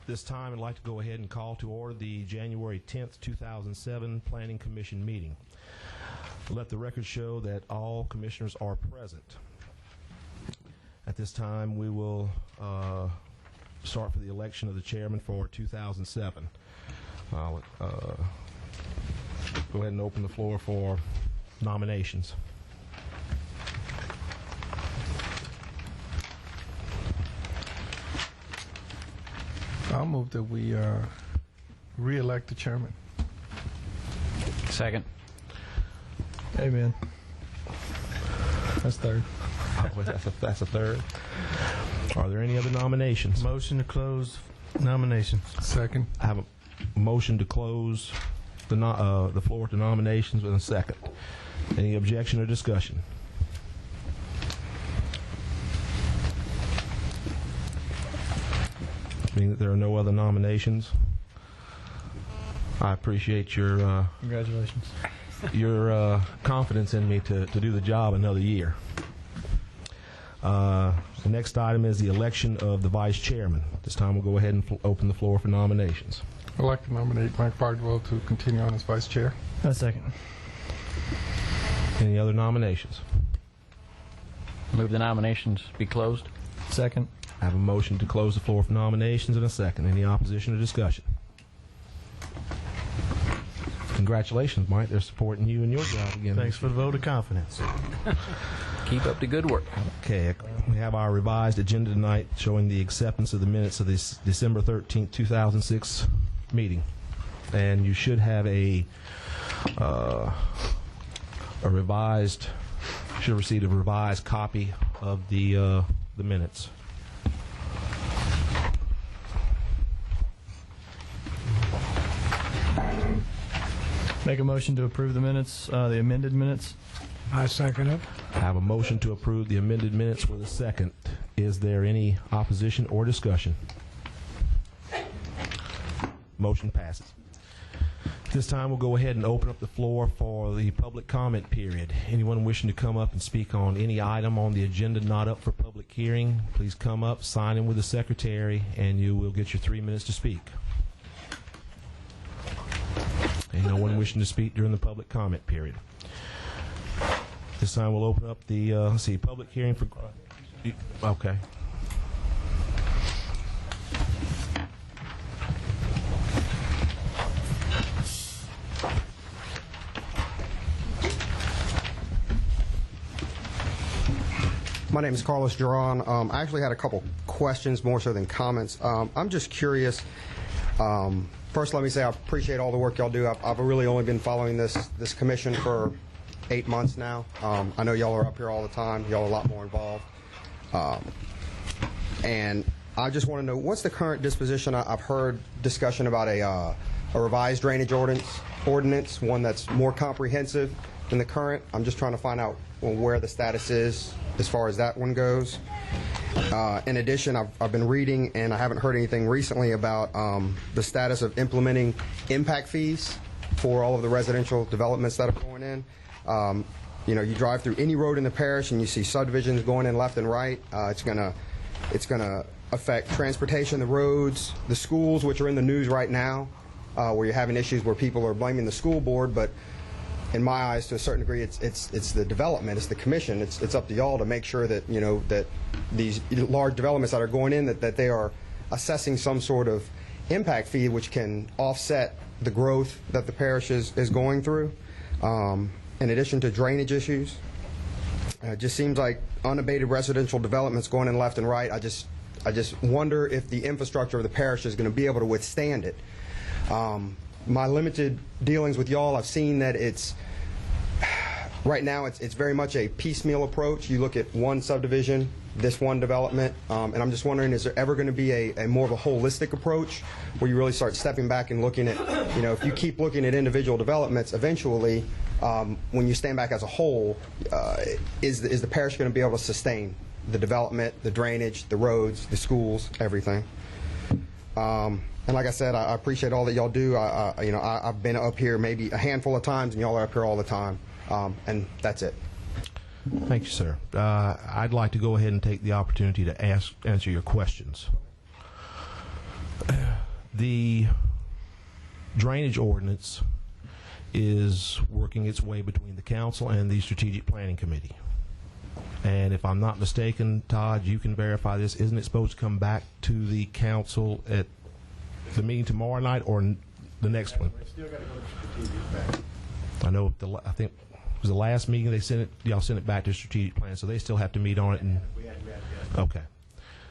This time, I'd like to go ahead and call to order the January 10th, 2007 Planning Commission meeting. Let the record show that all commissioners are present. At this time, we will start for the election of the chairman for 2007. I'll go ahead and open the floor for nominations. I'll move that we re-elect the chairman. Second. Amen. That's third. That's a third. Are there any other nominations? Motion to close nominations. Second. I have a motion to close the floor to nominations with a second. Any objection or discussion? Being that there are no other nominations, I appreciate your Congratulations. your confidence in me to do the job another year. The next item is the election of the vice chairman. This time we'll go ahead and open the floor for nominations. I'd like to nominate Mike Bardwell to continue on as vice chair. A second. Any other nominations? Move the nominations be closed. Second. I have a motion to close the floor for nominations in a second. Any opposition or discussion? Congratulations, Mike. They're supporting you in your job again. Thanks for the vote of confidence. Keep up the good work. Okay, we have our revised agenda tonight showing the acceptance of the minutes of this December 13th, 2006 meeting. And you should have a revised, should have received a revised copy of the minutes. Make a motion to approve the minutes, the amended minutes. I second it. I have a motion to approve the amended minutes with a second. Is there any opposition or discussion? Motion passes. This time we'll go ahead and open up the floor for the public comment period. Anyone wishing to come up and speak on any item on the agenda not up for public hearing, please come up, sign in with the secretary, and you will get your 3 minutes to speak. And no one wishing to speak during the public comment period. This time we'll open up the, public hearing for... Okay. My name is Carlos Duran. I actually had a couple questions more so than comments. I'm just curious. First, let me say I appreciate all the work y'all do. I've really only been following this commission for 8 months now. I know y'all are up here all the time. Y'all are a lot more involved. And I just want to know, what's the current disposition? I've heard discussion about a revised drainage ordinance, one that's more comprehensive than the current. I'm just trying to find out where the status is as far as that one goes. In addition, I've been reading, and I haven't heard anything recently about the status of implementing impact fees for all of the residential developments that are going in. You drive through any road in the parish, and you see subdivisions going in left and right. It's gonna affect transportation, the roads, the schools, which are in the news right now, where you're having issues where people are blaming the school board, but in my eyes, to a certain degree, it's the development, it's the commission. It's up to y'all to make sure that that these large developments that are going in, that they are assessing some sort of impact fee which can offset the growth that the parish is going through. In addition to drainage issues, it just seems like unabated residential developments going in left and right. I just wonder if the infrastructure of the parish is going to be able to withstand it. My limited dealings with y'all, I've seen that right now it's very much a piecemeal approach. You look at one subdivision, this one development, and I'm just wondering, is there ever going to be a more of a holistic approach where you really start stepping back and looking at, if you keep looking at individual developments, eventually, when you stand back as a whole, is the parish going to be able to sustain the development, the drainage, the roads, the schools, everything? And like I said, I appreciate all that y'all do. I've been up here maybe a handful of times, and y'all are up here all the time. And that's it. Thank you, sir. I'd like to go ahead and take the opportunity to answer your questions. The drainage ordinance is working its way between the council and the strategic planning committee. And if I'm not mistaken, Todd, you can verify this, isn't it supposed to come back to the council at the meeting tomorrow night or the next one? Still got to go to strategic back. I know, I think it was the last meeting they sent it, y'all sent it back to strategic plan, so they still have to meet on it. And We hadn't read it yet. okay.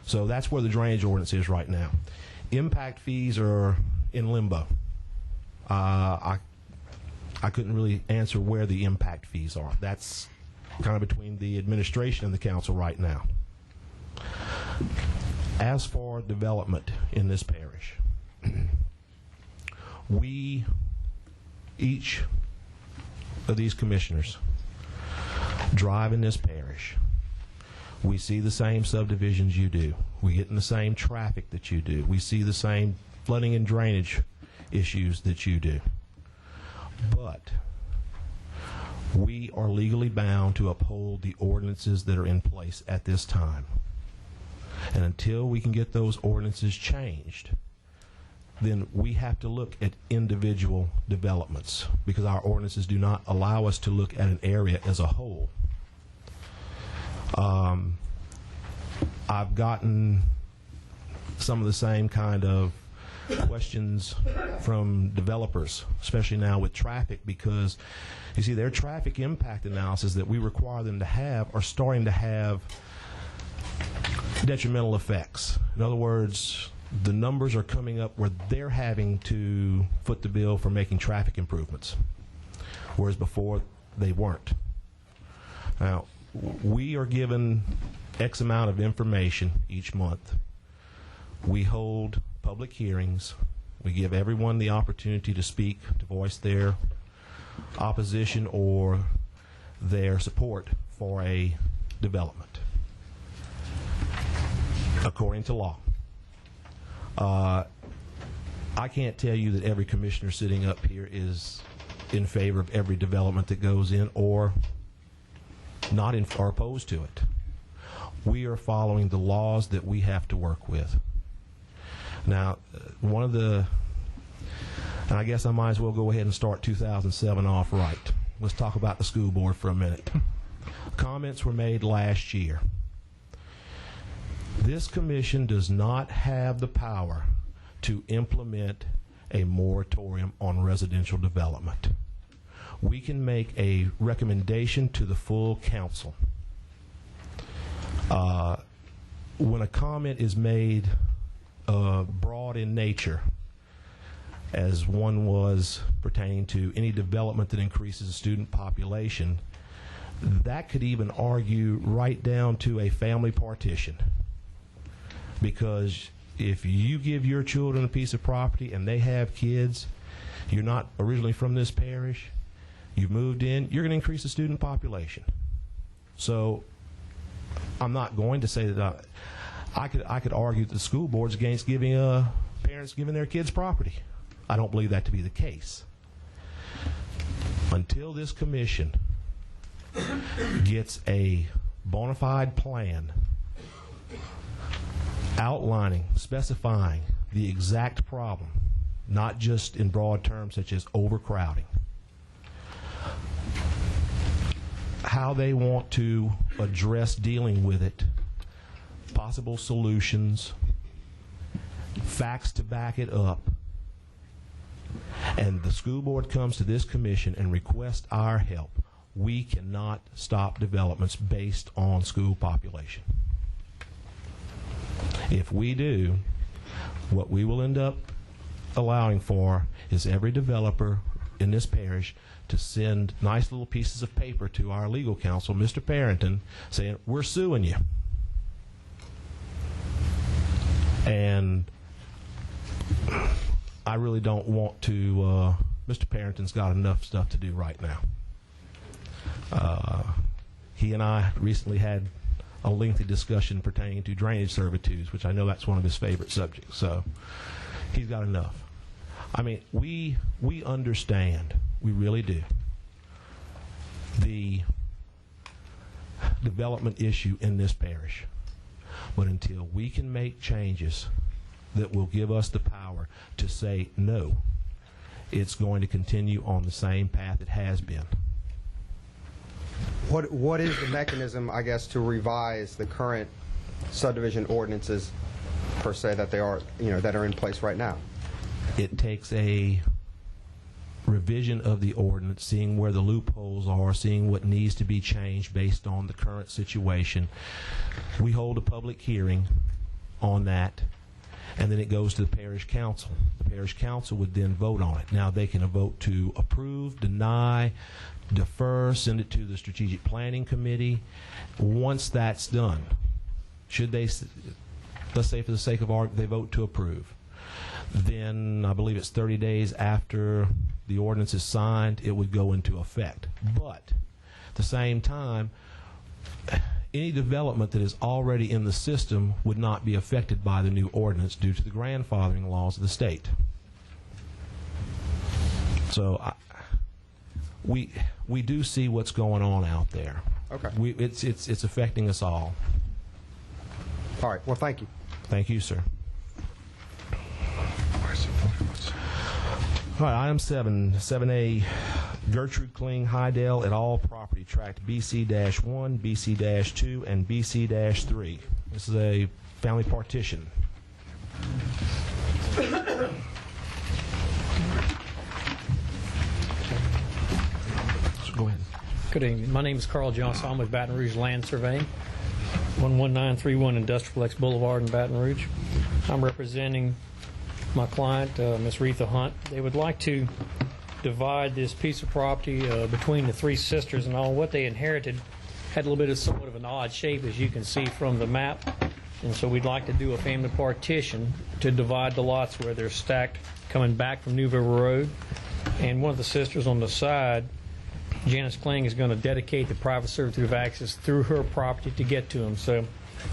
So that's where the drainage ordinance is right now. Impact fees are in limbo. I couldn't really answer where the impact fees are. That's kind of between the administration and the council right now. As for development in this parish, we, each of these commissioners, drive in this parish. We see the same subdivisions you do. We get in the same traffic that you do. We see the same flooding and drainage issues that you do. But we are legally bound to uphold the ordinances that are in place at this time. And until we can get those ordinances changed, then we have to look at individual developments because our ordinances do not allow us to look at an area as a whole. I've gotten some of the same kind of questions from developers, especially now with traffic, because you see their traffic impact analysis that we require them to have are starting to have detrimental effects. In other words, the numbers are coming up where they're having to foot the bill for making traffic improvements, whereas before they weren't. Now, we are given X amount of information each month. We hold public hearings. We give everyone the opportunity to speak, to voice their opposition or their support for a development, according to law. I can't tell you that every commissioner sitting up here is in favor of every development that goes in or not in, or opposed to it. We are following the laws that we have to work with. Now, one of the, and I guess I might as well go ahead and start 2007 off right. Let's talk about the school board for a minute. Comments were made last year. This commission does not have the power to implement a moratorium on residential development. We can make a recommendation to the full council. When a comment is made broad in nature, as one was pertaining to any development that increases the student population, that could even argue right down to a family partition. Because if you give your children a piece of property and they have kids, you're not originally from this parish, you've moved in, you're going to increase the student population. So I'm not going to say that I could argue that the school board's against giving parents giving their kids property. I don't believe that to be the case. Until this commission gets a bona fide plan outlining, specifying the exact problem, not just in broad terms such as overcrowding, how they want to address dealing with it, possible solutions, facts to back it up, and the school board comes to this commission and requests our help, we cannot stop developments based on school population. If we do, what we will end up allowing for is every developer in this parish to send nice little pieces of paper to our legal counsel, Mr. Parrington, saying, we're suing you. And I really don't want to, Mr. Parrington's got enough stuff to do right now. He and I recently had a lengthy discussion pertaining to drainage servitudes, which I know that's one of his favorite subjects. So he's got enough. I mean, we understand, we really do, the development issue in this parish. But until we can make changes that will give us the power to say no. It's going to continue on the same path it has been. What is the mechanism, I guess, to revise the current subdivision ordinances per se that they are, that are in place right now? It takes a revision of the ordinance, seeing where the loopholes are, seeing what needs to be changed based on the current situation. We hold a public hearing on that, and then it goes to the parish council. The parish council would then vote on it. Now, they can vote to approve, deny, defer, send it to the strategic planning committee. Once that's done, should they, let's say for the sake of argument, they vote to approve, then I believe it's 30 days after the ordinance is signed, it would go into effect. But at the same time, any development that is already in the system would not be affected by the new ordinance due to the grandfathering laws of the state. So we do see what's going on out there. Okay. It's affecting us all. All right. Well, thank you. Thank you, sir. All right, item 7A, Gertrude Kling Hydell et al. Property tract BC-1, BC-2, and BC-3. This is a family partition. Go ahead. Good evening. My name is Carl Johnson. I'm with Baton Rouge Land Surveying, 11931 Industrial X Boulevard in Baton Rouge. I'm representing my client, Ms. Retha Hunt. They would like to divide this piece of property between the three sisters, and all what they inherited had a little bit of somewhat of an odd shape, as you can see from the map. And so we'd like to do a family partition to divide the lots where they're stacked coming back from Newville Road. And one of the sisters on the side, Janice Kling, is going to dedicate the private servitude of access through her property to get to them. So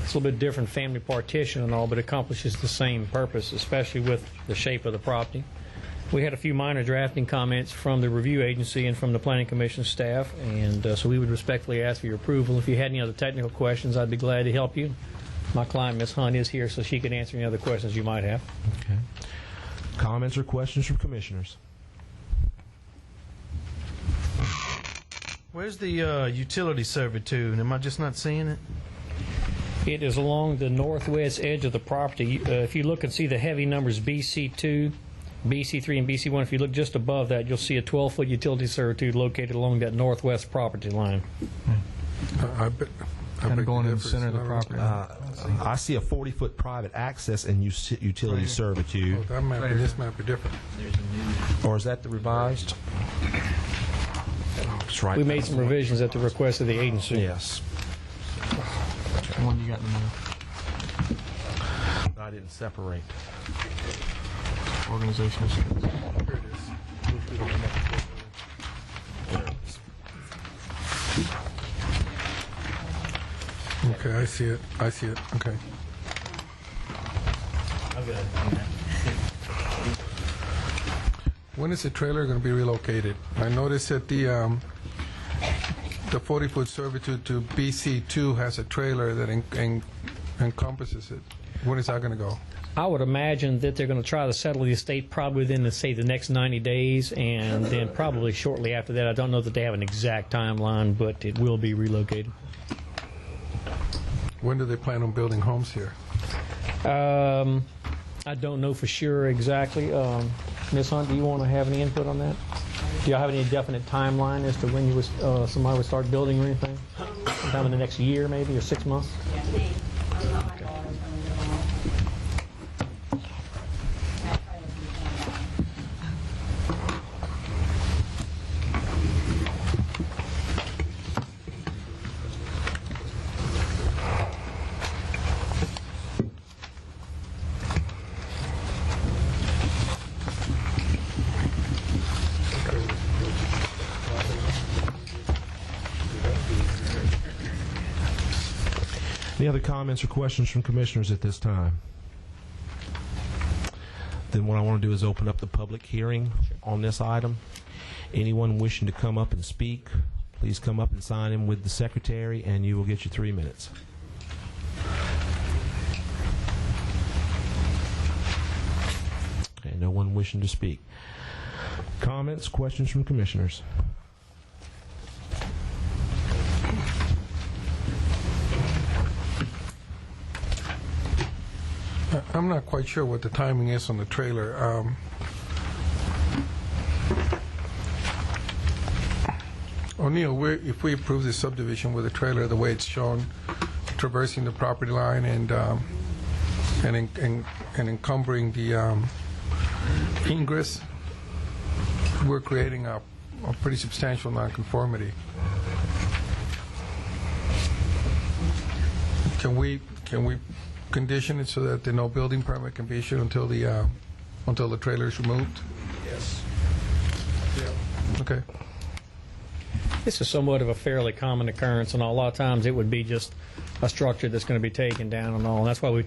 it's a little bit different family partition and all, but accomplishes the same purpose, especially with the shape of the property. We had a few minor drafting comments from the review agency and from the Planning Commission staff, and so we would respectfully ask for your approval. If you had any other technical questions, I'd be glad to help you. My client, Ms. Hunt, is here, so she can answer any other questions you might have. Okay. Comments or questions from commissioners? Where's the utility servitude? Am I just not seeing it? It is along the northwest edge of the property. If you look and see the heavy numbers BC2, BC3, and BC1, if you look just above that, you'll see a 12-foot utility servitude located along that northwest property line. I bet. Kind of going in the center of the property. I see a 40-foot private access and utility servitude. Oh, that map and this map are different. Or is that the revised? Oh, it's right. We made some revisions at the request of the agency. Yes. The one you got in the middle. I didn't separate. Organization. Okay, I see it. I see it. Okay. When is the trailer going to be relocated? I noticed that the 40-foot servitude to BC2 has a trailer that encompasses it. When is that going to go? I would imagine that they're going to try to settle the estate probably within, say, the next 90 days, and then probably shortly after that. I don't know that they have an exact timeline, but it will be relocated. When do they plan on building homes here? I don't know for sure exactly. Ms. Hunt, do you want to have any input on that? Do you have any definite timeline as to when you would, somebody would start building or anything? Sometime in the next year, maybe, or 6 months? Any other comments or questions from commissioners at this time? Then what I want to do is open up the public hearing on this item. Anyone wishing to come up and speak, please come up and sign in with the secretary, and you will get your 3 minutes. No one wishing to speak. Comments, questions from commissioners? I'm not quite sure what the timing is on the trailer. O'Neill, if we approve this subdivision with a trailer the way it's shown, traversing the property line and encumbering the ingress, we're creating a pretty substantial nonconformity. Can we condition it so that the no building permit can be issued until the trailer is removed? Yes. Okay. This is somewhat of a fairly common occurrence, and a lot of times it would be just a structure that's going to be taken down and all. And that's why we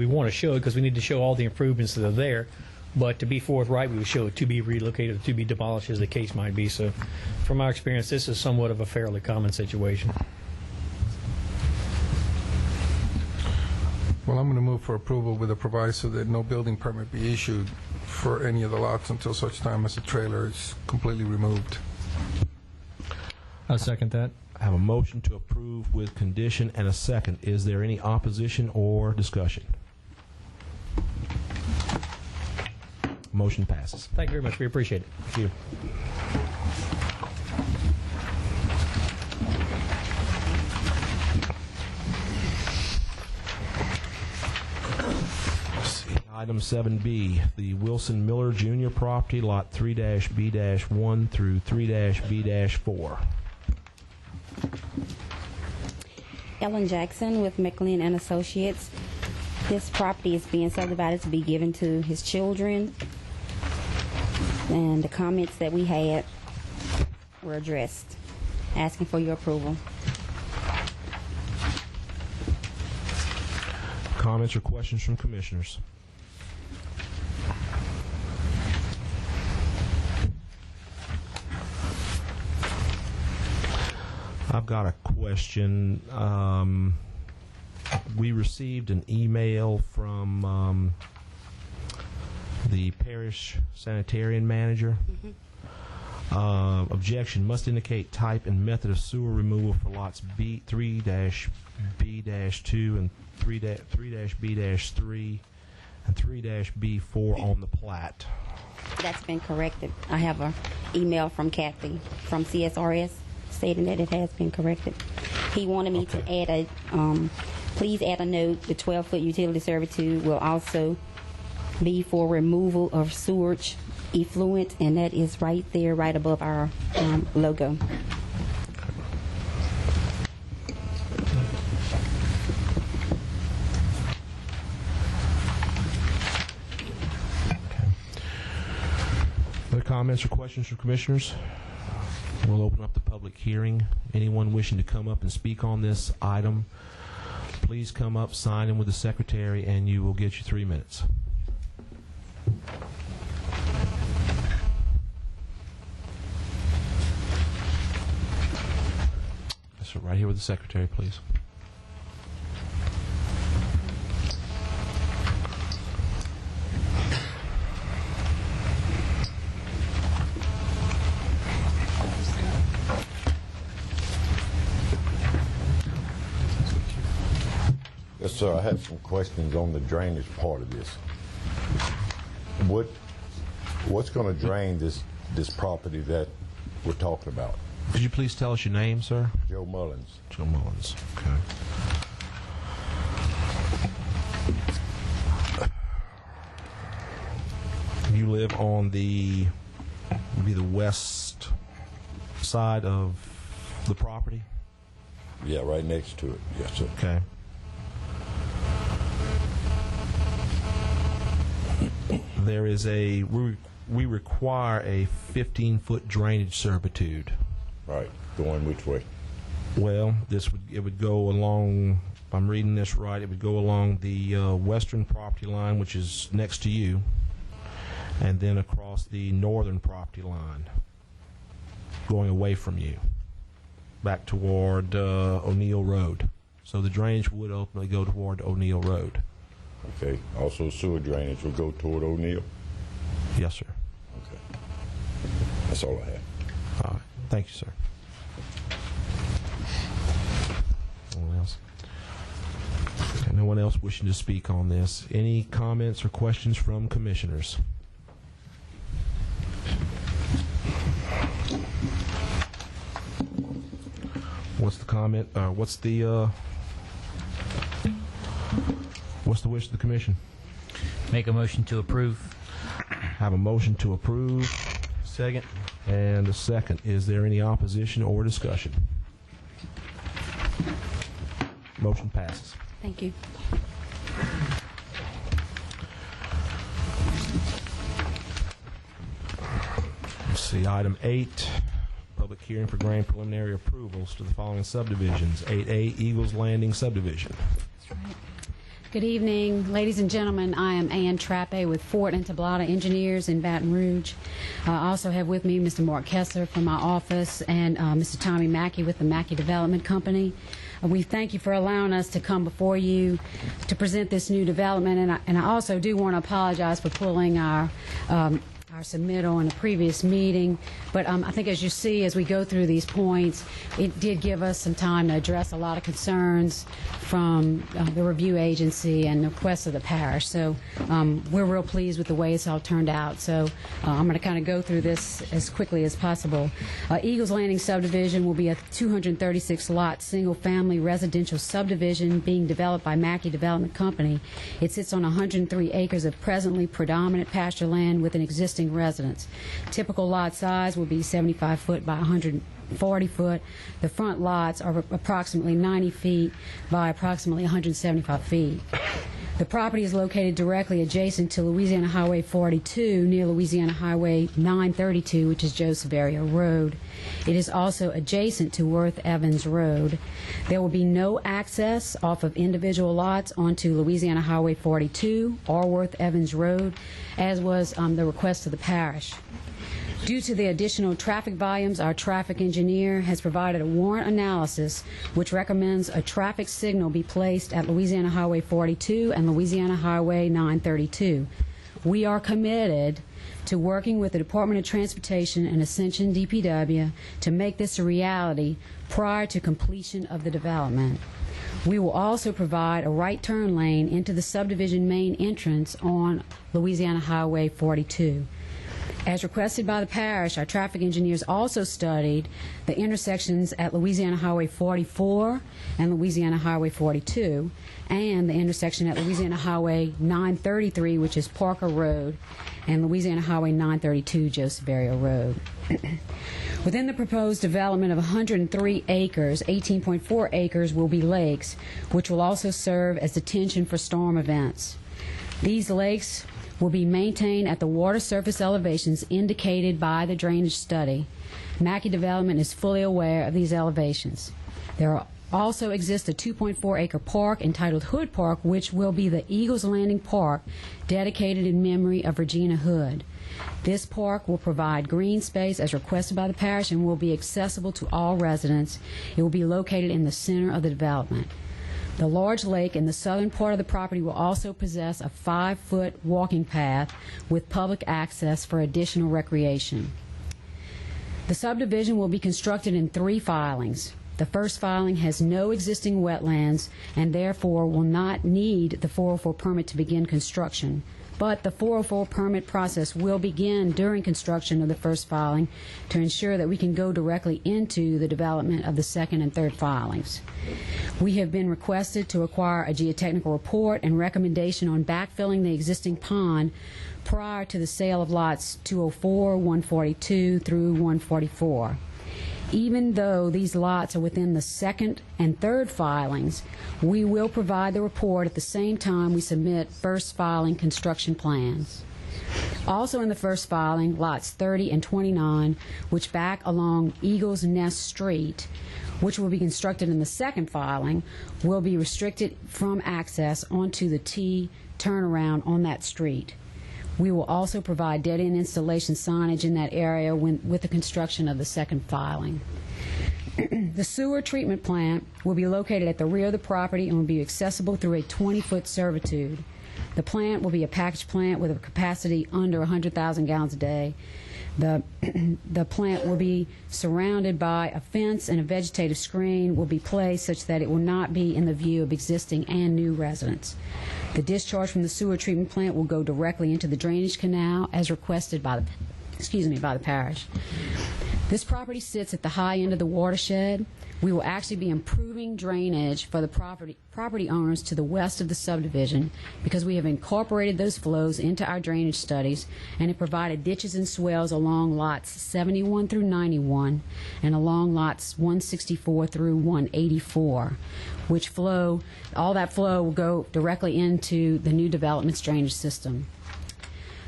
want to show it, because we need to show all the improvements that are there. But to be forthright, we would show it to be relocated or to be demolished, as the case might be. So from our experience, this is somewhat of a fairly common situation. Well, I'm going to move for approval with a proviso that no building permit be issued for any of the lots until such time as the trailer is completely removed. I'll second that. I have a motion to approve with condition and a second. Is there any opposition or discussion? Motion passes. Thank you very much. We appreciate it. Thank you. Item 7B, the Wilson Miller Jr. property, lot 3-B-1 through 3-B-4. Ellen Jackson with McLean and Associates. This property is being subdivided to be given to his children, and the comments that we had were addressed. Asking for your approval. Comments or questions from commissioners? I've got a question. We received an email from the Parish sanitarian manager. Objection: must indicate type and method of sewer removal for lots 3-B-2 and 3-B-3 and 3-B-4 on the plat. That's been corrected. I have an email from Kathy from CSRS stating that it has been corrected. He wanted me to add a, please add a note, the 12-foot utility servitude will also be for removal of sewage effluent, and that is right there, right above our logo. Other comments or questions from commissioners? We'll open up the public hearing. Anyone wishing to come up and speak on this item, please come up, sign in with the secretary, and you will get your 3 minutes. So right here with the secretary, please. Yes, sir. I have some questions on the drainage part of this. What's going to drain this property that we're talking about? Could you please tell us your name, sir? Joe Mullins. Joe Mullins. Okay. You live on the west side of the property? Yeah, right next to it. Yes, sir. Okay. There is we require a 15-foot drainage servitude. Right. Going which way? Well, it would go along, if I'm reading this right, it would go along the western property line, which is next to you, and then across the northern property line, going away from you, back toward O'Neill Road. So the drainage would ultimately go toward O'Neill Road. Okay. Also, sewer drainage will go toward O'Neill? Yes, sir. Okay. That's all I have. All right. Thank you, sir. Anyone else? Okay, no one else wishing to speak on this. Any comments or questions from commissioners? What's the comment? What's the wish of the commission? Make a motion to approve. Have a motion to approve. Second. And a second. Is there any opposition or discussion? Motion passes. Thank you. Let's see, item 8, public hearing for granting preliminary approvals to the following subdivisions. 8A, Eagles Landing subdivision. Good evening, ladies and gentlemen. I am Ann Trappe with Fort and Tablata Engineers in Baton Rouge. I also have with me Mr. Mark Kessler from my office and Mr. Tommy Mackey with the Mackey Development Company. We thank you for allowing us to come before you to present this new development, and I also do want to apologize for pulling our submittal in a previous meeting, but I think as you see, as we go through these points, it did give us some time to address a lot of concerns from the review agency and the requests of the parish. So we're real pleased with the way it's all turned out. So I'm going to kind of go through this as quickly as possible. Eagles Landing subdivision will be a 236-lot single-family residential subdivision being developed by Mackey Development Company. It sits on 103 acres of presently predominant pasture land with an existing residence. Typical lot size will be 75 foot by 140 foot. The front lots are approximately 90 feet by approximately 175 feet. The property is located directly adjacent to Louisiana Highway 42 near Louisiana Highway 932, which is Joseph Area Road. It is also adjacent to Worth Evans Road. There will be no access off of individual lots onto Louisiana Highway 42 or Worth Evans Road, as was the request of the parish. Due to the additional traffic volumes, our traffic engineer has provided a warrant analysis which recommends a traffic signal be placed at Louisiana Highway 42 and Louisiana Highway 932. We are committed to working with the Department of Transportation and Ascension DPW to make this a reality prior to completion of the development. We will also provide a right turn lane into the subdivision main entrance on Louisiana Highway 42. As requested by the parish, our traffic engineers also studied the intersections at Louisiana Highway 44 and Louisiana Highway 42, and the intersection at Louisiana Highway 933, which is Parker Road, and Louisiana Highway 932, Joseph Area Road. Within the proposed development of 103 acres, 18.4 acres will be lakes, which will also serve as detention for storm events. These lakes will be maintained at the water surface elevations indicated by the drainage study. Mackey Development is fully aware of these elevations. There also exists a 2.4-acre park entitled Hood Park, which will be the Eagles Landing Park, dedicated in memory of Regina Hood. This park will provide green space as requested by the parish and will be accessible to all residents. It will be located in the center of the development. The large lake in the southern part of the property will also possess a 5-foot walking path with public access for additional recreation. The subdivision will be constructed in 3 filings. The first filing has no existing wetlands and therefore will not need the 404 permit to begin construction. But the 404 permit process will begin during construction of the first filing to ensure that we can go directly into the development of the second and third filings. We have been requested to acquire a geotechnical report and recommendation on backfilling the existing pond prior to the sale of lots 204, 142 through 144. Even though these lots are within the second and third filings, we will provide the report at the same time we submit first filing construction plans. Also in the first filing, lots 30 and 29, which back along Eagles Nest Street, which will be constructed in the second filing, will be restricted from access onto the T turnaround on that street. We will also provide dead-end installation signage in that area with the construction of the second filing. The sewer treatment plant will be located at the rear of the property and will be accessible through a 20-foot servitude. The plant will be a packaged plant with a capacity under 100,000 gallons a day. The plant will be surrounded by a fence, and a vegetative screen will be placed such that it will not be in the view of existing and new residents. The discharge from the sewer treatment plant will go directly into the drainage canal as requested by the parish. This property sits at the high end of the watershed. We will actually be improving drainage for the property owners to the west of the subdivision because we have incorporated those flows into our drainage studies and have provided ditches and swales along lots 71 through 91 and along lots 164 through 184, which all that flow will go directly into the new development's drainage system.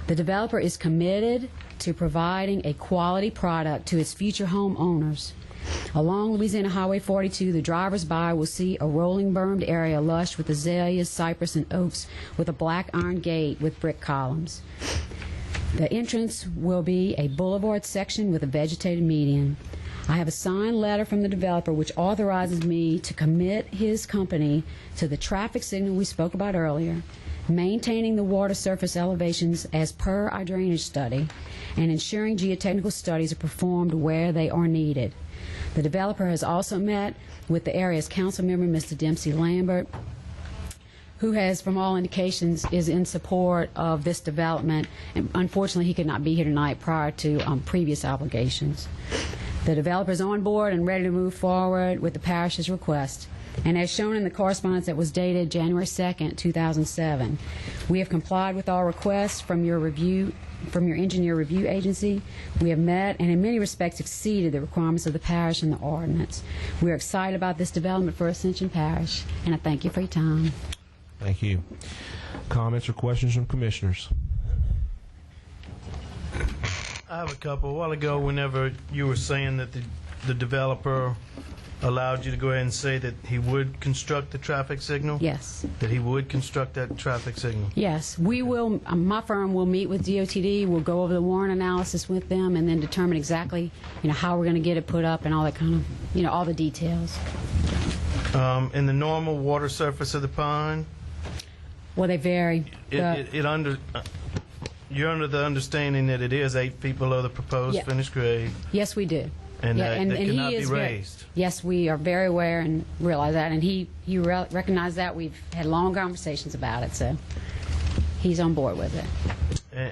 The developer is committed to providing a quality product to its future homeowners. Along Louisiana Highway 42, the drivers by will see a rolling bermed area lush with azaleas, cypress, and oaks with a black iron gate with brick columns. The entrance will be a boulevard section with a vegetated median. I have a signed letter from the developer which authorizes me to commit his company to the traffic signal we spoke about earlier, maintaining the water surface elevations as per our drainage study, and ensuring geotechnical studies are performed where they are needed. The developer has also met with the area's council member, Mr. Dempsey Lambert, who has, from all indications, is in support of this development. And unfortunately, he could not be here tonight prior to previous obligations. The developer is on board and ready to move forward with the parish's request. And as shown in the correspondence that was dated January 2nd, 2007, we have complied with all requests from your engineer review agency. We have met and in many respects exceeded the requirements of the parish and the ordinance. We are excited about this development for Ascension Parish, and I thank you for your time. Thank you. Comments or questions from commissioners? I have a couple. A while ago, whenever you were saying that the developer allowed you to go ahead and say that he would construct the traffic signal? Yes. That he would construct that traffic signal? Yes. We will, my firm will meet with DOTD, we'll go over the warrant analysis with them, and then determine exactly, how we're going to get it put up and all that kind of, all the details. In the normal water surface of the pond? Well, they vary. You're under the understanding that it is 8 feet below the proposed finished grade? Yes, we do. And yeah, that he cannot be is raised? Yes, we are very aware and realize that, and he recognized that. We've had long conversations about it, so he's on board with it.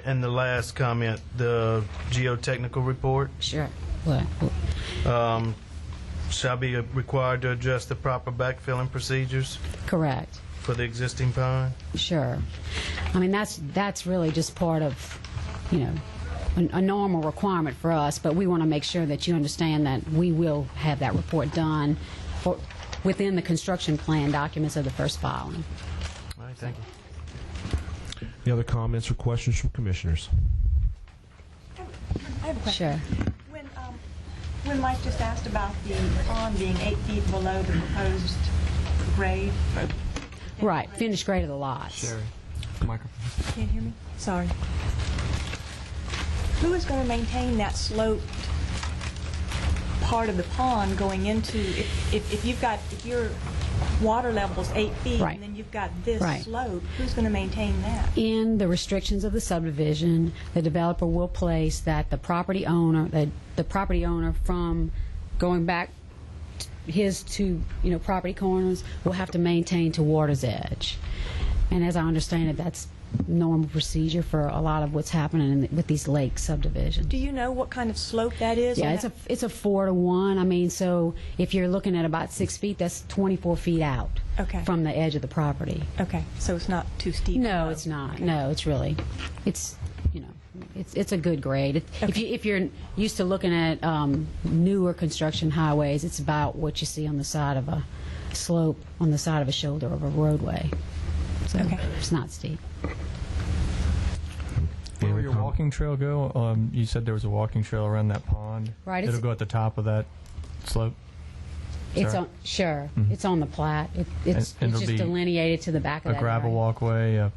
And the last comment, the geotechnical report? Sure. What? Shall be required to adjust the proper backfilling procedures? Correct. For the existing pond? Sure. I mean, that's really just part of, a normal requirement for us, but we want to make sure that you understand that we will have that report done within the construction plan documents of the first filing. All right, thank you. Any other comments or questions from commissioners? I have a question. Sure. When Mike just asked about the pond being 8 feet below the proposed grade. Right, finished grade of the lots. Sherry, microphone. Can't hear me? Sorry. Who is going to maintain that sloped part of the pond going into, if your water level's 8 feet, right, and then you've got this right, slope, who's going to maintain that? In the restrictions of the subdivision, the developer will place that the property owner, from going back his two, property corners will have to maintain to water's edge. And as I understand it, that's normal procedure for a lot of what's happening with these lake subdivisions. Do you know what kind of slope that is? Yeah, it's a 4 to 1. I mean, so if you're looking at about 6 feet, that's 24 feet out from the edge of the property. Okay, so it's not too steep? No, it's not. Okay. No, it's really, it's a good grade. If you're used to looking at newer construction highways, it's about what you see on the side of a slope, on the side of a shoulder of a roadway. So it's not steep. Where will your walking trail go? You said there was a walking trail around that pond. Right. It'll go at the top of that slope? It's on, sure. Mm-hmm. It's on the plat. It's just delineated to the back of that. A gravel walkway.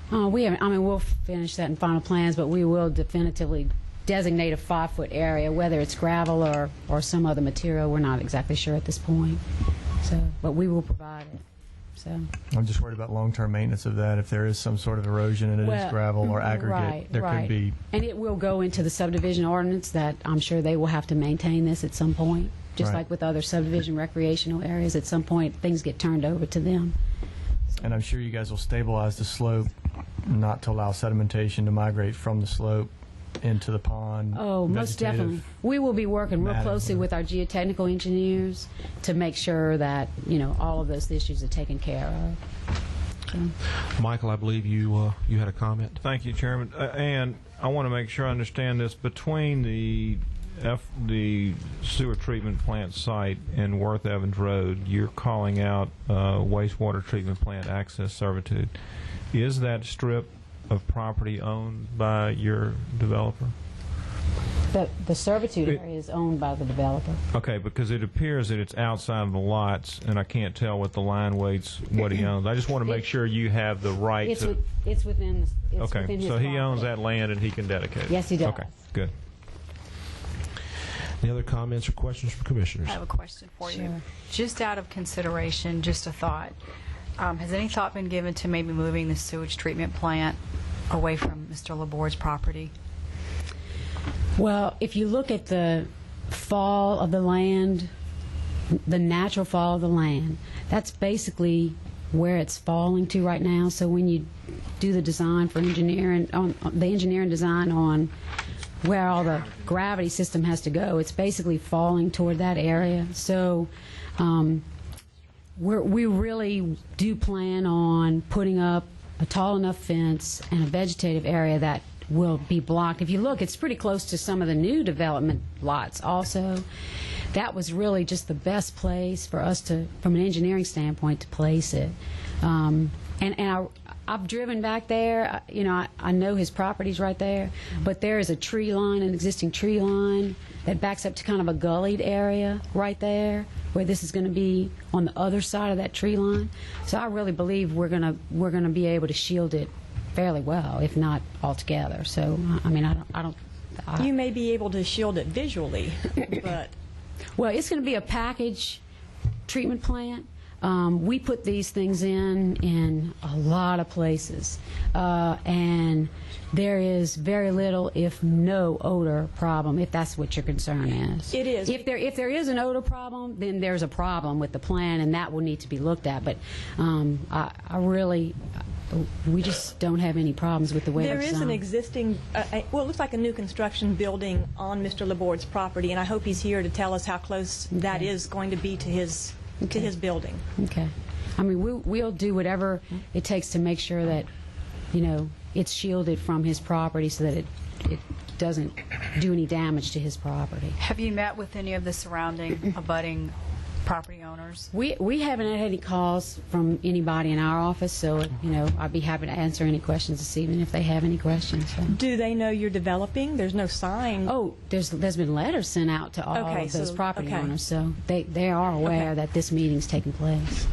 We'll finish that in final plans, but we will definitively designate a 5-foot area, whether it's gravel or some other material. We're not exactly sure at this point. So, but we will provide it. So I'm just worried about long-term maintenance of that. If there is some sort of erosion and it is gravel or aggregate, there could be. And it will go into the subdivision ordinance that I'm sure they will have to maintain this at some point. Just Right. like with other subdivision recreational areas, at some point things get turned over to them. And I'm sure you guys will stabilize the slope, not to allow sedimentation to migrate from the slope into the pond. Oh, most vegetative. definitely. We will be working real matting, closely with our geotechnical engineers to make sure that, all of those issues are taken care of. So. Michael, I believe you had a comment. Thank you, Chairman. And I want to make sure I understand this. Between the sewer treatment plant site and Worth Evans Road, you're calling out wastewater treatment plant access servitude. Is that strip of property owned by your developer? The servitude area is owned by the developer. Okay, because it appears that it's outside of the lots, and I can't tell with the line weights what he owns. I just want to make sure you have the right It's to... within his Okay, so he owns that land and he can dedicate it? Yes, he does. Okay, good. Any other comments or questions from commissioners? I have a question for you. Sure. Just out of consideration, just a thought. Has any thought been given to maybe moving the sewage treatment plant away from Mr. Laborde's property? Well, if you look at the fall of the land, the natural fall of the land, that's basically where it's falling to right now. So when you do the design for engineering, on the engineering design on where all the gravity system has to go, it's basically falling toward that area. So we really do plan on putting up a tall enough fence and a vegetative area that will be blocked. If you look, it's pretty close to some of the new development lots also. That was really just the best place for us to, from an engineering standpoint, to place it. I've driven back there. I know his property's right there, but there is a tree line, an existing tree line that backs up to kind of a gullied area right there, where this is going to be on the other side of that tree line. So I really believe we're going to be able to shield it fairly well, if not altogether. So I don't. You may be able to shield it visually, but well, it's going to be a package treatment plant. We put these things in a lot of places, and there is very little, if no, odor problem, if that's what your concern is. It is. If there is an odor problem, then there's a problem with the plan, and that will need to be looked at. But we just don't have any problems with the way there it's is designed. an existing, it looks like a new construction building on Mr. Laborde's property, and I hope he's here to tell us how close that is going to be to his building. Okay. We'll do whatever it takes to make sure that, it's shielded from his property so that it doesn't do any damage to his property. Have you met with any of the surrounding abutting property owners? We haven't had any calls from anybody in our office, so, I'd be happy to answer any questions this evening if they have any questions. So. Do they know you're developing? There's no sign. Oh, there's been letters sent out to all of those property owners, so they are aware that this meeting's taking place.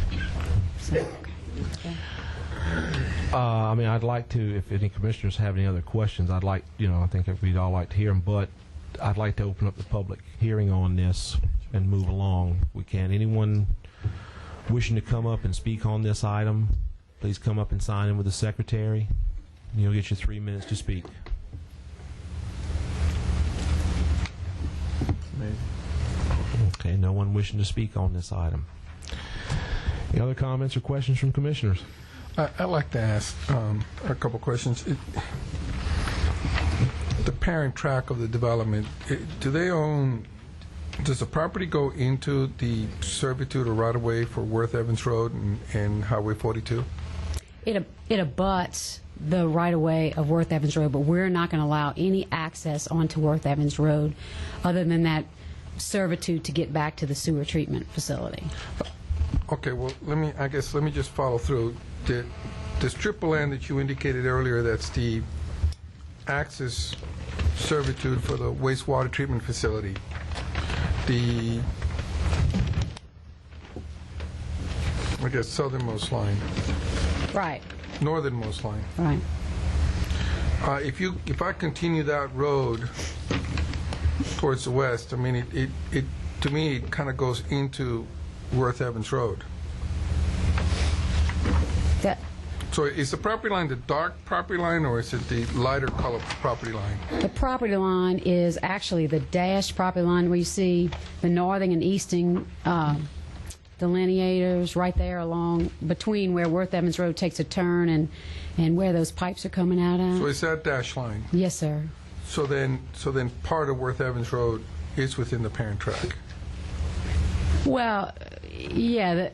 So, okay. I'd like to, if any commissioners have any other questions, I'd like, I think we'd all like to hear them, but I'd like to open up the public hearing on this and move along. We can. Anyone wishing to come up and speak on this item, please come up and sign in with the secretary. And you'll get your 3 minutes to speak. Okay, no one wishing to speak on this item. Any other comments or questions from commissioners? I'd like to ask a couple questions. The parent track of the development, do they own? Does the property go into the servitude or right-of-way for Worth Evans Road and Highway 42? It abuts the right-of-way of Worth Evans Road, but we're not going to allow any access onto Worth Evans Road other than that servitude to get back to the sewer treatment facility. Okay, well, let me just follow through. The strip of land that you indicated earlier, that's the access servitude for the wastewater treatment facility. The, I guess, southernmost line. Right. Northernmost line. Right. If I continue that road towards the west, to me it kind of goes into Worth Evans Road. That, So is the property line the dark property line, or is it the lighter color property line? the property line is actually the dashed property line where you see the northern and eastern delineators right there along between where Worth Evans Road takes a turn and where those pipes are coming out So at. is that dash line? Yes, sir. So then part of Worth Evans Road is within the parent track? Well, yeah,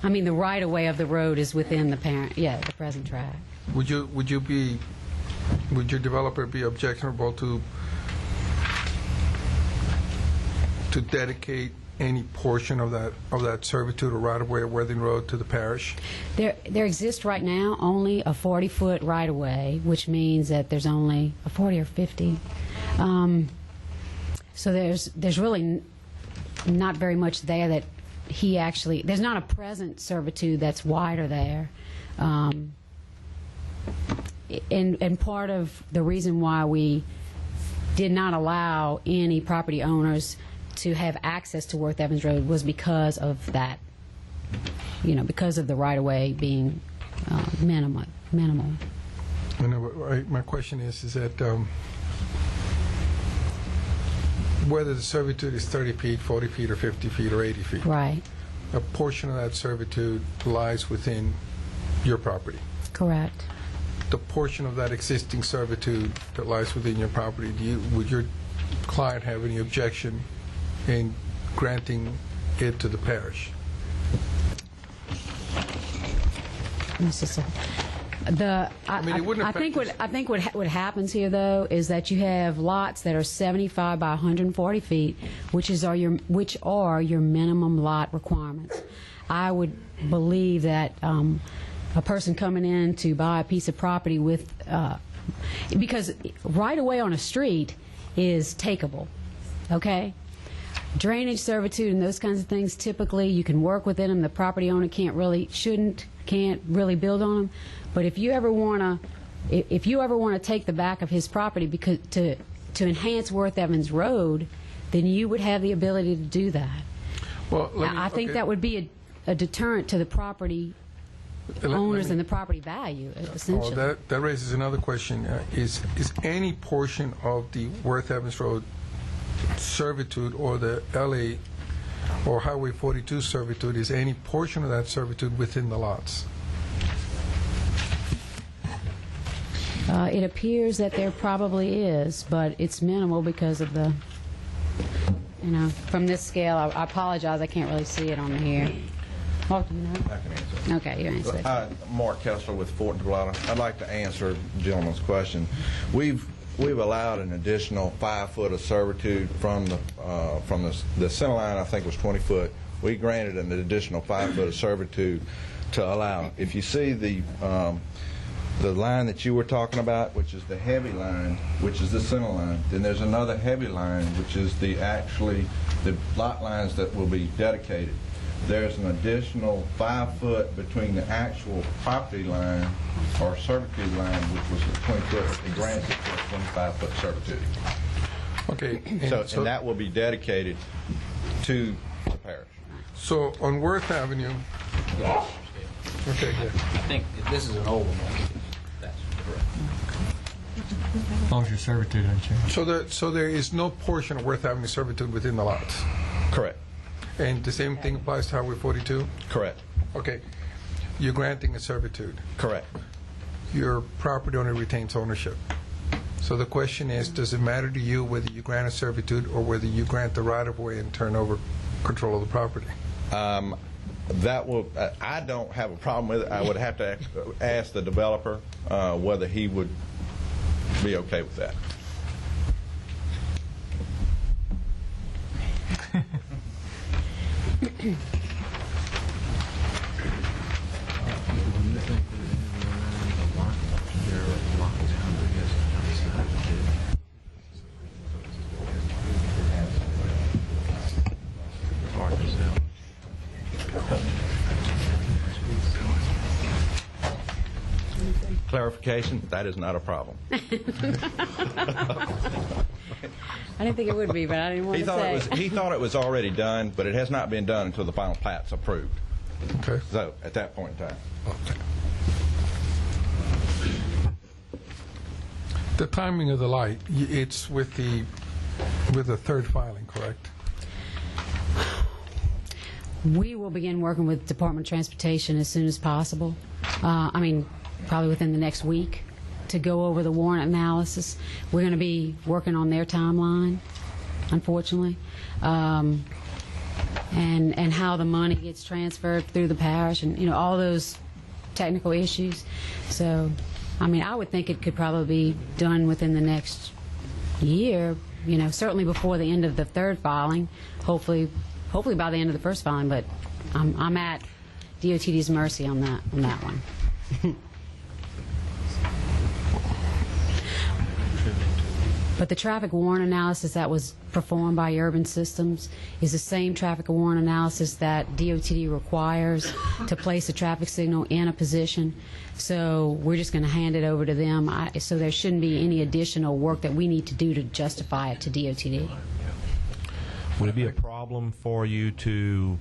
the right-of-way of the road is within the the present track. Would your developer be objectionable to dedicate any portion of that servitude or right-of-way of Worthing Road to the parish? There exists right now only a 40-foot right-of-way, which means that there's only a 40 or 50. So there's really not very much there that he actually, there's not a present servitude that's wider there. And part of the reason why we did not allow any property owners to have access to Worth Evans Road was because of that, because of the right-of-way being minimal. I know, my question is that whether the servitude is 30 feet, 40 feet, or 50 feet, or 80 feet. Right. A portion of that servitude lies within your property. Correct. The portion of that existing servitude that lies within your property, would your client have any objection in granting it to the parish? I think what happens here, though, is that you have lots that are 75 by 140 feet, which are your minimum lot requirements. I would believe that a person coming in to buy a piece of property with, because right away on a street is takeable, okay? Drainage servitude and those kinds of things, typically you can work within them. The property owner can't really build on them. But if you ever want to take the back of his property because to enhance Worth Evans Road, then you would have the ability to do that. Well, I think that would be a deterrent to the property owners and the property value, essentially. Oh, that raises another question. Is any portion of the Worth Evans Road servitude or the LA or Highway 42 servitude, is any portion of that servitude within the lots? It appears that there probably is, but it's minimal because of the, from this scale. I apologize, I can't really see it on here. Mark, do you know? I can answer. Okay, you answer it. Mark Kessler with Fort Blata. I'd like to answer the gentleman's question. We've allowed an additional 5 foot of servitude from the center line. I think was 20 foot. We granted an additional 5 foot of servitude to allow. If you see the line that you were talking about, which is the heavy line, which is the center line, then there's another heavy line, which is the lot lines that will be dedicated. There's an additional 5 foot between the actual property line or servitude line, which was the 20 foot, and grants it for a 25 foot servitude. Okay. And that will be dedicated to the parish. So on Worth Avenue. Okay, good. I think this is an old one. That's correct. As long as your servitude doesn't change. So there is no portion of Worth Avenue servitude within the lots? Correct. And the same thing applies to Highway 42? Correct. Okay. You're granting a servitude. Correct. Your property owner retains ownership. So the question is, does it matter to you whether you grant a servitude or whether you grant the right-of-way and turn over control of the property? That will. I don't have a problem with it. I would have to ask the developer whether he would be okay with that. Clarification, that is not a problem. I didn't think it would be, but I didn't want to say. He thought it was already done, but it has not been done until the final plat's approved. Okay. So, at that point in time. Okay. The timing of the light, it's with the third filing, correct? We will begin working with Department of Transportation as soon as possible. Probably within the next week, to go over the warrant analysis. We're going to be working on their timeline, unfortunately, and how the money gets transferred through the parish, and all those technical issues. So, I would think it could probably be done within the next year. Certainly before the end of the third filing. Hopefully by the end of the first filing. But I'm at DOTD's mercy on that one. But the traffic warrant analysis that was performed by Urban Systems is the same traffic warrant analysis that DOTD requires to place a traffic signal in a position. So we're just going to hand it over to them. So there shouldn't be any additional work that we need to do to justify it to DOTD. Would it be a problem for you to,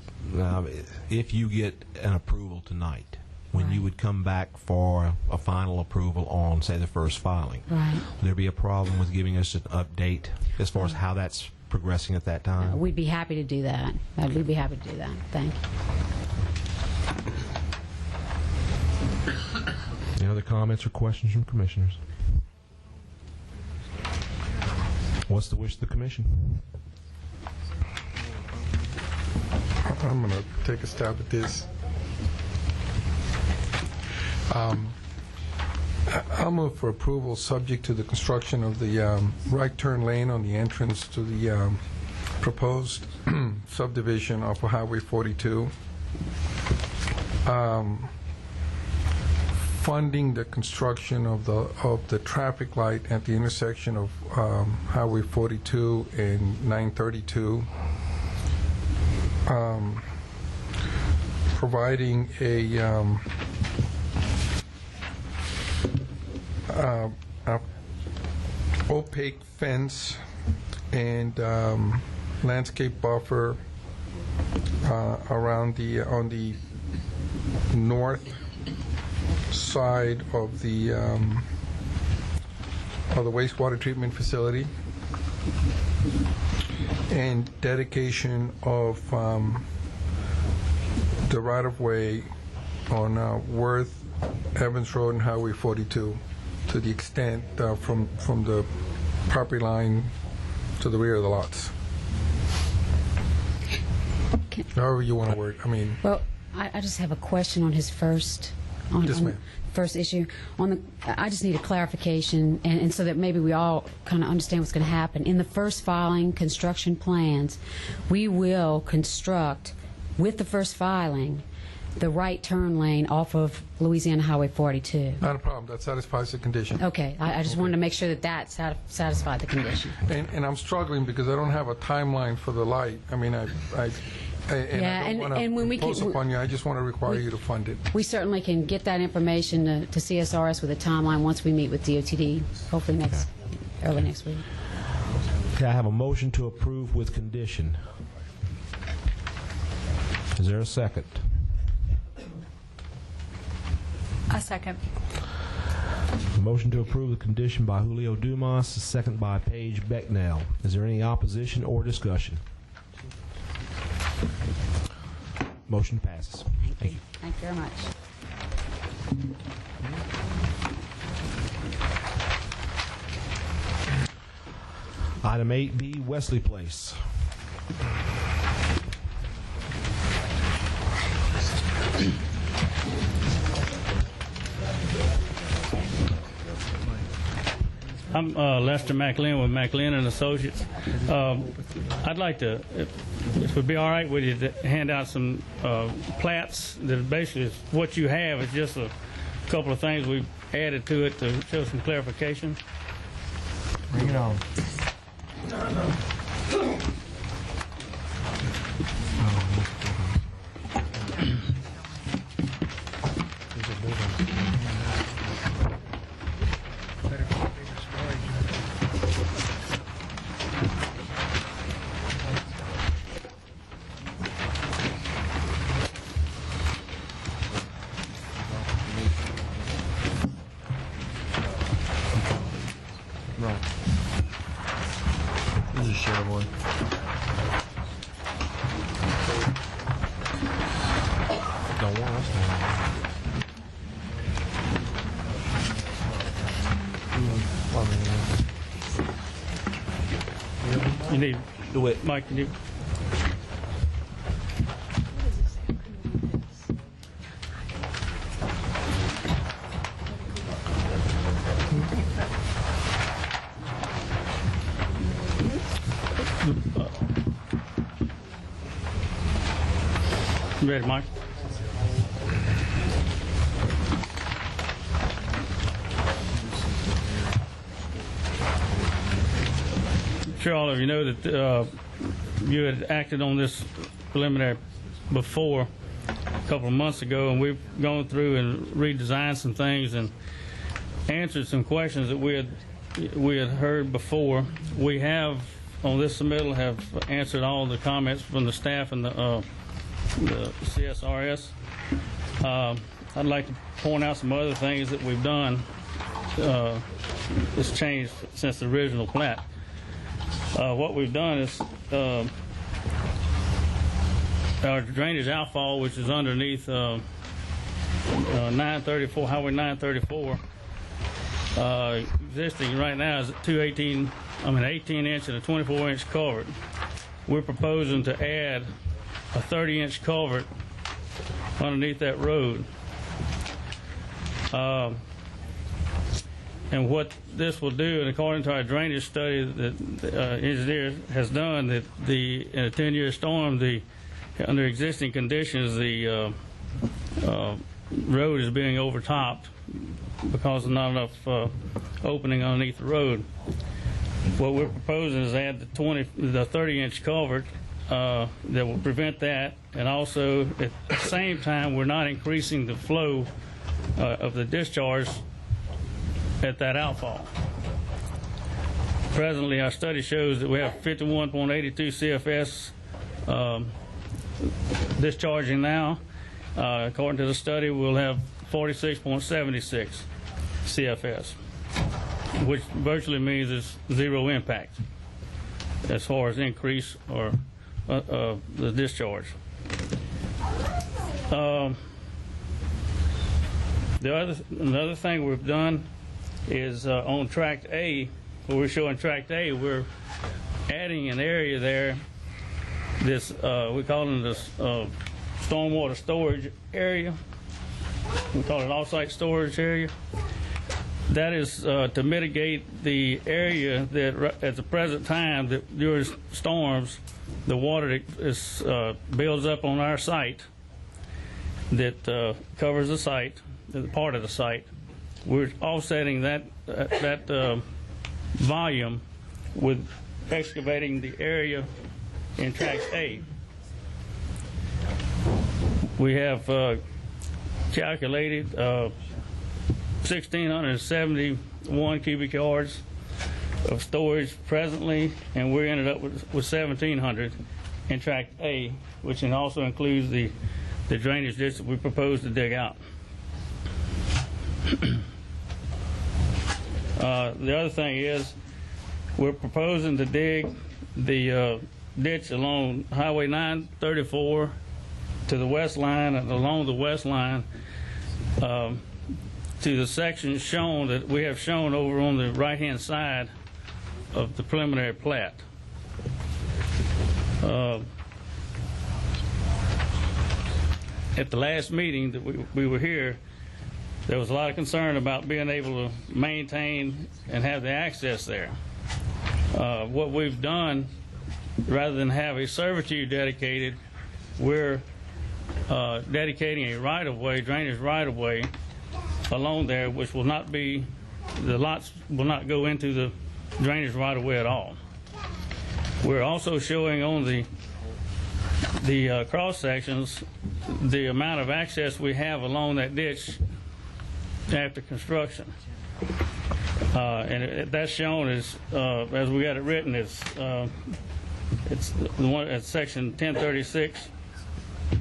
if you get an approval tonight, when you would come back for a final approval on, say, the first filing? Right. Would there be a problem with giving us an update as far as how that's progressing at that time? We'd be happy to do that. We'd be happy to do that. Thank you. Any other comments or questions from commissioners? What's the wish of the commission? I'm going to take a stab at this. I'll move for approval subject to the construction of the right turn lane on the entrance to the proposed subdivision off of Highway 42. Funding the construction of the traffic light at the intersection of Highway 42 and 932. Providing a opaque fence and landscape buffer around on the north side of the wastewater treatment facility, and dedication of the right-of-way on Worth, Evans Road, and Highway 42 to the extent from the property line to the rear of the lots. However you want to word. Well, I just have a question on his first. Yes, ma'am. First issue. I just need a clarification, and so that maybe we all kind of understand what's going to happen. In the first filing construction plans, we will construct, with the first filing, the right turn lane off of Louisiana Highway 42. Not a problem. That satisfies the condition. Okay. I just wanted to make sure that satisfied the condition. And I'm struggling because I don't have a timeline for the light. I don't want to impose upon you. I just want to require you to fund it. We certainly can get that information to CSRS with a timeline once we meet with DOTD, hopefully early next week. Okay, I have a motion to approve with condition. Is there a second? A second. Motion to approve the condition by Julio Dumas, second by Paige Becknell. Is there any opposition or discussion? Motion passes. Thank you. Thank you very much. Item 8B, Wesley Place. I'm Lester McLean with McLean and Associates. I'd like to, if it would be all right with you, to hand out some plats that basically what you have is just a couple of things we've added to it to show some clarification. Bring it on. You need, Do it. Mike, you need, you ready, Mike? I'm sure all of you know that you had acted on this preliminary before a couple of months ago, and we've gone through and redesigned some things and answered some questions that we had heard before. We have on this submittal have answered all the comments from the staff and the CSRS. I'd like to point out some other things that we've done. It's changed since the original plat. What we've done is our drainage outfall, which is underneath 934, Highway 934, existing right now is at 18 inch and a 24-inch culvert. We're proposing to add a 30-inch culvert underneath that road. And what this will do, and according to our drainage study that the engineer has done, that in a 10-year storm, under existing conditions, the road is being overtopped because of not enough opening underneath the road. What we're proposing is add the 30-inch culvert that will prevent that, and also at the same time we're not increasing the flow of the discharge at that outfall. Presently, our study shows that we have 51.82 CFS discharging now. According to the study, we'll have 46.76 CFS, which virtually means it's zero impact as far as increase or the discharge. Another thing we've done is on Tract A, where we're showing Tract A, we're adding an area there. This we call it this stormwater storage area. We call it off-site storage area. That is to mitigate the area that at the present time that during storms, the water that builds up on our site that covers the site, the part of the site. We're offsetting that volume with excavating the area in Tract A. We have calculated 1,671 cubic yards of storage presently, and we ended up with 1,700 in Tract A, which also includes the drainage ditch that we propose to dig out. The other thing is we're proposing to dig the ditch along Highway 934 to the west line and along the west line to the section shown that we have shown over on the right-hand side of the preliminary plat. At the last meeting that we were here, there was a lot of concern about being able to maintain and have the access there. What we've done, rather than have a servitude dedicated, we're dedicating a right-of-way, drainage right-of-way along there, which will not be, the lots will not go into the drainage right-of-way at all. We're also showing on the cross sections the amount of access we have along that ditch after construction, and that's shown as we got it written. It's the one at section 1036.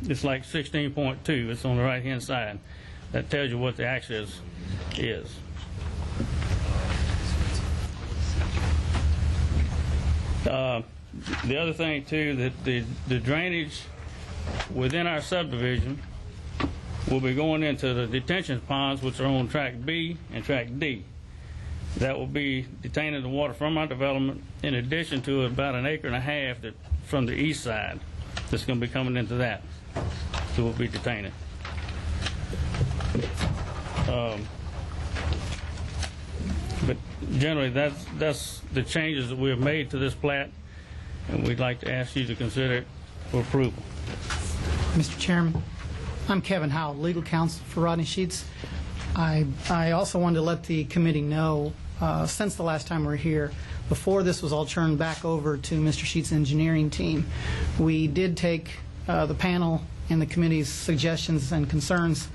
It's like 16.2. It's on the right hand side. That tells you what the access is. The other thing too, that the drainage within our subdivision will be going into the detention ponds, which are on Tract B and Tract D. that will be detaining the water from our development, in addition to about 1.5 acres that from the east side that's going to be coming into that. So we'll be detaining. But generally, that's the changes that we have made to this plat, and we'd like to ask you to consider it for approval. Mr. Chairman, I'm Kevin Howell, legal counsel for Rodney Sheets. I also wanted to let the committee know, since the last time we were here, before this was all turned back over to Mr. Sheets' engineering team, we did take the panel and the committee's suggestions and concerns.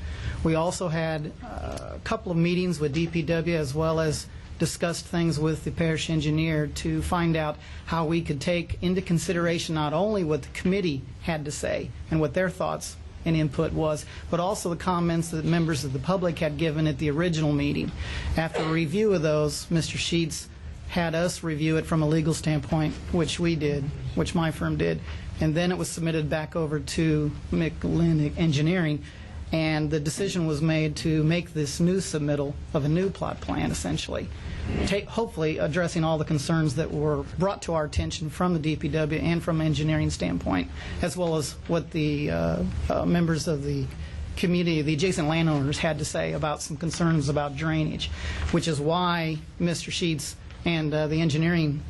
We also had a couple of meetings with DPW, as well as discussed things with the parish engineer to find out how we could take into consideration not only what the committee had to say and what their thoughts and input was, but also the comments that members of the public had given at the original meeting. After a review of those, Mr. Sheets had us review it from a legal standpoint, which we did, which my firm did, and then it was submitted back over to McLean Engineering, and the decision was made to make this new submittal of a new plot plan, essentially, hopefully addressing all the concerns that were brought to our attention from the DPW and from an engineering standpoint, as well as what the members of the community, the adjacent landowners, had to say about some concerns about drainage, which is why Mr. Sheets and the engineering,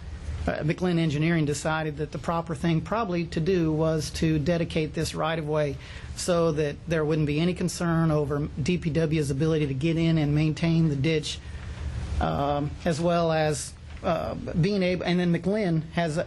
McLean Engineering, decided that the proper thing probably to do was to dedicate this right-of-way so that there wouldn't be any concern over DPW's ability to get in and maintain the ditch, as well as being able, and then McLean has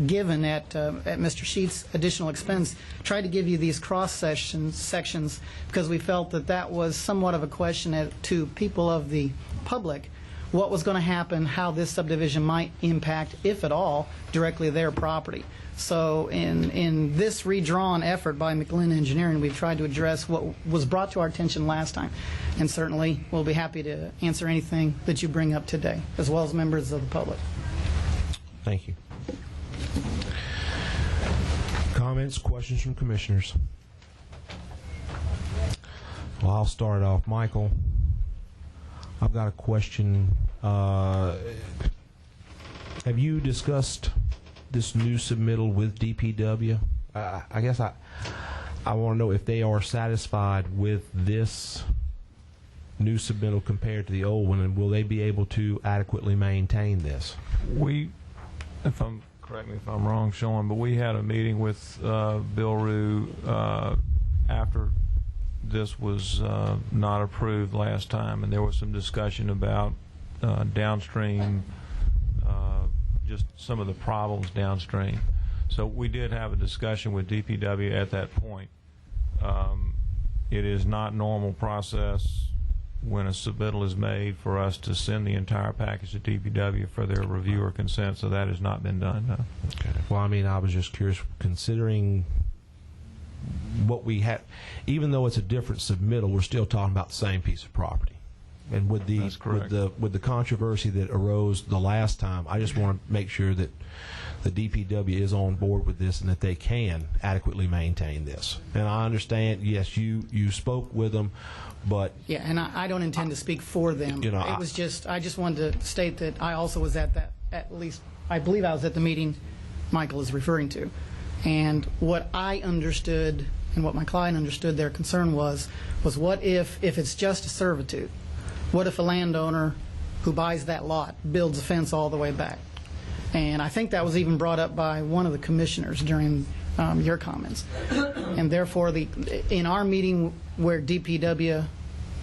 given at Mr. Sheets' additional expense, tried to give you these cross sections because we felt that that was somewhat of a question to people of the public, what was going to happen, how this subdivision might impact, if at all, directly their property. So in this redrawn effort by McLean Engineering, we've tried to address what was brought to our attention last time, and certainly we'll be happy to answer anything that you bring up today, as well as members of the public. Thank you. Comments, questions from commissioners? Well, I'll start off. Michael, I've got a question. Have you discussed this new submittal with DPW? I guess I want to know if they are satisfied with this new submittal compared to the old one, and will they be able to adequately maintain this? Correct me if I'm wrong, Sean, but we had a meeting with Bill Rue after this was not approved last time, and there was some discussion about downstream, just some of the problems downstream. So we did have a discussion with DPW at that point. It is not normal process when a submittal is made for us to send the entire package to DPW for their review or consent, so that has not been done, no. Okay. Well, I mean, I was just curious, considering what we have, even though it's a different submittal, we're still talking about the same piece of property. And with the with the controversy that arose the last time, I just want to make sure that the DPW is on board with this and that they can adequately maintain this. And I understand, yes, you spoke with them, but yeah, and I don't intend to speak for them. You know, it was just, I just wanted to state that I also was at that, at least I believe I was at the meeting Michael is referring to. And what I understood and what my client understood their concern was what if it's just a servitude? What if a landowner who buys that lot builds a fence all the way back? And I think that was even brought up by one of the commissioners during your comments. And therefore, in our meeting where DPW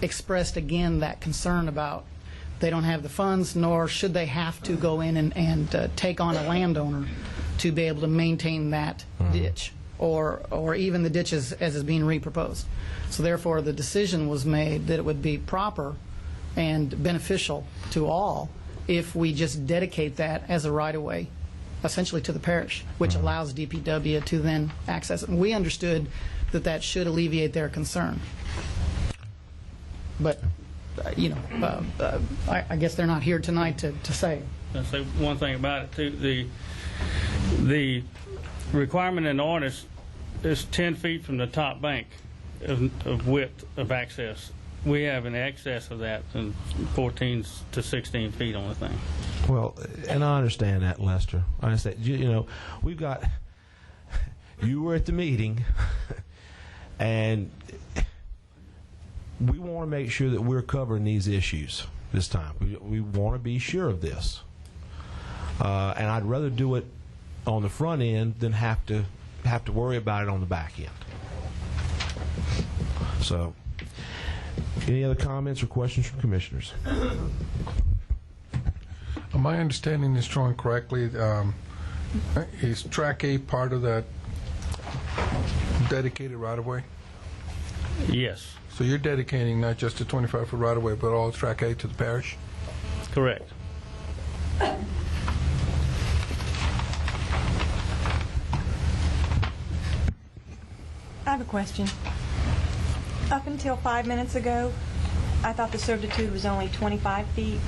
expressed again that concern about they don't have the funds, nor should they have to go in and take on a landowner to be able to maintain that ditch, or even the ditch as is being reproposed. So therefore, the decision was made that it would be proper and beneficial to all if we just dedicate that as a right-of-way, essentially to the parish, which allows DPW to then access it. And we understood that that should alleviate their concern. But, I guess they're not here tonight to say. I'll say one thing about it, too. The requirement in the ordinance is 10 feet from the top bank of width of access. we have in excess of that, and 14 to 16 feet on the thing. Well, and I understand that, Lester. I understand. You know, we've got. You were at the meeting, and we want to make sure that we're covering these issues this time. We want to be sure of this, and I'd rather do it on the front end than have to worry about it on the back end. So, any other comments or questions from commissioners? My understanding is drawn correctly. Is Track A part of that dedicated right-of-way? Yes. So you're dedicating not just the 25-foot right-of-way, but all Track A to the parish? Correct. I have a question. Up until 5 minutes ago, I thought the servitude was only 25 feet,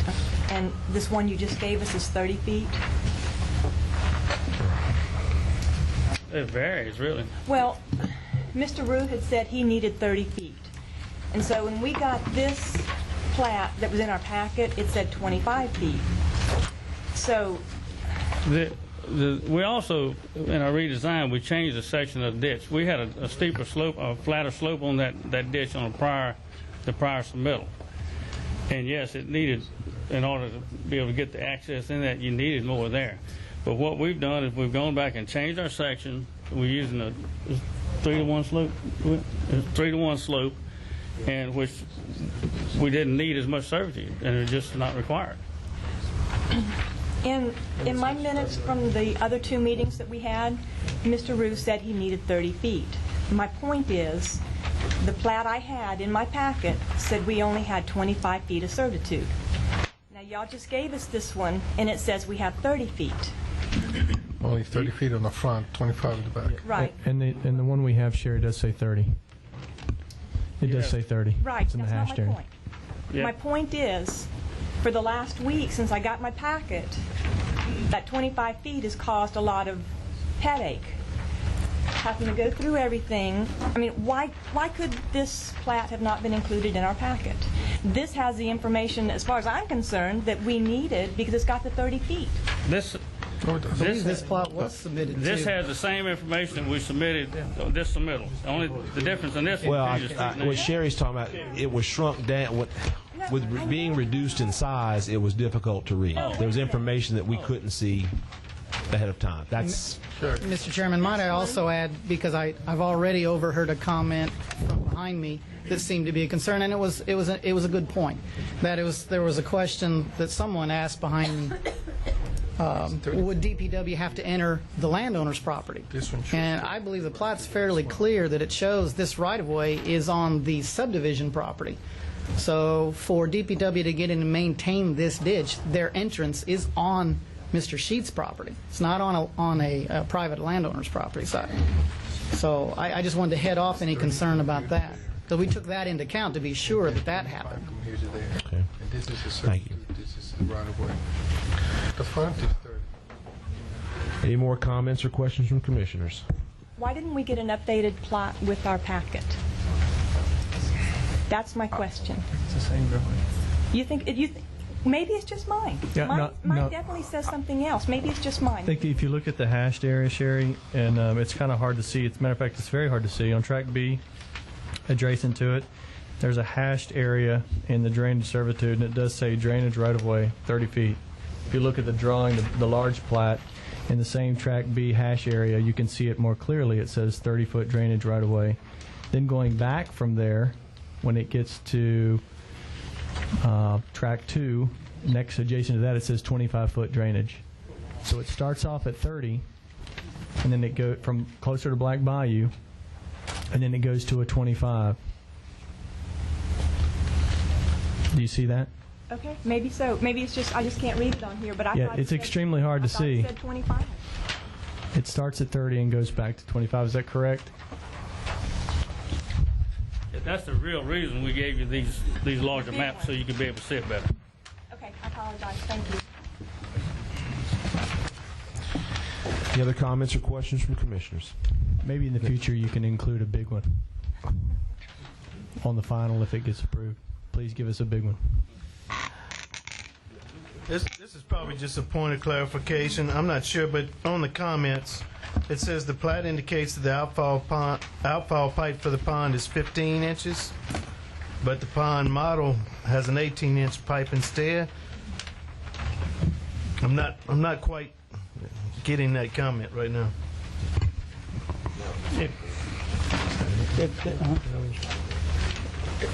and this one you just gave us is 30 feet. It varies, really. Well, Mr. Ruth had said he needed 30 feet. And so when we got this plat that was in our packet, it said 25 feet. So we also, in our redesign, we changed the section of the ditch. We had a steeper slope, a flatter slope on that ditch on the prior submittal. And yes, it needed, in order to be able to get the access in that, you needed more there. But what we've done is we've gone back and changed our section. We're using a 3-to-1 slope, 3-to-1 slope, and which we didn't need as much servitude, and it's just not required. in my minutes from the other two meetings that we had, Mr. Ruth said he needed 30 feet. My point is, the plat I had in my packet said we only had 25 feet of servitude. Now, y'all just gave us this one, and it says we have 30 feet. Only 30 feet on the front, 25 in the back. Right. And the one we have, Sherry, does say 30. It does say 30. Right, It's in the that's hashed not my area. point. Yeah. My point is, for the last week since I got my packet, that 25 feet has caused a lot of headache. Having to go through everything. I mean, why could this plat have not been included in our packet? This has the information, as far as I'm concerned, that we needed because it's got the 30 feet. This plat was submitted This too. has the same information that we submitted, this submittal. Only the difference in this one Well, is the street name. what Sherry's talking about, it was shrunk down. With being reduced in size, it was difficult to read. There was information that we couldn't see ahead of time. That's Mr. Chairman, might I also add, because I've already overheard a comment from behind me that seemed to be a concern, and it was a good point. That there was a question that someone asked behind me. Would DPW have to enter the landowner's property? And I believe the plat's fairly clear that it shows this right-of-way is on the subdivision property. So for DPW to get in and maintain this ditch, their entrance is on Mr. Sheets' property. It's not on a private landowner's property side. So I just wanted to head off any concern about that. So we took that into account to be sure that happened. okay. This is a Thank you. This is the right-of-way. The front is 30. Any more comments or questions from commissioners? Why didn't we get an updated plat with our packet? That's my question. It's the same drawing. You think maybe it's just mine? Yeah, mine no. definitely says something else. Maybe it's just mine. I think if you look at the hashed area, Sherry, and it's kind of hard to see. As a matter of fact, it's very hard to see. On Track B, adjacent to it, there's a hashed area in the drainage servitude, and it does say drainage right-of-way, 30 feet. If you look at the drawing, the large plat, in the same Track B hash area, you can see it more clearly. It says 30-foot drainage right-of-way. Then going back from there, when it gets to Track 2, next adjacent to that, it says 25-foot drainage. So it starts off at 30, and then it goes from closer to Black Bayou, and then it goes to a 25. Do you see that? Okay, maybe so. Maybe it's just I just can't read it on here. But I Yeah, thought it's it said, extremely hard to I thought see. It said 25. It starts at 30 and goes back to 25. Is that correct? That's the real reason we gave you these larger maps, so you could be able to see it better. Okay, I apologize. Thank you. Any other comments or questions from commissioners? Maybe in the future you can include a big one. on the final if it gets approved. Please give us a big one. This is probably just a point of clarification. I'm not sure, but on the comments, it says the plat indicates that the outfall pipe for the pond is 15 inches, but the pond model has an 18-inch pipe instead. I'm not quite getting that comment right now.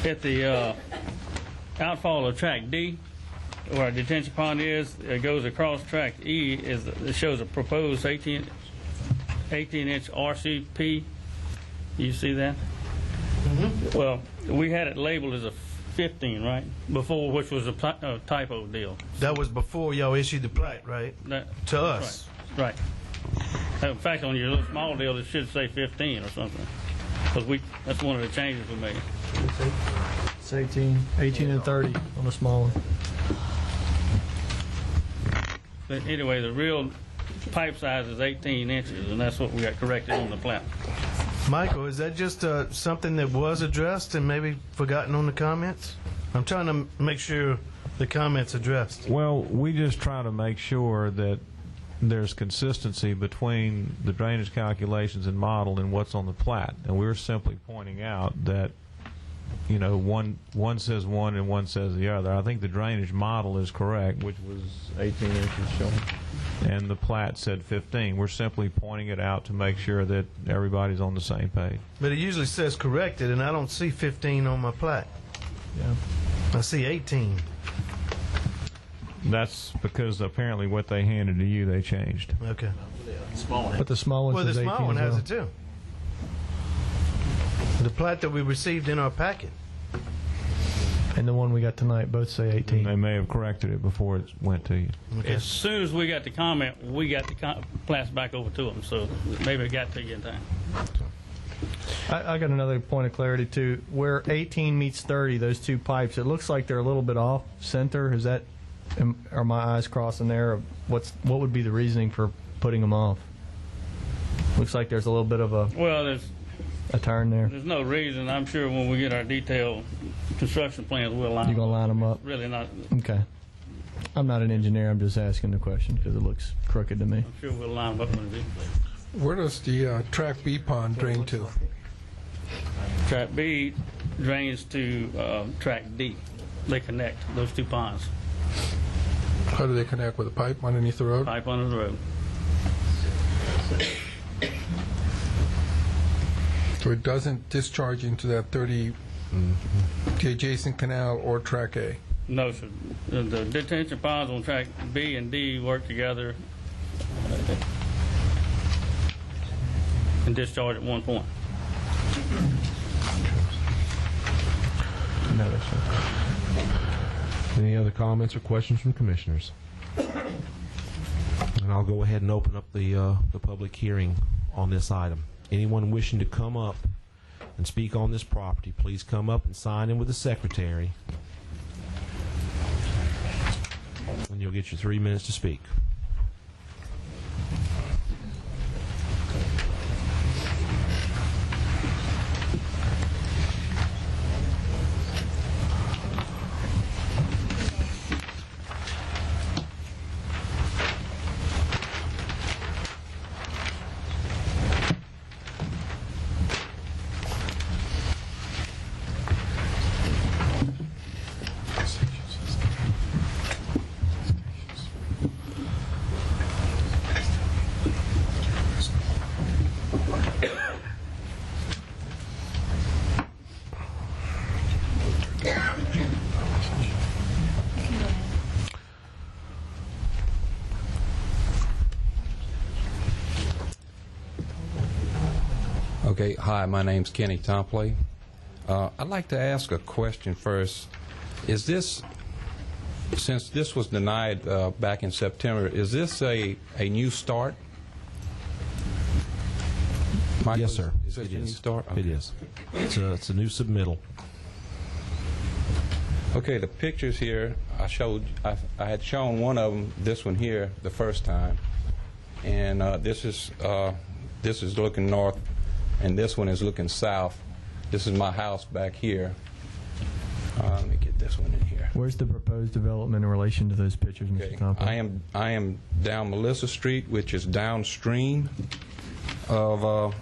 At the outfall of track D, where our detention pond is, it goes across track E. It shows a proposed 18-inch RCP. You see that? Mm-hmm. Well, we had it labeled as a 15, right? Before, which was a typo deal. That was before y'all issued the plat, right? To us. Right. In fact, on your little small deal, it should say 15 or something. Because that's one of the changes we made. It's 18 and 30 on a small one. But anyway, the real pipe size is 18 inches, and that's what we got corrected on the plat. Michael, is that just something that was addressed and maybe forgotten on the comments? I'm trying to make sure the comments addressed. Well, we just try to make sure that there's consistency between the drainage calculations and model and what's on the plat. And we're simply pointing out that, you know, one says one and one says the other. I think the drainage model is correct, which was 18 inches shown, and the plat said 15. We're simply pointing it out to make sure that everybody's on the same page. But it usually says corrected, and I don't see 15 on my plat. Yeah. I see 18. That's because apparently what they handed to you, they changed. Okay. But the small one Well, says the 18 small one as has well. it too. The plat that we received in our packet. And the one we got tonight both say 18. They may have corrected it before it went to you. Okay. As soon as we got the comment, we got the plats back over to them, so maybe it got to you in time. I got another point of clarity too. Where 18 meets 30, those two pipes, it looks like they're a little bit off center. Is that, are my eyes crossing there? What would be the reasoning for putting them off? Looks like there's a little bit of a turn there. There's no reason. I'm sure when we get our detailed construction plans, we'll line them up. You're going to line them up? Really not. Okay. I'm not an engineer. I'm just asking the question because it looks crooked to me. I'm sure we'll line them up when it is. Where does the track B pond drain to? Track B drains to track D. They connect those two ponds. How do they connect, with a pipe underneath the road? Pipe under the road. So it doesn't discharge into that 30, the adjacent canal or track A? No, sir. The detention ponds on track B and D work together and discharge at one point. No, any other comments or questions from commissioners? And I'll go ahead and open up the public hearing on this item. Anyone wishing to come up and speak on this property, please come up and sign in with the secretary. And you'll get your 3 minutes to speak. Okay, hi, my name's Kenny Tompley. I'd like to ask a question first. Is this, since this was denied back in September, is this a new start? Michael, Yes, sir. Is it a new start? It is. It's a new submittal. Okay, the pictures here, I had shown one of them, this one here, the first time, and this is looking north, and this one is looking south. this is my house back here. Let me get this one in here. Where's the proposed development in relation to those pictures, Mr. Tomplin? I am down Melissa Street, which is downstream of.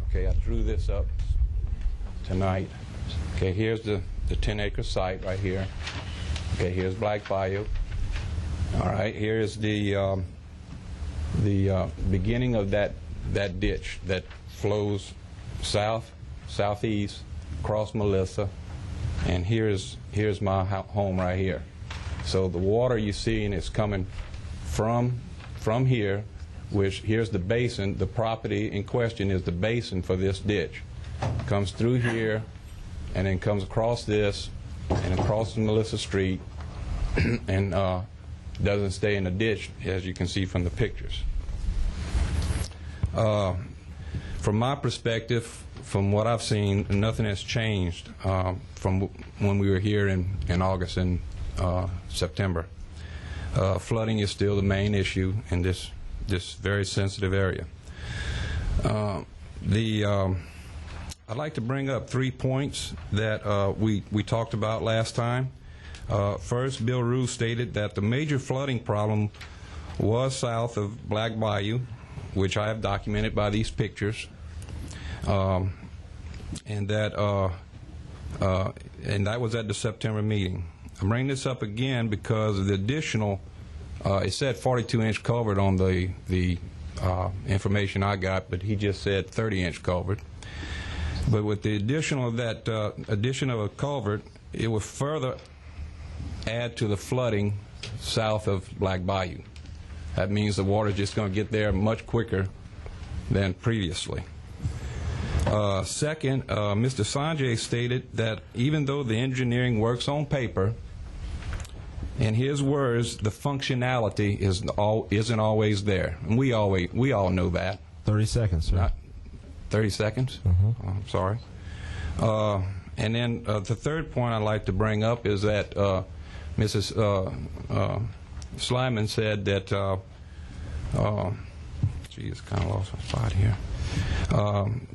Okay, I drew this up tonight. Okay, here's the 10-acre site right here. Okay, here's Black Bayou. All right, here is the beginning of that ditch that flows southeast across Melissa, and here's my home right here. So the water you see is coming from here, which here's the basin. The property in question is the basin for this ditch. Comes through here, and then comes across this, and across Melissa Street, and doesn't stay in the ditch, as you can see from the pictures. From my perspective, from what I've seen, nothing has changed from when we were here in August and September. Flooding is still the main issue in this very sensitive area. I'd like to bring up 3 points that we talked about last time. First, Bill Rue stated that the major flooding problem was south of Black Bayou, which I have documented by these pictures, and that was at the September meeting. I'm bringing this up again because of the additional. It said 42-inch culvert on the information I got, but he just said 30-inch culvert. But with the addition of a culvert, it will further add to the flooding south of Black Bayou. That means the water is just going to get there much quicker than previously. Second, Mr. Sanjay stated that even though the engineering works on paper, in his words, the functionality isn't always there. And we all know that. 30 seconds, sir. 30 seconds? Oh, I'm sorry. And then the third point I'd like to bring up is that Mrs. Slyman said that, geez, kind of lost my spot here,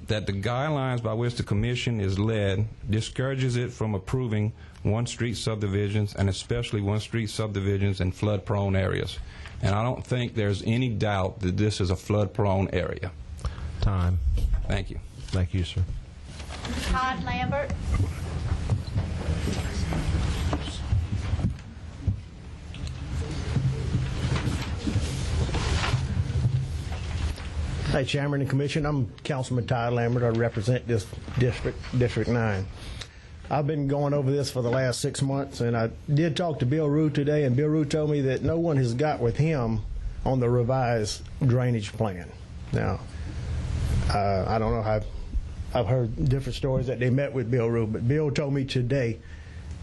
that the guidelines by which the commission is led discourages it from approving one-street subdivisions, and especially one-street subdivisions in flood-prone areas. And I don't think there's any doubt that this is a flood-prone area. Time. Thank you. Thank you, sir. Todd Lambert. Hey, Chairman and Commission, I'm Councilman Todd Lambert. I represent this District 9. I've been going over this for the last 6 months, and I did talk to Bill Rue today, and Bill Rue told me that no one has got with him on the revised drainage plan. Now, I don't know, I've heard different stories that they met with Bill Rue, but Bill told me today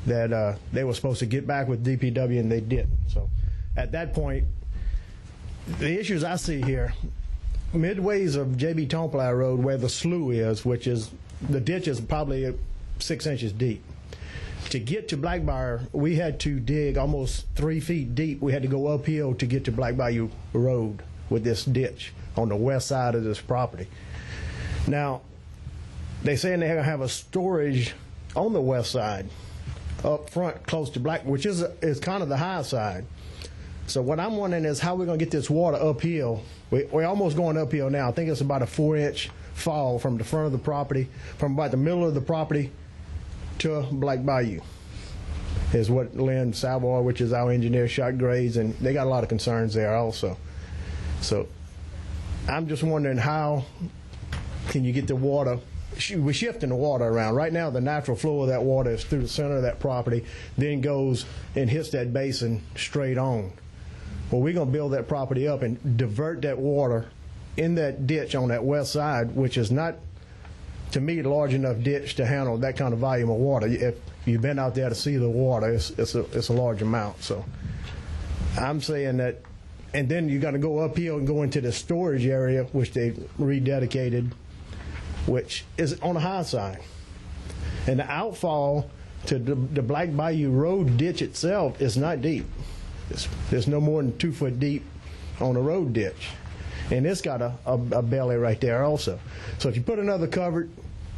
that they were supposed to get back with DPW, and they didn't. So at that point, the issues I see here, midways of J.B. Tomplin Road, where the slough is, which is, the ditch is probably 6 inches deep. To get to Black Bayou, we had to dig almost 3 feet deep. We had to go uphill to get to Black Bayou Road with this ditch on the west side of this property. Now, they're saying they're going to have a storage on the west side, up front, close to Black, which is kind of the high side. So what I'm wondering is how we're going to get this water uphill. We're almost going uphill now. I think it's about a 4-inch fall from the front of the property, from about the middle of the property to Black Bayou, is what Lynn Savoy, which is our engineer, shot grades, and they got a lot of concerns there also. So I'm just wondering how can you get the water, we're shifting the water around. Right now the natural flow of that water is through the center of that property, then goes and hits that basin straight on. Well, we're going to build that property up and divert that water in that ditch on that west side, which is not, to me, a large enough ditch to handle that kind of volume of water. If you've been out there to see the water, it's a large amount. So I'm saying that, and then you got to go uphill and go into the storage area, which they rededicated, which is on the high side. And the outfall to the Black Bayou Road ditch itself is not deep. There's no more than 2 foot deep on the road ditch. And it's got a belly right there also. So if you put another culvert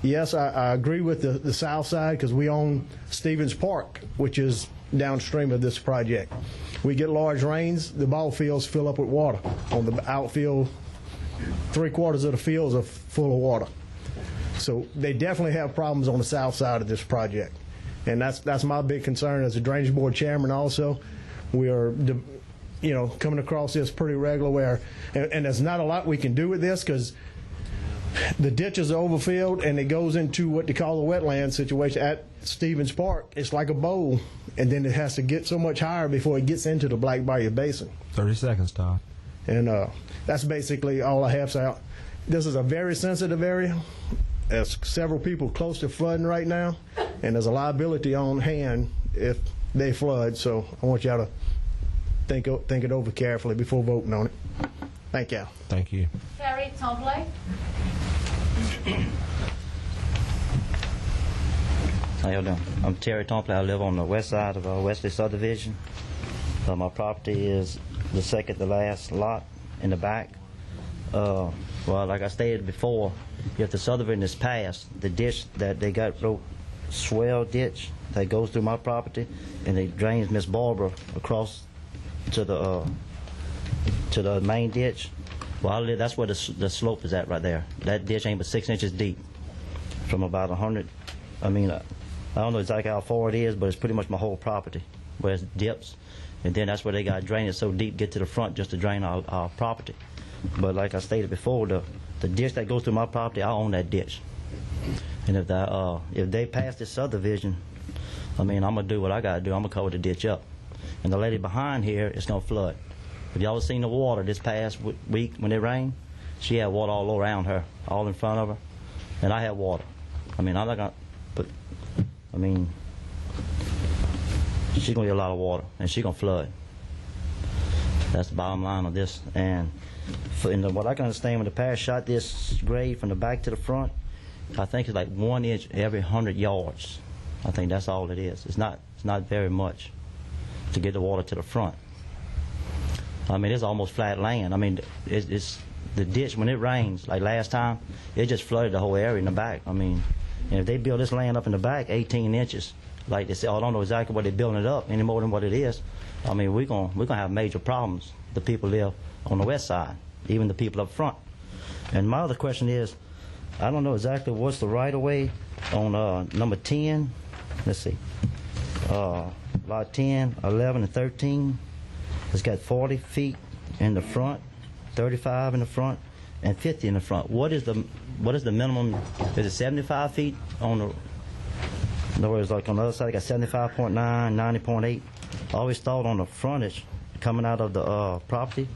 yes, I agree with the south side because we own Stevens Park, which is downstream of this project. We get large rains, the ball fields fill up with water. On the outfield, 3/4 of the fields are full of water. So they definitely have problems on the south side of this project. And that's my big concern as a Drainage Board chairman also. We are, coming across this pretty regular where, and there's not a lot we can do with this because the ditches are overfilled and it goes into what they call a wetland situation at Stevens Park. It's like a bowl, and then it has to get so much higher before it gets into the Black Bayou Basin. 30 seconds, Todd. And that's basically all I have. So this is a very sensitive area. There's several people close to flooding right now, and there's a liability on hand if they flood. So I want y'all to think it over carefully before voting on it. Thank you. Thank you. Terry Tombley. How y'all doing? I'm Terry Tompley. I live on the west side of Wesley subdivision. My property is the second to last lot in the back. Well, like I stated before, if the subdivision is passed, the ditch that they got, swell ditch that goes through my property, and it drains Miss Barbara across to the main ditch. Well, that's where the slope is at right there. That ditch ain't but 6 inches deep, from about 100. I mean, I don't know exactly how far it is, but it's pretty much my whole property where it dips, and then that's where they got to drain it so deep, get to the front just to drain our property. But like I stated before, the ditch that goes through my property, I own that ditch. And if they pass this subdivision, I mean, I'm gonna do what I gotta do. I'm gonna cover the ditch up, and the lady behind here is gonna flood. If y'all seen the water this past week when it rained, she had water all around her, all in front of her, and I had water. I mean, I'm not gonna, but I mean, she's gonna get a lot of water, and she's gonna flood. That's the bottom line of this. And what I can understand, when the parish shot this grade from the back to the front, I think it's like 1 inch every 100 yards. I think that's all it is. It's not very much to get the water to the front. I mean, it's almost flat land. I mean, it's the ditch, when it rains, like last time, it just flooded the whole area in the back. I mean, and if they build this land up in the back 18 inches, like they say, I don't know exactly what they're building it up any more than what it is. I mean, we're gonna have major problems. The people live on the west side, even the people up front. And my other question is, I don't know exactly what's the right-of-way on number 10. Let's see, lot 10, 11, and 13. It's got 40 feet in the front, 35 in the front, and 50 in the front. What is the minimum? Is it 75 feet on the? In other words, like on the other side, I got 75.9, 90.8. I always thought on the frontage coming out of the property,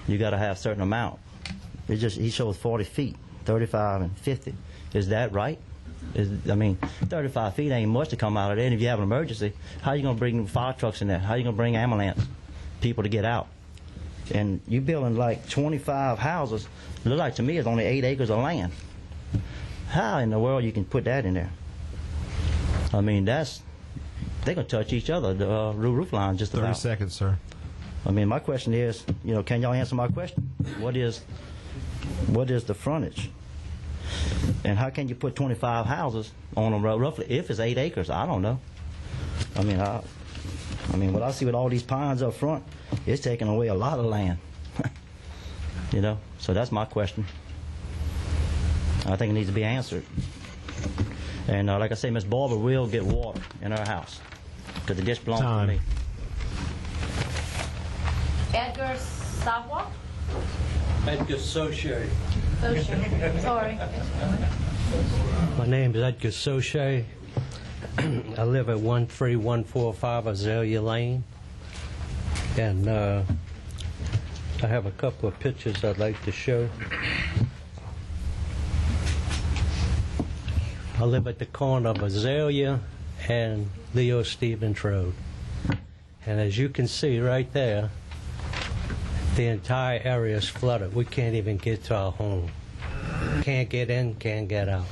you got to have a certain amount. He shows 40 feet, 35 and 50. Is that right? I mean, 35 feet ain't much to come out of there. And if you have an emergency, how are you going to bring fire trucks in there? How are you going to bring ambulance people to get out? And you building like 25 houses. It looks like to me it's only 8 acres of land. How in the world you can put that in there? I mean, they're going to touch each other, the roof line just about. 30 seconds, sir. I mean, my question is, can y'all answer my question? What is the frontage? And how can you put 25 houses on them roughly if it's 8 acres? I don't know. I mean, what I see with all these pines up front, it's taking away a lot of land. So that's my question. I think it needs to be answered. And like I say, Miss Barber will get water in her house because the ditch belongs to me. Edgar Savoy. Edgar Soche. Sorry. My name is Edgar Soche. I live at 13145 Azalea Lane. And I have a couple of pictures I'd like to show. I live at the corner of Azalea and Leo Stevens Road. And as you can see right there, the entire area is flooded. We can't even get to our home. Can't get in, can't get out.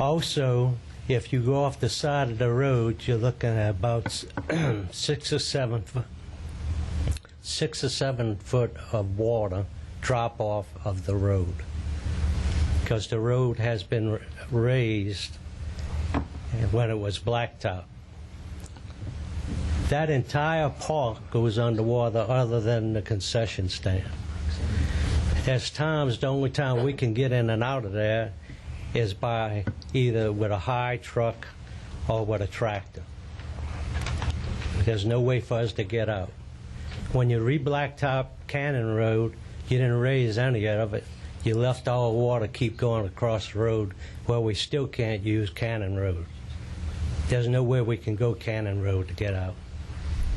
Also, if you go off the side of the road, you're looking at about 6 or 7 foot of water drop off of the road. because the road has been raised when it was blacktop. That entire park goes underwater other than the concession stand. There's times, the only time we can get in and out of there is by either with a high truck or with a tractor. There's no way for us to get out. When you re-blacktop Cannon Road, you didn't raise any of it. You left all the water keep going across the road where we still can't use Cannon Road. There's no way we can go Cannon Road to get out.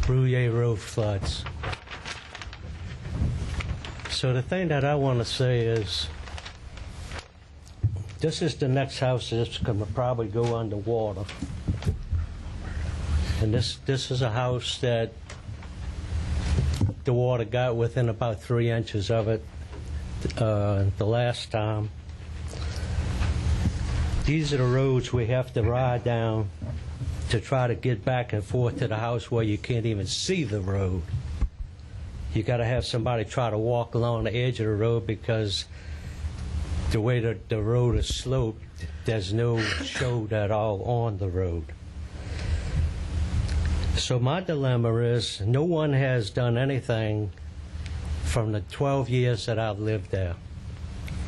Bruyere Road floods. So the thing that I want to say is, this is the next house that's going to probably go underwater. And this is a house that the water got within about 3 inches of it the last time. These are the roads we have to ride down to try to get back and forth to the house where you can't even see the road. You got to have somebody try to walk along the edge of the road because the way that the road is sloped, there's no shade at all on the road. So my dilemma is, no one has done anything from the 12 years that I've lived there.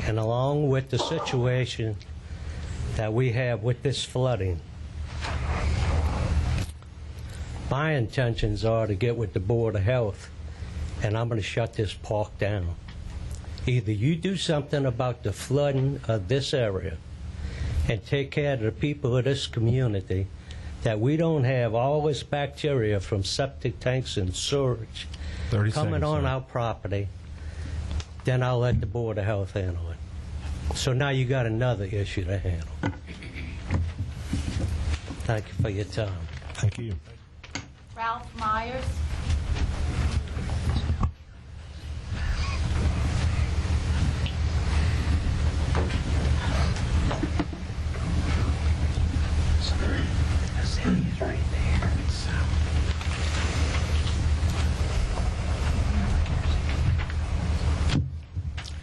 And along with the situation that we have with this flooding, my intentions are to get with the Board of Health, and I'm going to shut this park down. Either you do something about the flooding of this area and take care of the people of this community, that we don't have all this bacteria from septic tanks and sewage coming on our property, then I'll let the Board of Health handle it. So now you got another issue to handle. Thank you for your time. Thank you. Ralph Myers.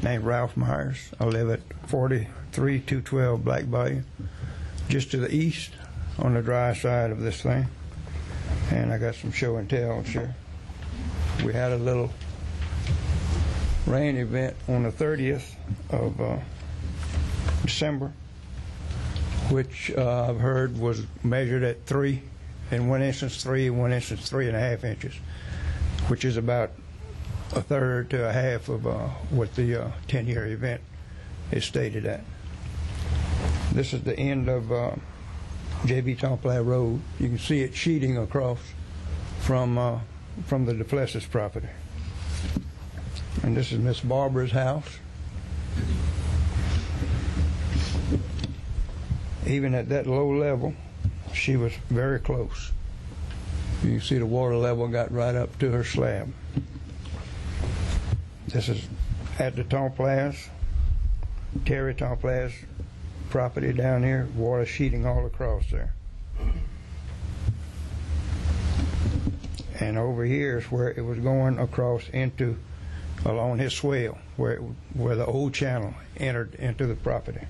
Named Ralph Myers. I live at 43212 Black Bayou, just to the east on the dry side of this thing. And I got some show and tells here. We had a little rain event on the 30th of December, which I've heard was measured at 3, in one instance 3, in one instance 3.5 inches, which is about a third to a half of what the 10-year event is stated at. This is the end of J.B. Temple Road. You can see it sheeting across from the DeFlessis property. And this is Miss Barbara's house. Even at that low level, she was very close. You can see the water level got right up to her slab. This is at the Templars, Terry Templars property down here, water sheeting all across there. And over here is where it was going across into, along his swale, where the old channel entered into the property.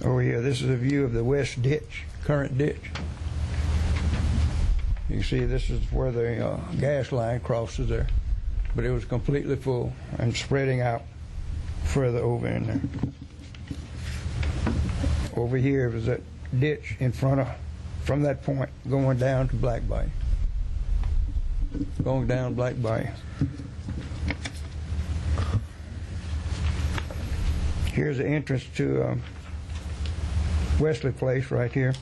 Over here, this is a view of the west ditch, current ditch. You can see this is where the gas line crosses there, but it was completely full and spreading out further over in there. Over here was that ditch in front of, from that point, going down to Black Bayou. Going down Black Bayou. Here's the entrance to Wesley Place right here.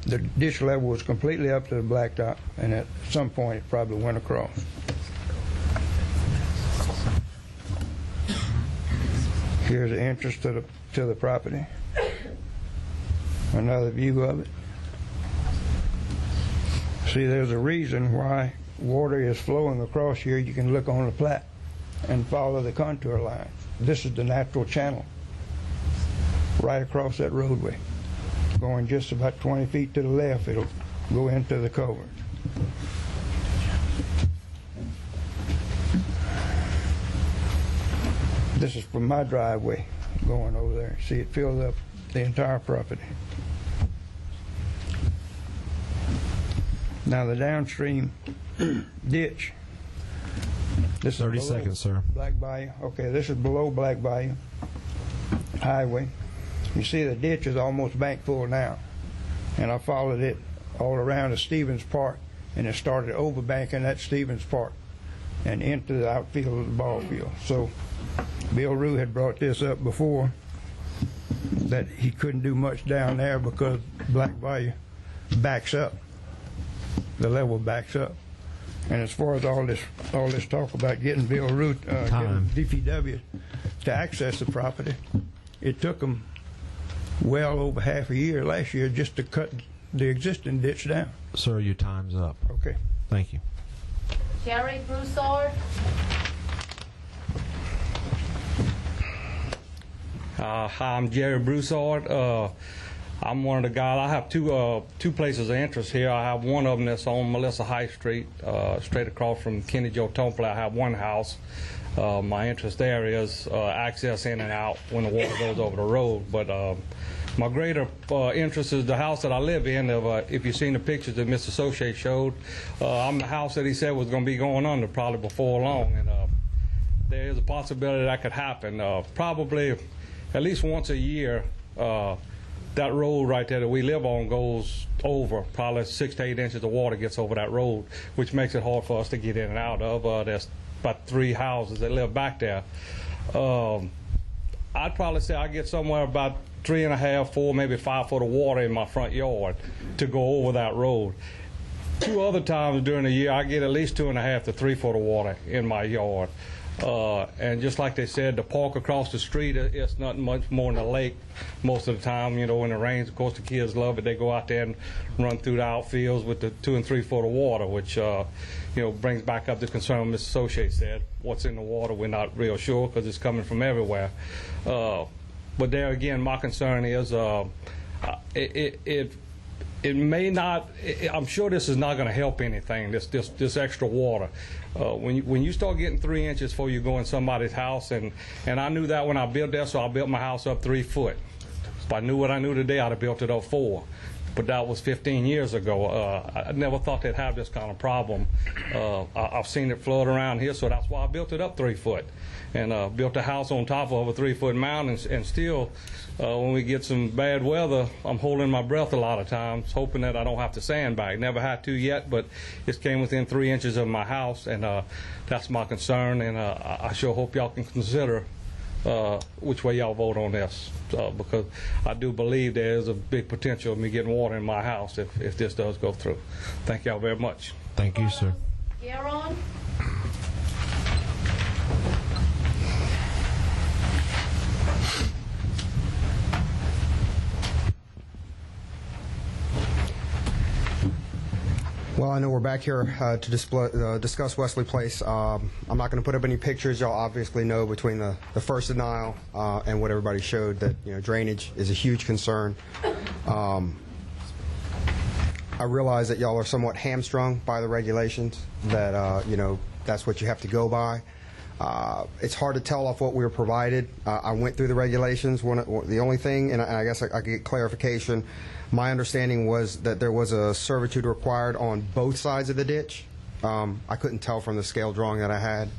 The ditch level was completely up to the blacktop, and at some point it probably went across. Here's the entrance to the property. Another view of it. See, there's a reason why water is flowing across here. You can look on the plat and follow the contour lines. This is the natural channel right across that roadway. Going just about 20 feet to the left, it'll go into the culvert. This is from my driveway going over there. See, it fills up the entire property. Now the downstream ditch. This is 30 below seconds, sir. Black Bayou. Okay, this is below Black Bayou Highway. You see the ditch is almost bank full now. And I followed it all around to Stevens Park, and it started overbanking at Stevens Park and into the outfield of the ball field. So Bill Rue had brought this up before, that he couldn't do much down there because Black Bayou backs up. The level backs up. And as far as all this talk about getting Bill Rue, getting DPW to access the property, it took them well over half a year last year just to cut the existing ditch down. Sir, your time's up. Okay. Thank you. Jerry Broussard. Hi, I'm Jerry Broussard. I'm one of the guys. I have two places of interest here. I have one of them that's on Melissa High Street, straight across from Kenny Joe Tompley. I have one house. My interest there is access in and out when the water goes over the road. But my greater interest is the house that I live in. If you've seen the pictures that Mr. Soche showed, I'm the house that he said was going to be going under probably before long. And there is a possibility that could happen. Probably at least once a year, that road right there that we live on goes over. Probably 6 to 8 inches of water gets over that road, which makes it hard for us to get in and out of. There's about 3 houses that live back there. I'd probably say I get somewhere about 3.5, 4, maybe 5 foot of water in my front yard to go over that road. 2 other times during the year, I get at least 2.5 to 3 foot of water in my yard. And just like they said, the park across the street, it's nothing much more than a lake most of the time. You know, when it rains, of course, the kids love it. They go out there and run through the outfields with the 2 and 3 foot of water, which, you know, brings back up the concern Mr. Soche said. What's in the water, we're not real sure because it's coming from everywhere. But there again, my concern is it may not. I'm sure this is not going to help anything. This extra water. When you start getting 3 inches before you go in somebody's house, and I knew that when I built that, so I built my house up 3 foot. If I knew what I knew today, I'd have built it up 4. But that was 15 years ago. I never thought they'd have this kind of problem. I've seen it flood around here, so that's why I built it up 3 foot. And built a house on top of a 3 foot mountain, and still, when we get some bad weather, I'm holding my breath a lot of times, hoping that I don't have to sandbag. Never had to yet, but it came within 3 inches of my house, and that's my concern. And I sure hope y'all can consider which way y'all vote on this, because I do believe there is a big potential of me getting water in my house if this does go through. Thank y'all very much. Thank you, sir. Garon. Well, I know we're back here to discuss Wesley Place. I'm not going to put up any pictures. Y'all obviously know between the first denial and what everybody showed that, you know, drainage is a huge concern. I realize that y'all are somewhat hamstrung by the regulations, that, you know, that's what you have to go by. It's hard to tell off what we were provided. I went through the regulations. The only thing, and I guess I could get clarification, my understanding was that there was a servitude required on both sides of the ditch. I couldn't tell from the scale drawing that I had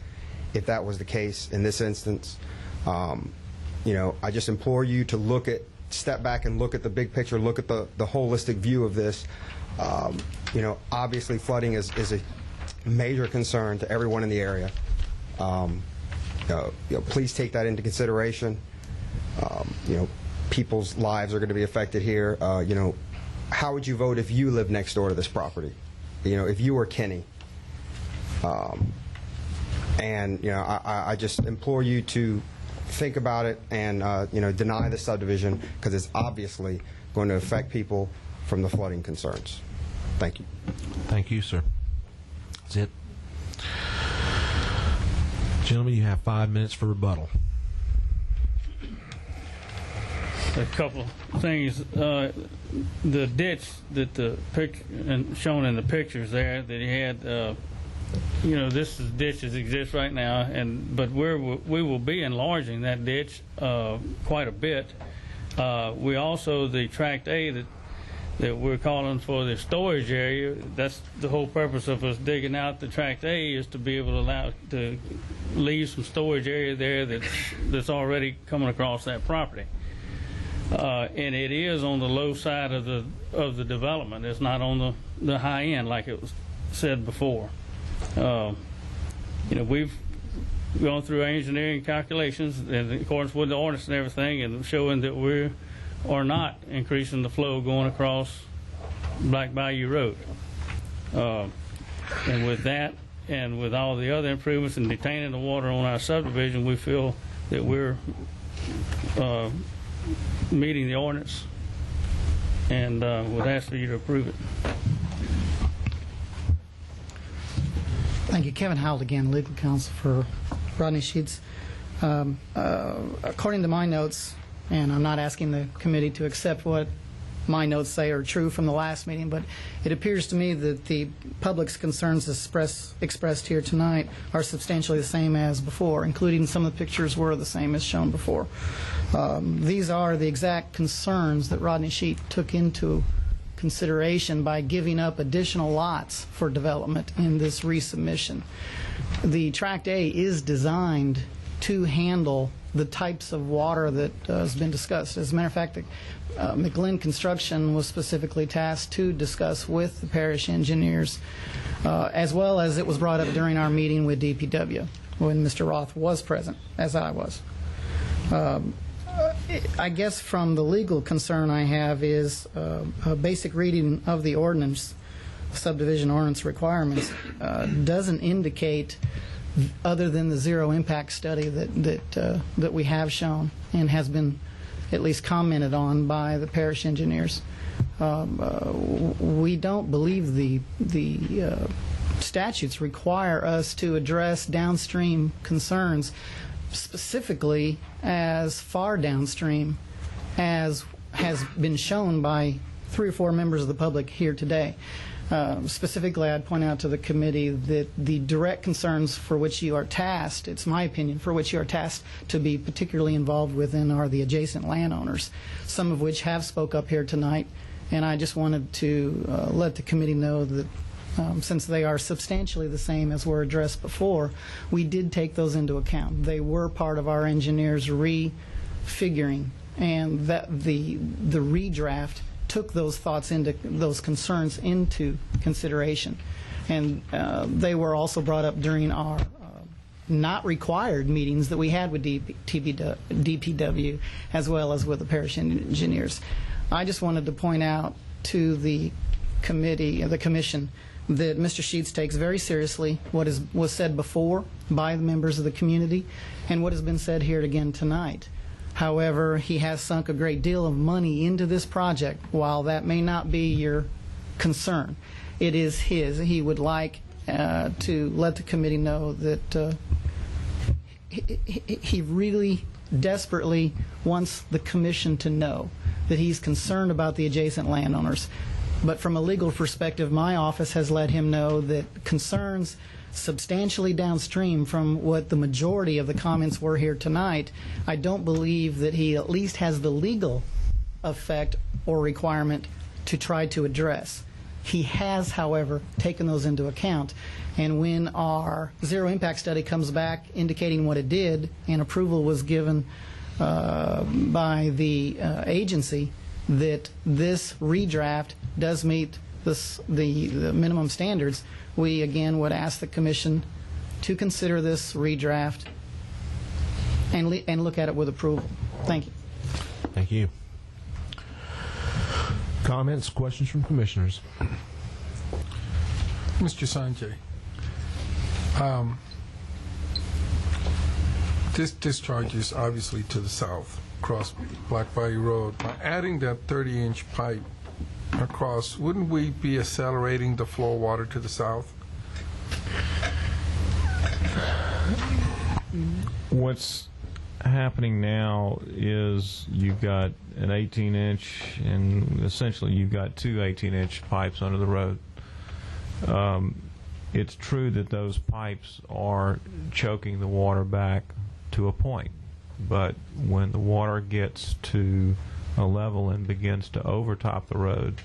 if that was the case in this instance. You know, I just implore you to step back and look at the big picture, look at the holistic view of this. You know, obviously flooding is a major concern to everyone in the area. You know, please take that into consideration. You know, people's lives are going to be affected here. You know, how would you vote if you lived next door to this property? You know, if you were Kenny. And, you know, I just implore you to think about it and, you know, deny the subdivision, because it's obviously going to affect people from the flooding concerns. Thank you. Thank you, sir. That's it. Gentlemen, you have 5 minutes for rebuttal. A couple of things. The ditch that the picture and shown in the pictures there that he had this ditch as exists right now, but we will be enlarging that ditch quite a bit. We also, the Tract A that we're calling for the storage area, that's the whole purpose of us digging out the Tract A, is to be able to leave some storage area there that's already coming across that property. And it is on the low side of the development. It's not on the high end like it was said before. We've gone through our engineering calculations in accordance with the ordinance and everything, and showing that we are not increasing the flow going across Black Bayou Road. And with that, and with all the other improvements and detaining the water on our subdivision, we feel that we're meeting the ordinance, and would ask for you to approve it. Thank you. Kevin Howell again, legal counsel for Rodney Sheets. According to my notes, and I'm not asking the committee to accept what my notes say are true from the last meeting, but it appears to me that the public's concerns expressed here tonight are substantially the same as before, including some of the pictures were the same as shown before. These are the exact concerns that Rodney Sheet took into consideration by giving up additional lots for development in this resubmission. The Tract A is designed to handle the types of water that has been discussed. As a matter of fact, McGlynn Construction was specifically tasked to discuss with the parish engineers, as well as it was brought up during our meeting with DPW when Mr. Roth was present, as I was. I guess from the legal concern I have is a basic reading of the ordinance, subdivision ordinance requirements, doesn't indicate, other than the zero impact study that we have shown and has been at least commented on by the parish engineers. We don't believe the statutes require us to address downstream concerns specifically as far downstream as has been shown by 3 or 4 members of the public here today. Specifically, I'd point out to the committee that the direct concerns for which you are tasked, it's my opinion, for which you are tasked to be particularly involved within are the adjacent landowners, some of which have spoke up here tonight, and I just wanted to let the committee know that since they are substantially the same as were addressed before, we did take those into account. They were part of our engineers' refiguring, and that the redraft took those thoughts into those concerns into consideration, and they were also brought up during our not required meetings that we had with DPW as well as with the parish engineers. I just wanted to point out to the committee, the commission, that Mr. Sheets takes very seriously what was said before by the members of the community and what has been said here again tonight. However, he has sunk a great deal of money into this project. While that may not be your concern, it is his. He would like to let the committee know that he really desperately wants the commission to know that he's concerned about the adjacent landowners. But from a legal perspective, my office has let him know that concerns substantially downstream from what the majority of the comments were here tonight, I don't believe that he at least has the legal effect or requirement to try to address. He has, however, taken those into account, and when our zero impact study comes back indicating what it did and approval was given by the agency that this redraft does meet the minimum standards, we again would ask the commission to consider this redraft and look at it with approval. Thank you. Thank you. Comments, questions from commissioners? Mr. Sanjay, this discharge is obviously to the south, across Black Bayou Road. By adding that 30-inch pipe across, wouldn't we be accelerating the flow of water to the south? What's happening now is you've got an 18-inch, and essentially you've got 2 18-inch pipes under the road. it's true that those pipes are choking the water back to a point, but when the water gets to a level and begins to overtop the road,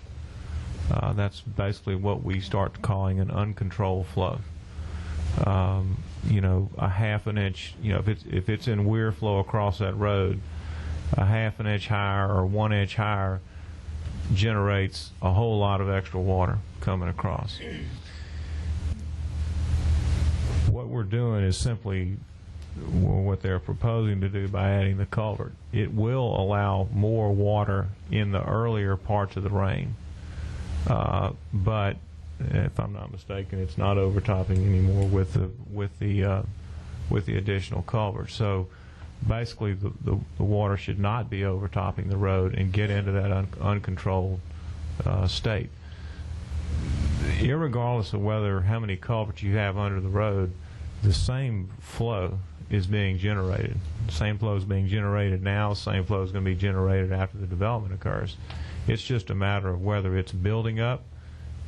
that's basically what we start calling an uncontrolled flow. You know, a half an inch, you know, if it's in weir flow across that road, a half an inch higher or 1 inch higher generates a whole lot of extra water coming across. What we're doing is simply what they're proposing to do by adding the culvert. It will allow more water in the earlier parts of the rain, but if I'm not mistaken, it's not overtopping anymore with the additional culvert. So basically, the water should not be overtopping the road and get into that uncontrolled state. Irregardless of how many culverts you have under the road, the same flow is being generated. The same flow is being generated now. The same flow is going to be generated after the development occurs. It's just a matter of whether it's building up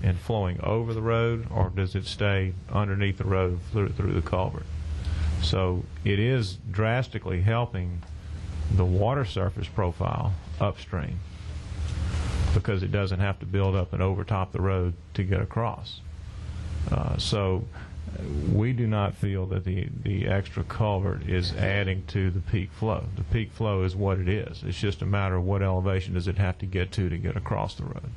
and flowing over the road, or does it stay underneath the road through the culvert. So it is drastically helping the water surface profile upstream, because it doesn't have to build up and overtop the road to get across. So we do not feel that the extra culvert is adding to the peak flow. The peak flow is what it is. It's just a matter of what elevation does it have to get across the road.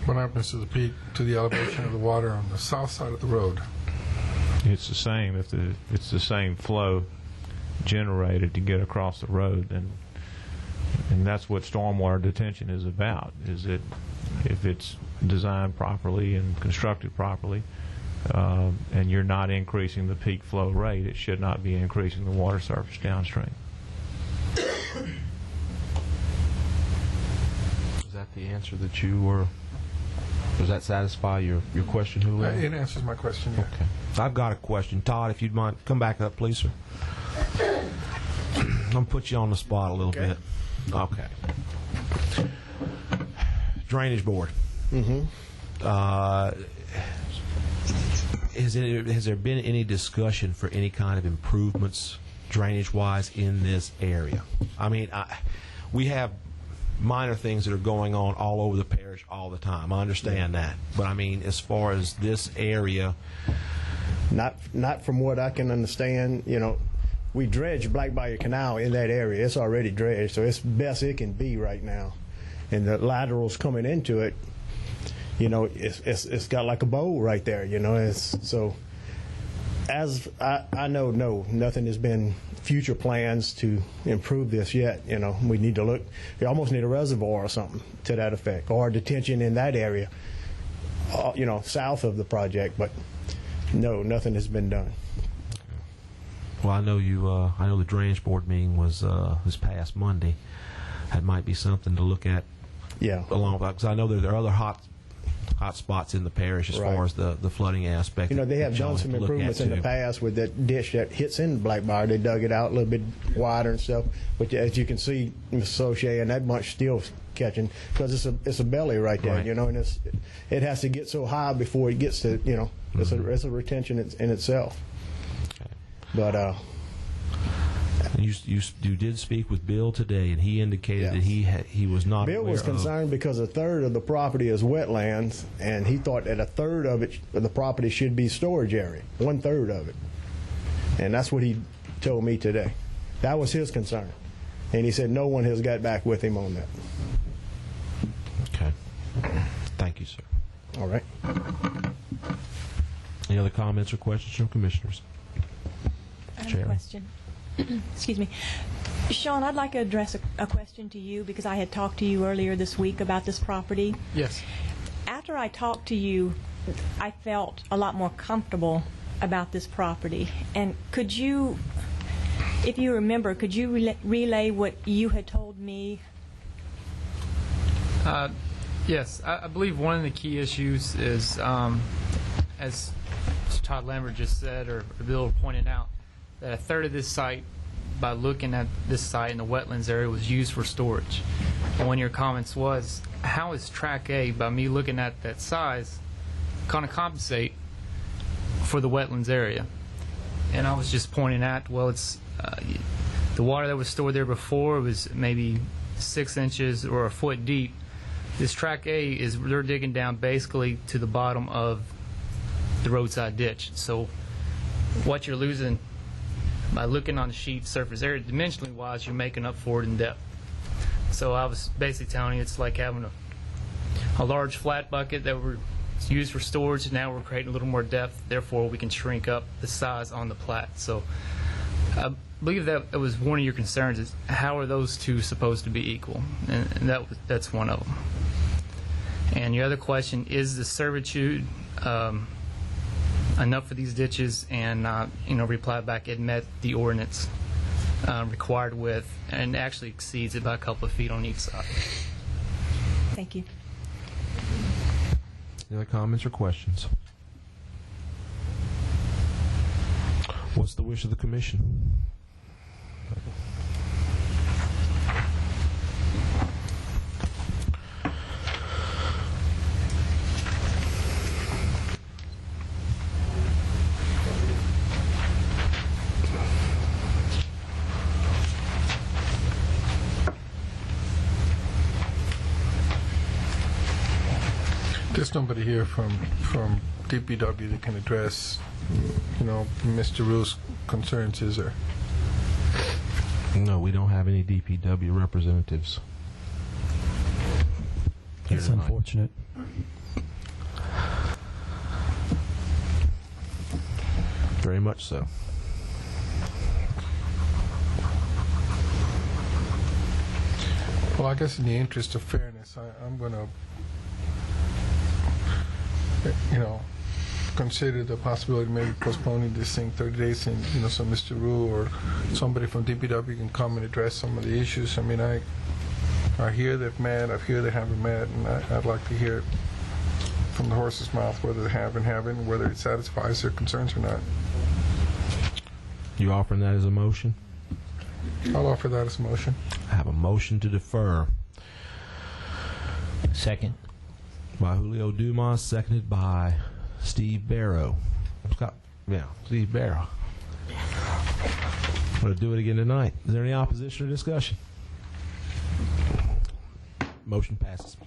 What happens to the peak, to the elevation of the water on the south side of the road? It's the same. If it's the same flow generated to get across the road, and that's what stormwater detention is about. Is that if it's designed properly and constructed properly, and you're not increasing the peak flow rate, it should not be increasing the water surface downstream. Is that the answer that you were? Does that satisfy your question, Julio? It answers my question, yeah. Okay. I've got a question. Todd, if you'd mind, come back up, please, sir. I'm going to put you on the spot a little bit. Okay. Drainage board. Mm-hmm. Has there been any discussion for any kind of improvements drainage-wise in this area? I mean, we have minor things that are going on all over the parish all the time. I understand that. But, I mean, as far as this area... Not from what I can understand. You know, we dredge Black Bayou Canal in that area. It's already dredged, so it's best it can be right now. And the laterals coming into it, you know, it's got like a bowl right there, you know. So as I know, no, nothing has been future plans to improve this yet. You know, we need to look, we almost need a reservoir or something to that effect, or detention in that area, you know, south of the project, but no, nothing has been done. Well, I know I know the drainage board meeting was this past Monday. That might be something to look at. Yeah. Along, because I know there are other hot spots in the parish as far as the flooding aspect. You know, they have done some improvements in the past with that ditch that hits in Black Bayou. They dug it out a little bit wider and stuff. But as you can see, Mr. Soche, and that bunch still catching, because it's a belly right there, you know, and it has to get so high before it gets to, you know, it's a retention in itself. But you did speak with Bill today, and he indicated that he was not. Bill was concerned because a third of the property is wetlands, and he thought that a third of it, the property, should be storage area, 1/3 of it, and that's what he told me today. That was his concern, and he said no one has got back with him on that. Okay, thank you, sir. All right. Any other comments or questions from commissioners? I have a question. Excuse me. Sean, I'd like to address a question to you because I had talked to you earlier this week about this property. Yes. After I talked to you, I felt a lot more comfortable about this property. And could you, if you remember, could you relay what you had told me? Yes. I believe one of the key issues is, as Todd Lambert just said, or Bill pointed out, that a third of this site, by looking at this site in the wetlands area, was used for storage. And one of your comments was, how is Track A, by me looking at that size, kind of compensate for the wetlands area. And I was just pointing out, well, it's the water that was stored there before was maybe 6 inches or a foot deep. This track A is they're digging down basically to the bottom of the roadside ditch. So what you're losing by looking on the sheet surface area, dimensionally wise, you're making up for it in depth. So I was basically telling you it's like having a large flat bucket that we're used for storage. Now we're creating a little more depth, therefore we can shrink up the size on the plat. So I believe that was one of your concerns, is how are those two supposed to be equal? And that's one of them. And your other question, is the servitude enough for these ditches? And reply back, it met the ordinance required width and actually exceeds it by a couple of feet on each side. Thank you. Any other comments or questions? What's the wish of the commission? There's nobody here from DPW that can address, Mr. Rule's concerns, is there? No, we don't have any DPW representatives. It's unfortunate. Very much so. Well, I guess in the interest of fairness, I'm going to, consider the possibility of maybe postponing this thing 30 days, and so Mr. Rule or somebody from DPW can come and address some of the issues. I mean, I hear they've met, I hear they haven't met, and I'd like to hear from the horse's mouth whether they have and haven't, whether it satisfies their concerns or not. You offering that as a motion? I'll offer that as a motion. I have a motion to defer. Second. By Julio Dumas, seconded by Steve Barrow. Steve Barrow. I'm going to do it again tonight. Is there any opposition or discussion? Motion passes.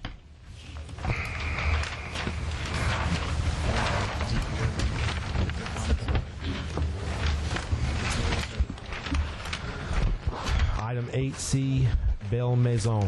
Item 8C, Belle Maison.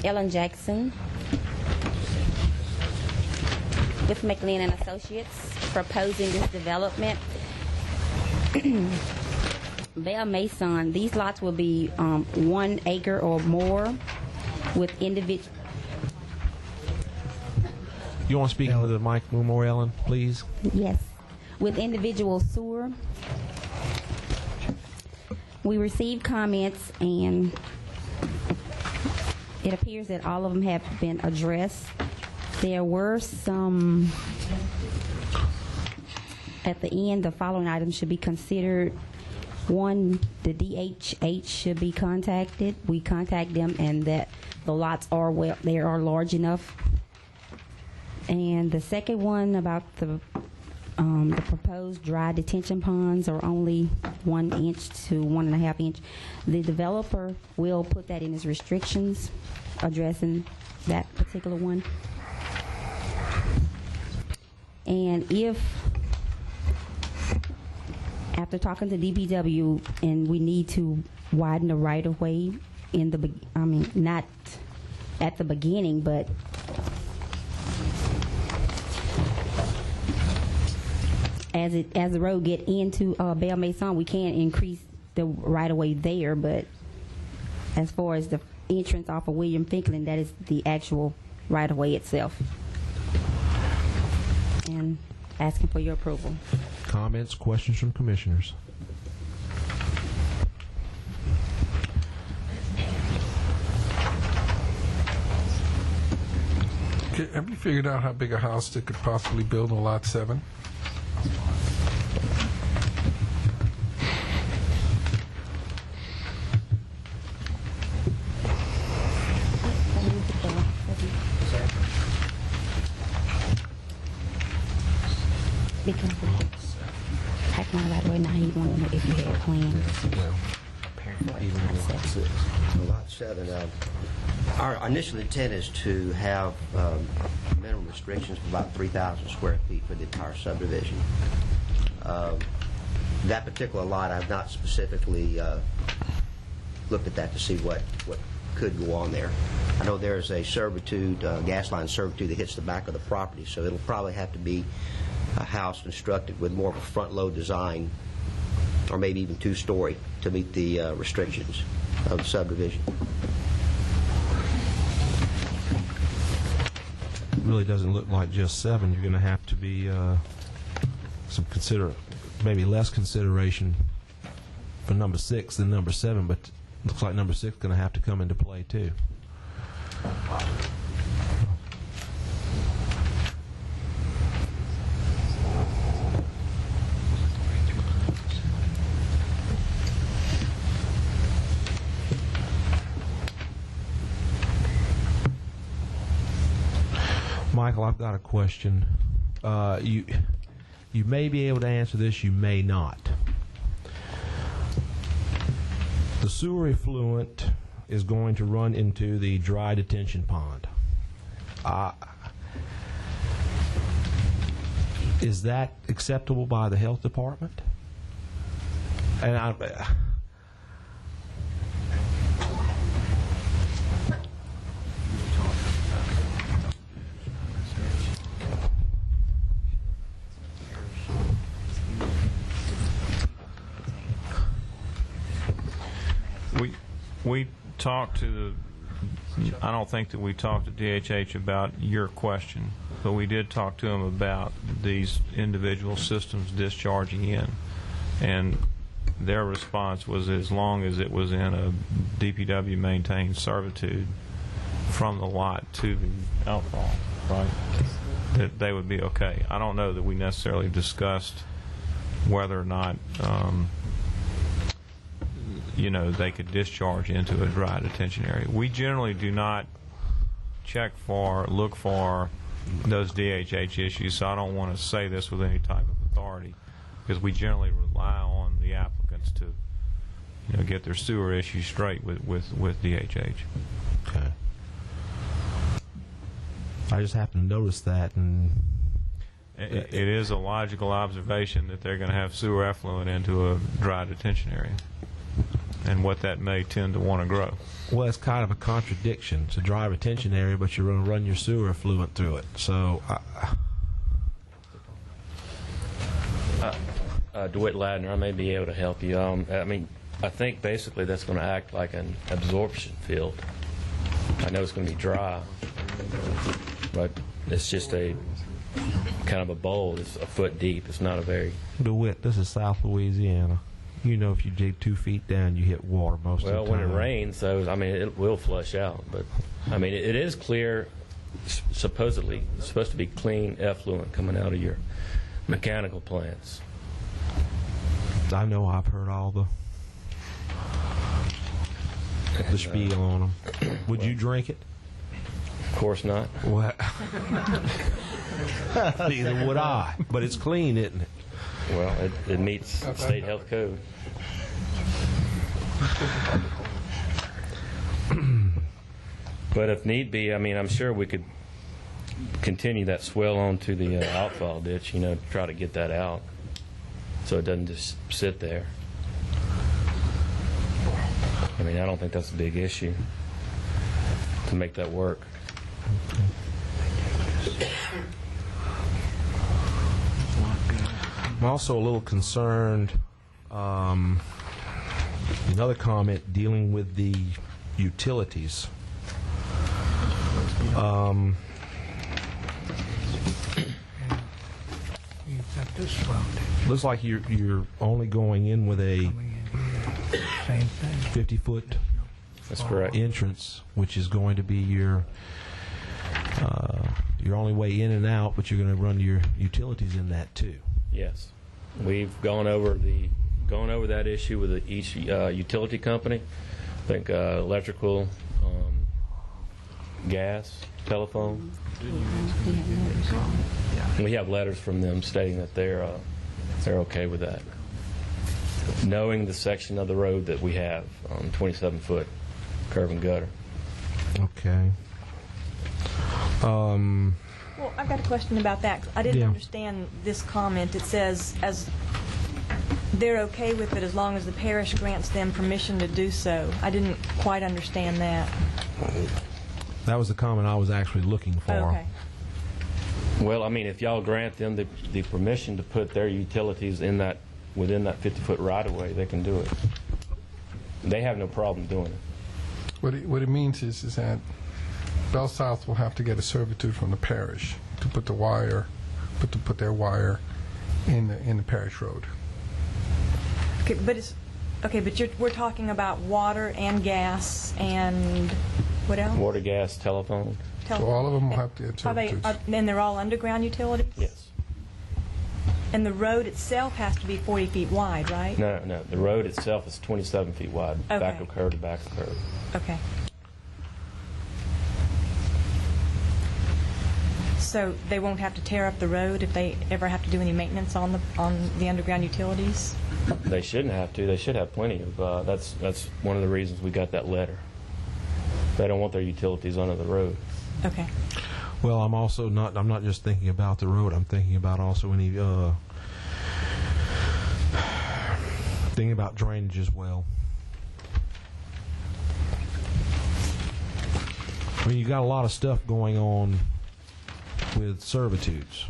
Ellen Jackson with McLean and Associates proposing this development. Belle Maison, these lots will be 1 acre or more with individual. You want to speak into the mic more, Ellen, please? Yes, with individual sewer. We received comments, and it appears that all of them have been addressed. There were some, at the end, the following items should be considered. One, the DHH should be contacted. We contact them, and that the lots are they are large enough. And the second one about the proposed dry detention ponds are only 1 inch to 1.5 inch. The developer will put that in his restrictions, addressing that particular one. And if, after talking to DPW, and we need to widen the right-of-way in the, not at the beginning, but as the road get into Belle Maison, we can increase the right-of-way there, but as far as the entrance off of William Finklin, that is the actual right-of-way itself. And asking for your approval. Comments, questions from commissioners? Okay, have you figured out how big a house they could possibly build on Lot 7? Because taking all that away, now you want to know if you had plans. Lot 7, our initial intent is to have minimum restrictions of about 3,000 square feet for the entire subdivision. That particular lot, I've not specifically looked at that to see what could go on there. I know there's a servitude, gas line servitude that hits the back of the property, so it'll probably have to be a house constructed with more of a front-load design, or maybe even two-story, to meet the restrictions of the subdivision. It really doesn't look like just 7. You're going to have to be maybe less consideration for number 6 than number 7, but looks like number 6 is going to have to come into play too. Michael, I've got a question. You may be able to answer this, you may not. The sewer effluent is going to run into the dry detention pond. Is that acceptable by the health department? And we talked to I don't think that we talked to DHH about your question, but we did talk to them about these individual systems discharging in, and their response was as long as it was in a DPW maintained servitude from the lot to the outfall, right, that they would be okay. I don't know that we necessarily discussed whether or not they could discharge into a dry detention area. We generally do not look for those DHH issues, so I don't want to say this with any type of authority, because we generally rely on the applicants to get their sewer issues straight with DHH. Okay. I just happened to notice that, and it is a logical observation that they're going to have sewer effluent into a dry detention area, and what that may tend to want to grow. Well, it's kind of a contradiction. It's a dry retention area, but you're going to run your sewer effluent through it. So, DeWitt Ladner, I may be able to help you. I think basically that's going to act like an absorption field. I know it's going to be dry, but it's just a kind of a bowl. It's a foot deep. It's not a very... DeWitt, this is South Louisiana. If you dig 2 feet down, you hit water most of the time. Well, when it rains, it will flush out. But, it is clear, supposedly. It's supposed to be clean effluent coming out of your mechanical plants. I know I've heard all the spiel on them. Would you drink it? Of course not. What? Neither would I. But it's clean, isn't it? Well, it meets state health code. But if need be, I'm sure we could continue that swell onto the outfall ditch, to try to get that out so it doesn't just sit there. I don't think that's a big issue to make that work. I'm also a little concerned, another comment dealing with the utilities. Looks like you're only going in with a 50-foot That's correct. entrance, which is going to be your only way in and out, but you're going to run your utilities in that too. Yes, we've gone over that issue with each utility company. I think electrical, gas, telephone. We have letters from them stating that they're okay with that. Knowing the section of the road that we have, 27-foot curb and gutter. Okay. Well, I've got a question about that. I didn't Yeah. understand this comment. It says as they're okay with it as long as the parish grants them permission to do so. I didn't quite understand that. That was the comment I was actually looking for. Okay. Well, I mean, if y'all grant them the permission to put their utilities within that 50-foot right-of-way, they can do it. They have no problem doing it. What it means is that Bell South will have to get a servitude from the parish to put put their wire in the parish road. Okay, but we're talking about water and gas and what else? Water, gas, telephone. So all of them will have to get servitudes. And they're all underground utilities? Yes. And the road itself has to be 40 feet wide, right? No. The road itself is 27 feet wide, Okay. back of curb to back of curb. Okay. So they won't have to tear up the road if they ever have to do any maintenance on the underground utilities? They shouldn't have to. They should have plenty of. That's one of the reasons we got that letter. They don't want their utilities under the road. Okay. Well, I'm not just thinking about the road. I'm thinking about also any thinking about drainage as well. I mean, you got a lot of stuff going on with servitudes.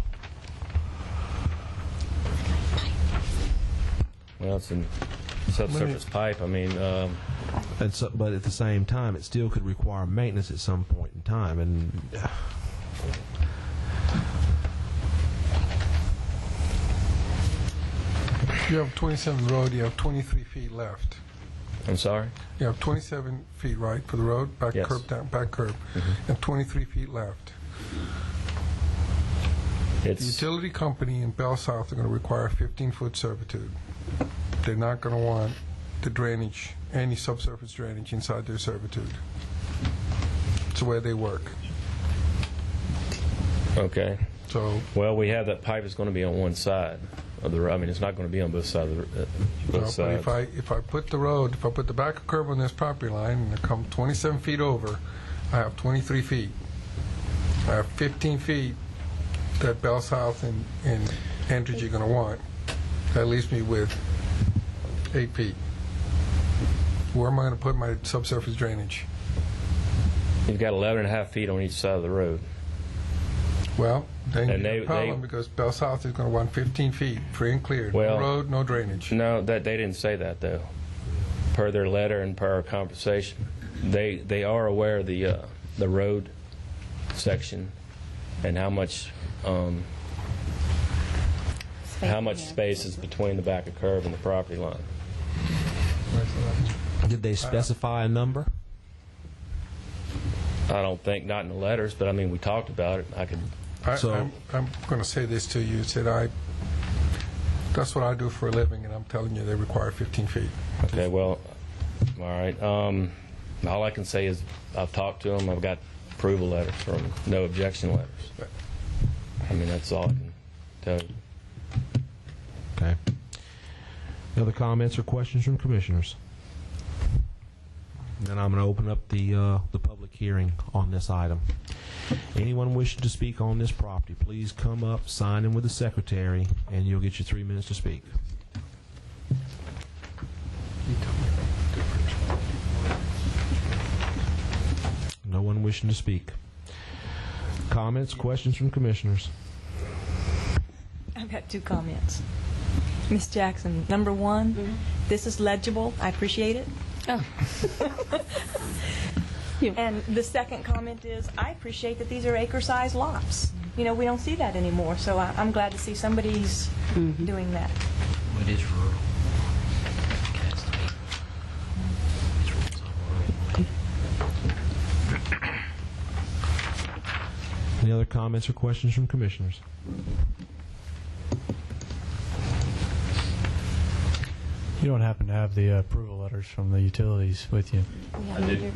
Well, it's a subsurface pipe. I mean, but at the same time, it still could require maintenance at some point in time. And You have 27 road, you have 23 feet left. I'm sorry? You have 27 feet, right, for the road, back Yes. curb, down, back curb. You have 23 feet left. The utility company in Bell South are going to require a 15-foot servitude. They're not going to want the drainage, any subsurface drainage inside their servitude. It's the way they work. Okay. So. Well, we have that pipe is going to be on one side of the road. I mean, it's not going to be on both sides. Both sides. But if I put the back of curb on this property line and I come 27 feet over, I have 23 feet. I have 15 feet that Bell South and Entergy are going to want. That leaves me with 8 feet. Where am I going to put my subsurface drainage? You've got 11.5 feet on each side of the road. Well, then And you have they- a problem because Bell South is going to want 15 feet, free and clear. Well- No road, no drainage. No, that they didn't say that though. Per their letter and per our conversation, they are aware of the road section and how much space is between the back of curb and the property line. did they specify a number? I don't think, not in the letters, but I mean, we talked about it. I'm going to say this to you. That's what I do for a living, and I'm telling you they require 15 feet. Okay, well, all right. All I can say is I've talked to them. I've got approval letters from no objection letters. I mean, that's all I can tell you. Okay. Other comments or questions from commissioners? Then I'm going to open up the public hearing on this item. Anyone wishing to speak on this property, please come up, sign in with the secretary, and you'll get your 3 minutes to speak. No one wishing to speak. Comments, questions from commissioners? I've got 2 comments. Ms. Jackson, number 1, this is legible. I appreciate it. And the second comment is, I appreciate that these are acre-sized lots. You know, we don't see that anymore, so I'm glad to see somebody's doing that. It is rural. Any other comments or questions from commissioners? You don't happen to have the approval letters from the utilities with you? I do.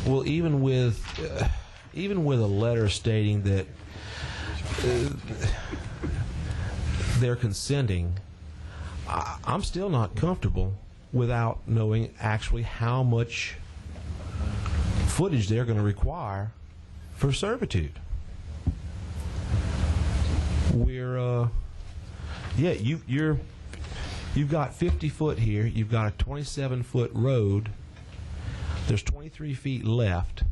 Well, even with a letter stating that they're consenting, I'm still not comfortable without knowing actually how much footage they're going to require for servitude. We're you've got 50 foot here. You've got a 27-foot road. There's 23 feet left.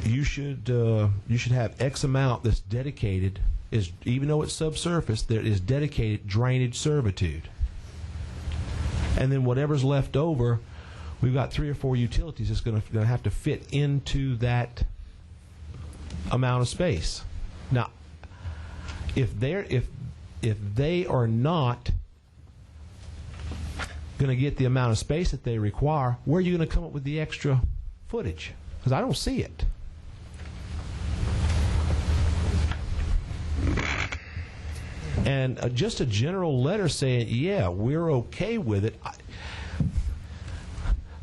You should have X amount that's dedicated. Even though it's subsurface, there is dedicated drainage servitude. And then whatever's left over, we've got 3 or 4 utilities that's going to have to fit into that amount of space. Now, if they are not going to get the amount of space that they require, where are you going to come up with the extra footage? Because I don't see it. And just a general letter saying, yeah, we're okay with it.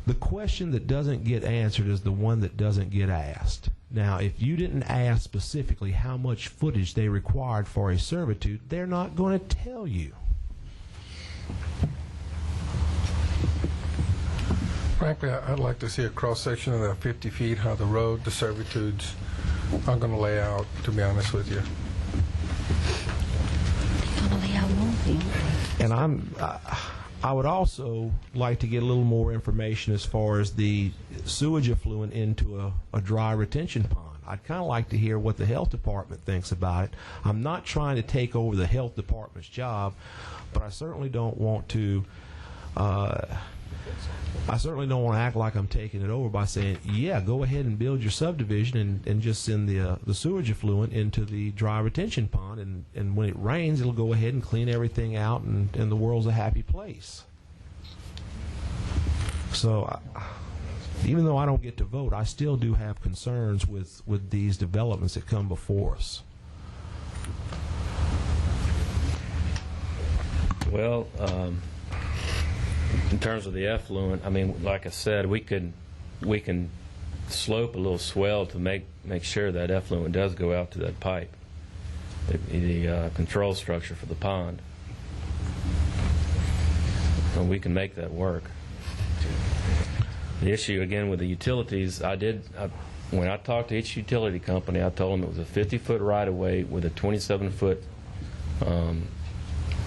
The question that doesn't get answered is the one that doesn't get asked. Now, if you didn't ask specifically how much footage they required for a servitude, they're not going to tell you. Frankly, I'd like to see a cross-section of that 50 feet, how the road, the servitudes are going to lay out, to be honest with you. And I would also like to get a little more information as far as the sewage effluent into a dry retention pond. I'd kind of like to hear what the health department thinks about it. I'm not trying to take over the health department's job, but I certainly don't want to act like I'm taking it over by saying, yeah, go ahead and build your subdivision and just send the sewage effluent into the dry retention pond, and when it rains, it'll go ahead and clean everything out, and the world's a happy place. So even though I don't get to vote, I still do have concerns with these developments that come before us. Well, in terms of the effluent, I mean, like I said, we can slope a little swell to make sure that effluent does go out to that pipe, the control structure for the pond. And we can make that work. The issue again with the utilities, when I talked to each utility company, I told them it was a 50-foot right-of-way with a 27-foot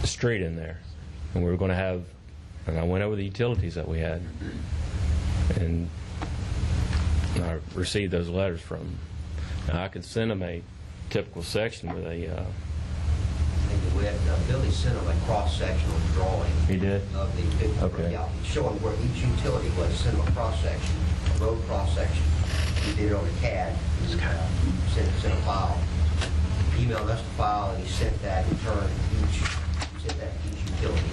street in there, and we were going to have. And I went over the utilities that we had, and I received those letters from them. Now, I could send them a typical section with a... Billy sent them a cross-sectional drawing. He did? Of the 50 Okay. Yeah, showing where each utility was. Sent them a cross-section, a road cross-section. he did it on a CAD, sent us in a file, emailed us the file, and he sent that in turn he sent that to each utility.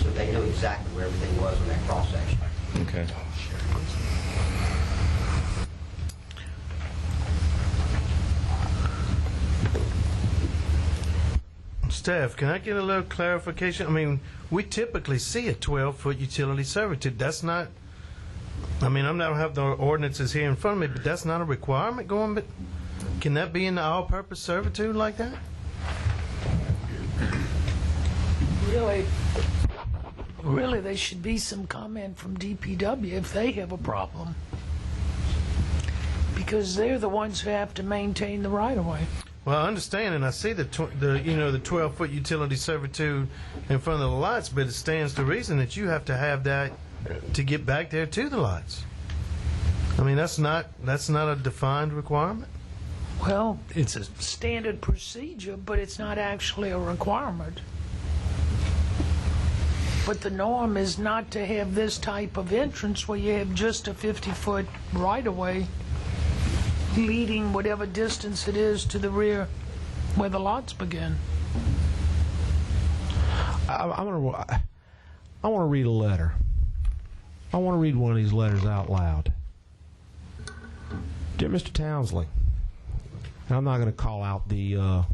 So they knew exactly where everything was on that cross section. Okay. Staff, can I get a little clarification? I mean, we typically see a 12-foot utility servitude. That's not, I mean, I don't have the ordinances here in front of me, but that's not a requirement going, but can that be in the all-purpose servitude like that? Really, there should be some comment from DPW if they have a problem, because they're the ones who have to maintain the right-of-way. Well, I understand, and I see the 12-foot utility servitude in front of the lots, but it stands to reason that you have to have that to get back there to the lots. I mean, that's not a defined requirement. Well, it's a standard procedure, but it's not actually a requirement. But the norm is not to have this type of entrance where you have just a 50-foot right-of-way leading whatever distance it is to the rear where the lots begin. I want to read a letter. I want to read one of these letters out loud. Dear Mr. Townsley, and I'm not going to call out the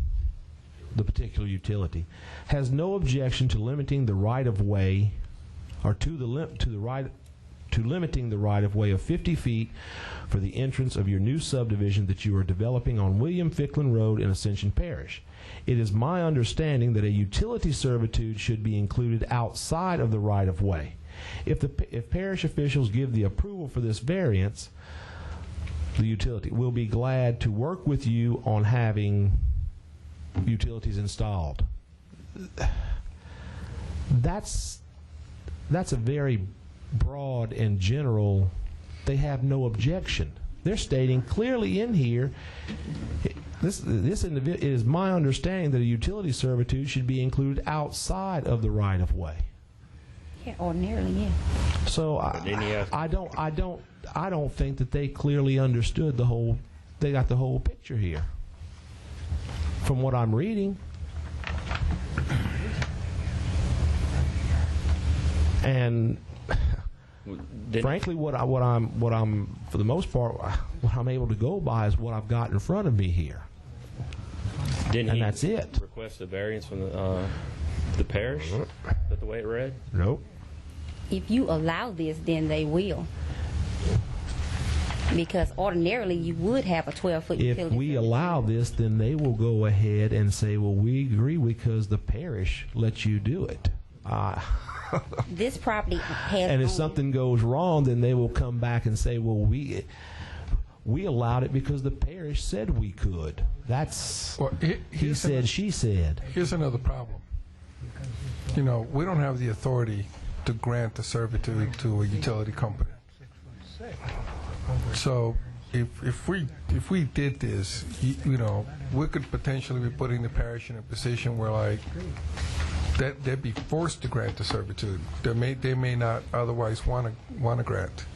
particular utility, has no objection to limiting the right of way, or to limiting the right of way of 50 feet for the entrance of your new subdivision that you are developing on William Ficklin Road in Ascension Parish. It is my understanding that a utility servitude should be included outside of the right of way. If parish officials give the approval for this variance, the utility will be glad to work with you on having utilities installed. That's a very broad and general. They have no objection. They're stating clearly in here, this individual, it is my understanding that a utility servitude should be included outside of the right of way. Yeah, ordinarily, yeah. So I don't think that they clearly understood they got the whole picture here from what I'm reading. And frankly, what I'm for the most part, what I'm able to go by is what I've got in front of me here. And that's it. Request a variance from the parish? Is that the way it read? Nope. If you allow this, then they will. Because ordinarily you would have a 12-foot utility. If we allow this, then they will go ahead and say, well, we agree because the parish lets you do it. This property has. And if something goes wrong, then they will come back and say, well, we allowed it because the parish said we could. That's he said, she said. Here's another problem. You know, we don't have the authority to grant a servitude to a utility company. So if we did this, you know, we could potentially be putting the parish in a position where, like, that they'd be forced to grant the servitude. They may not otherwise want to grant.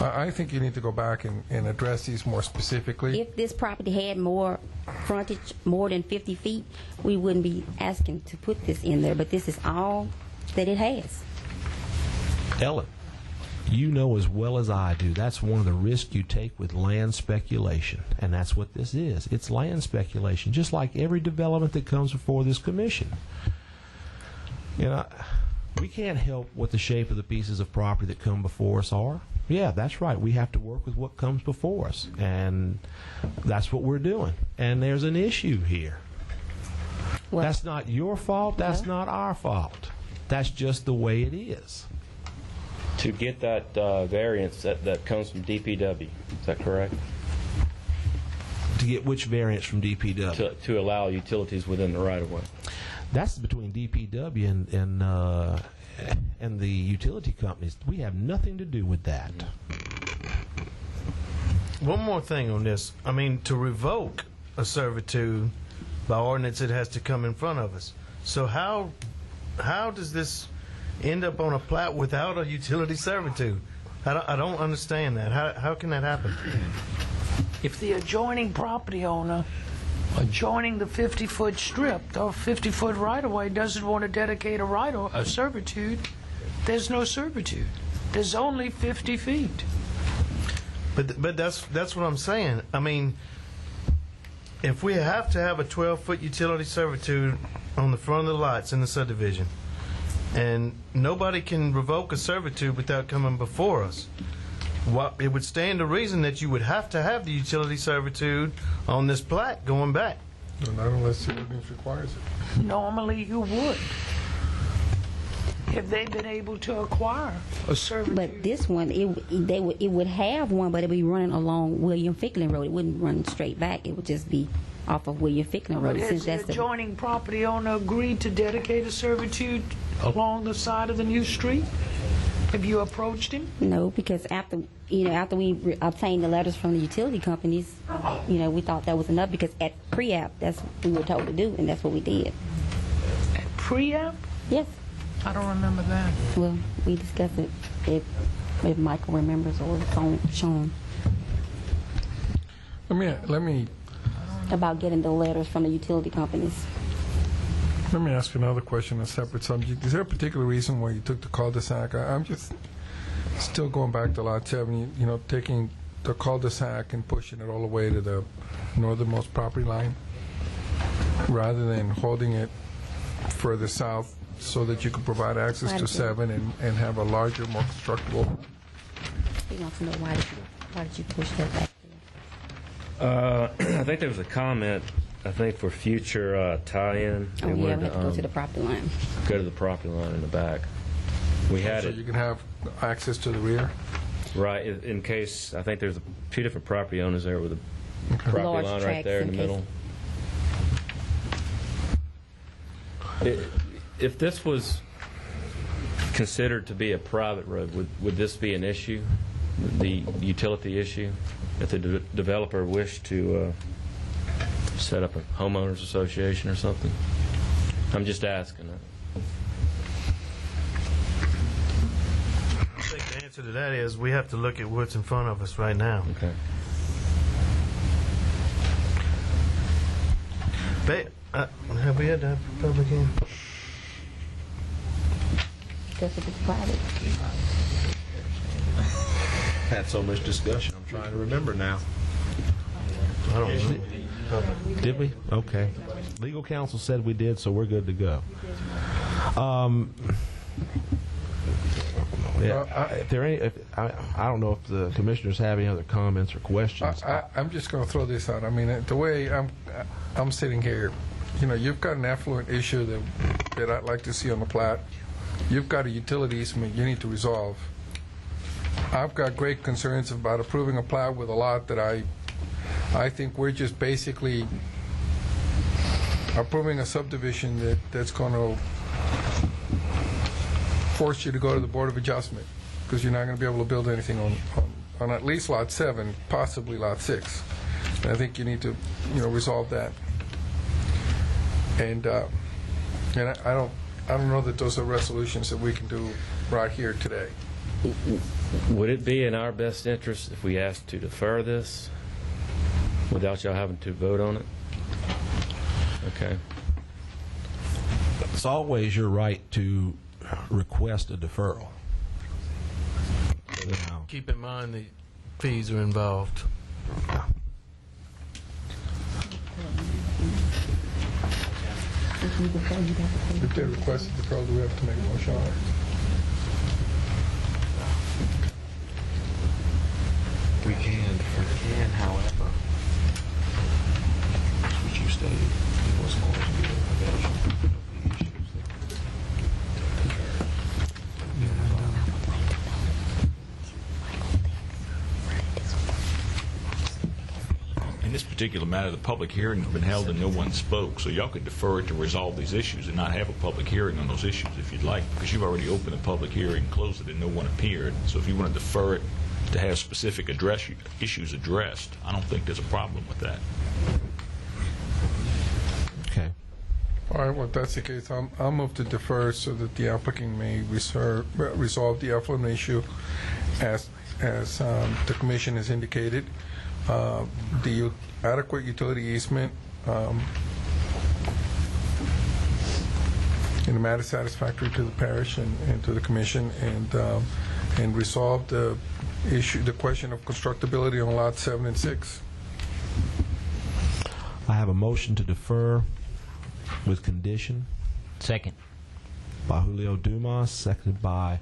I think you need to go back and address these more specifically. If this property had more frontage, more than 50 feet, we wouldn't be asking to put this in there, but this is all that it has. Ellen, you know as well as I do, that's one of the risks you take with land speculation, and that's what this is. It's land speculation, just like every development that comes before this commission. You know, we can't help what the shape of the pieces of property that come before us are. Yeah, that's right. We have to work with what comes before us, and that's what we're doing. And there's an issue here. Well, that's not your fault. That's not our fault. That's just the way it is. To get that variance that comes from DPW, is that correct? To get which variance from DPW? To allow utilities within the right-of-way. That's between DPW and the utility companies. We have nothing to do with that. One more thing on this. I mean, to revoke a servitude by ordinance, it has to come in front of us. So how does this end up on a plat without a utility servitude? I don't understand that. How can that happen? If the adjoining property owner adjoining the 50-foot strip, or 50-foot right-of-way, doesn't want to dedicate a servitude, there's no servitude. There's only 50 feet. But that's what I'm saying. I mean, if we have to have a 12-foot utility servitude on the front of the lots in the subdivision, and nobody can revoke a servitude without coming before us, it would stand to reason that you would have to have the utility servitude on this plat going back. No, not unless the ordinance requires it. Normally you would, if they've been able to acquire a servitude. But this one, it would have one, but it would be running along William Ficklin Road. It wouldn't run straight back. It would just be off of William Ficklin Road. But has the adjoining property owner agreed to dedicate a servitude along the side of the new street? Have you approached him? No, because after we obtained the letters from the utility companies, we thought that was enough, because at pre-app, that's what we were told to do, and that's what we did. At pre-app? Yes. I don't remember that. Well, we discussed it, if Michael remembers, or it's on Sean. Let me About getting the letters from the utility companies. Let me ask you another question, a separate subject. Is there a particular reason why you took the cul-de-sac? I'm just still going back to Lot 7, taking the cul-de-sac and pushing it all the way to the northernmost property line, rather than holding it further south so that you could provide access to 7 and have a larger, more constructible. He wants to know why did you push that back I think there was a comment, for future tie-in. Oh, yeah, we have to go to the property line. Go to the property line in the back. We had so it. You can have access to the rear? Right, in case, I think there's two different property owners there with a property Large line right there in the middle. If this was considered to be a private road, would this be an issue, the utility issue, if the developer wished to set up a homeowners association or something? I'm just asking that. I think the answer to that is we have to look at what's in front of us right now. Okay. Have we had to have a public hearing? Because if it's private. Had so much discussion. I'm trying to remember now. I don't know. Did we? Okay. Legal counsel said we did, so we're good to go. If there any, I don't know if the commissioners have any other comments or questions. I'm just going to throw this out. I mean, the way I'm sitting here, you've got an affluent issue that I'd like to see on the plat. You've got a utility easement you need to resolve. I've got great concerns about approving a plat with a lot that I think we're just basically approving a subdivision that's going to force you to go to the Board of Adjustment, because you're not going to be able to build anything on at least Lot 7, possibly Lot 6. And I think you need to, resolve that. And I don't know that those are resolutions that we can do right here today. Would it be in our best interest if we asked to defer this without y'all having to vote on it? Okay. It's always your right to request a deferral. Keep in mind the fees are involved. If they request a deferral, do we have to make a motion on it? We can, however, what you stated, it was going to be a evaluation of the issues In this particular matter, the public hearing has been held and no one spoke, so y'all could defer it to resolve these issues and not have a public hearing on those issues if you'd like, because you've already opened a public hearing, closed it, and no one appeared. So if you want to defer it to have specific issues addressed, I don't think there's a problem with that. Okay. All right, well, if that's the case, I'll move to defer so that the applicant may resolve the affluent issue as as the commission has indicated. The adequate utility easement in the matter satisfactory to the parish and to the commission, and resolve the issue, the question of constructability on lots 7 and 6. I have a motion to defer with condition. Second. By Julio Dumas, seconded by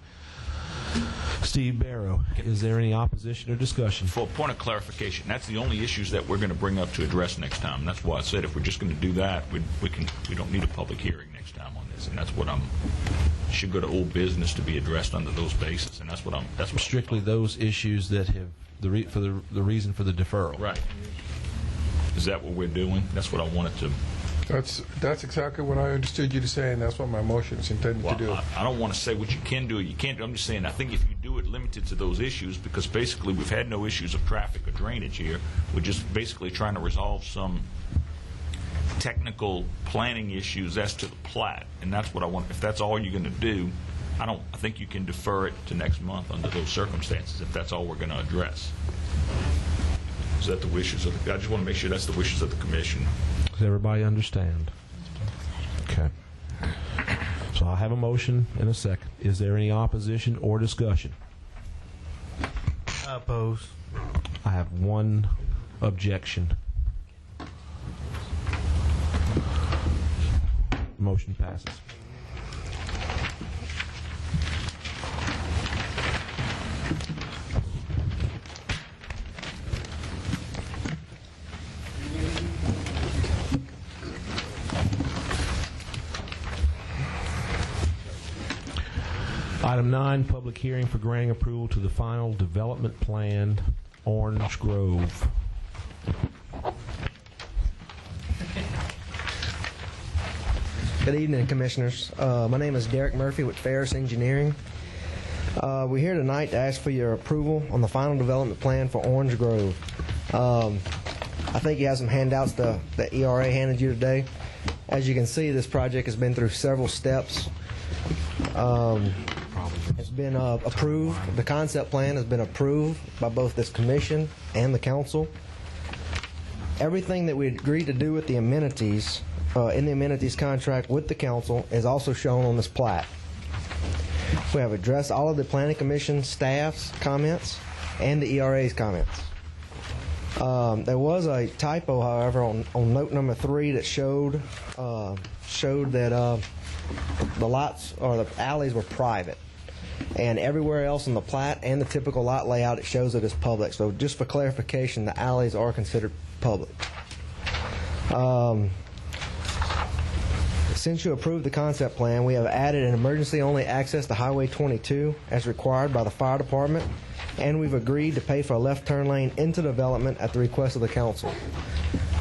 Steve Barrow. Is there any opposition or discussion? For a point of clarification, that's the only issues that we're going to bring up to address next time. That's why I said if we're just going to do that, we don't need a public hearing next time on this, and that's what should go to old business to be addressed under those bases, and that's what strictly those issues that have the reason for the deferral. Right. Is that what we're doing? That's what I wanted to. That's exactly what I understood you to say, and that's what my motion is intended to do. I don't want to say what you can do or you can't do. I'm just saying I think if you do it limited to those issues, because basically we've had no issues of traffic or drainage here. We're just basically trying to resolve some technical planning issues as to the plat, and that's what I want. If that's all you're going to do, I think you can defer it to next month under those circumstances if that's all we're going to address. Is that the wishes of I just want to make sure that's the wishes of the commission. Does everybody understand? Okay. So I have a motion and a second. Is there any opposition or discussion? I oppose. I have one objection. Motion passes. Item 9, public hearing for granting approval to the final development plan, Orange Grove. Good evening, Commissioners. My name is Derek Murphy with Parish Engineering. We're here tonight to ask for your approval on the final development plan for Orange Grove. I think you have some handouts that ERA handed you today. As you can see, this project has been through several steps. It's been approved. The concept plan has been approved by both this commission and the council. Everything that we agreed to do with the amenities in the amenities contract with the council is also shown on this plat. We have addressed all of the Planning Commission staff's comments and the ERA's comments. There was a typo, however, on note number 3 that showed that the lots or the alleys were private, and everywhere else on the plat and the typical lot layout it shows it as public. So just for clarification, the alleys are considered public. Since you approved the concept plan, we have added an emergency-only access to Highway 22 as required by the fire department, and we've agreed to pay for a left turn lane into development at the request of the council.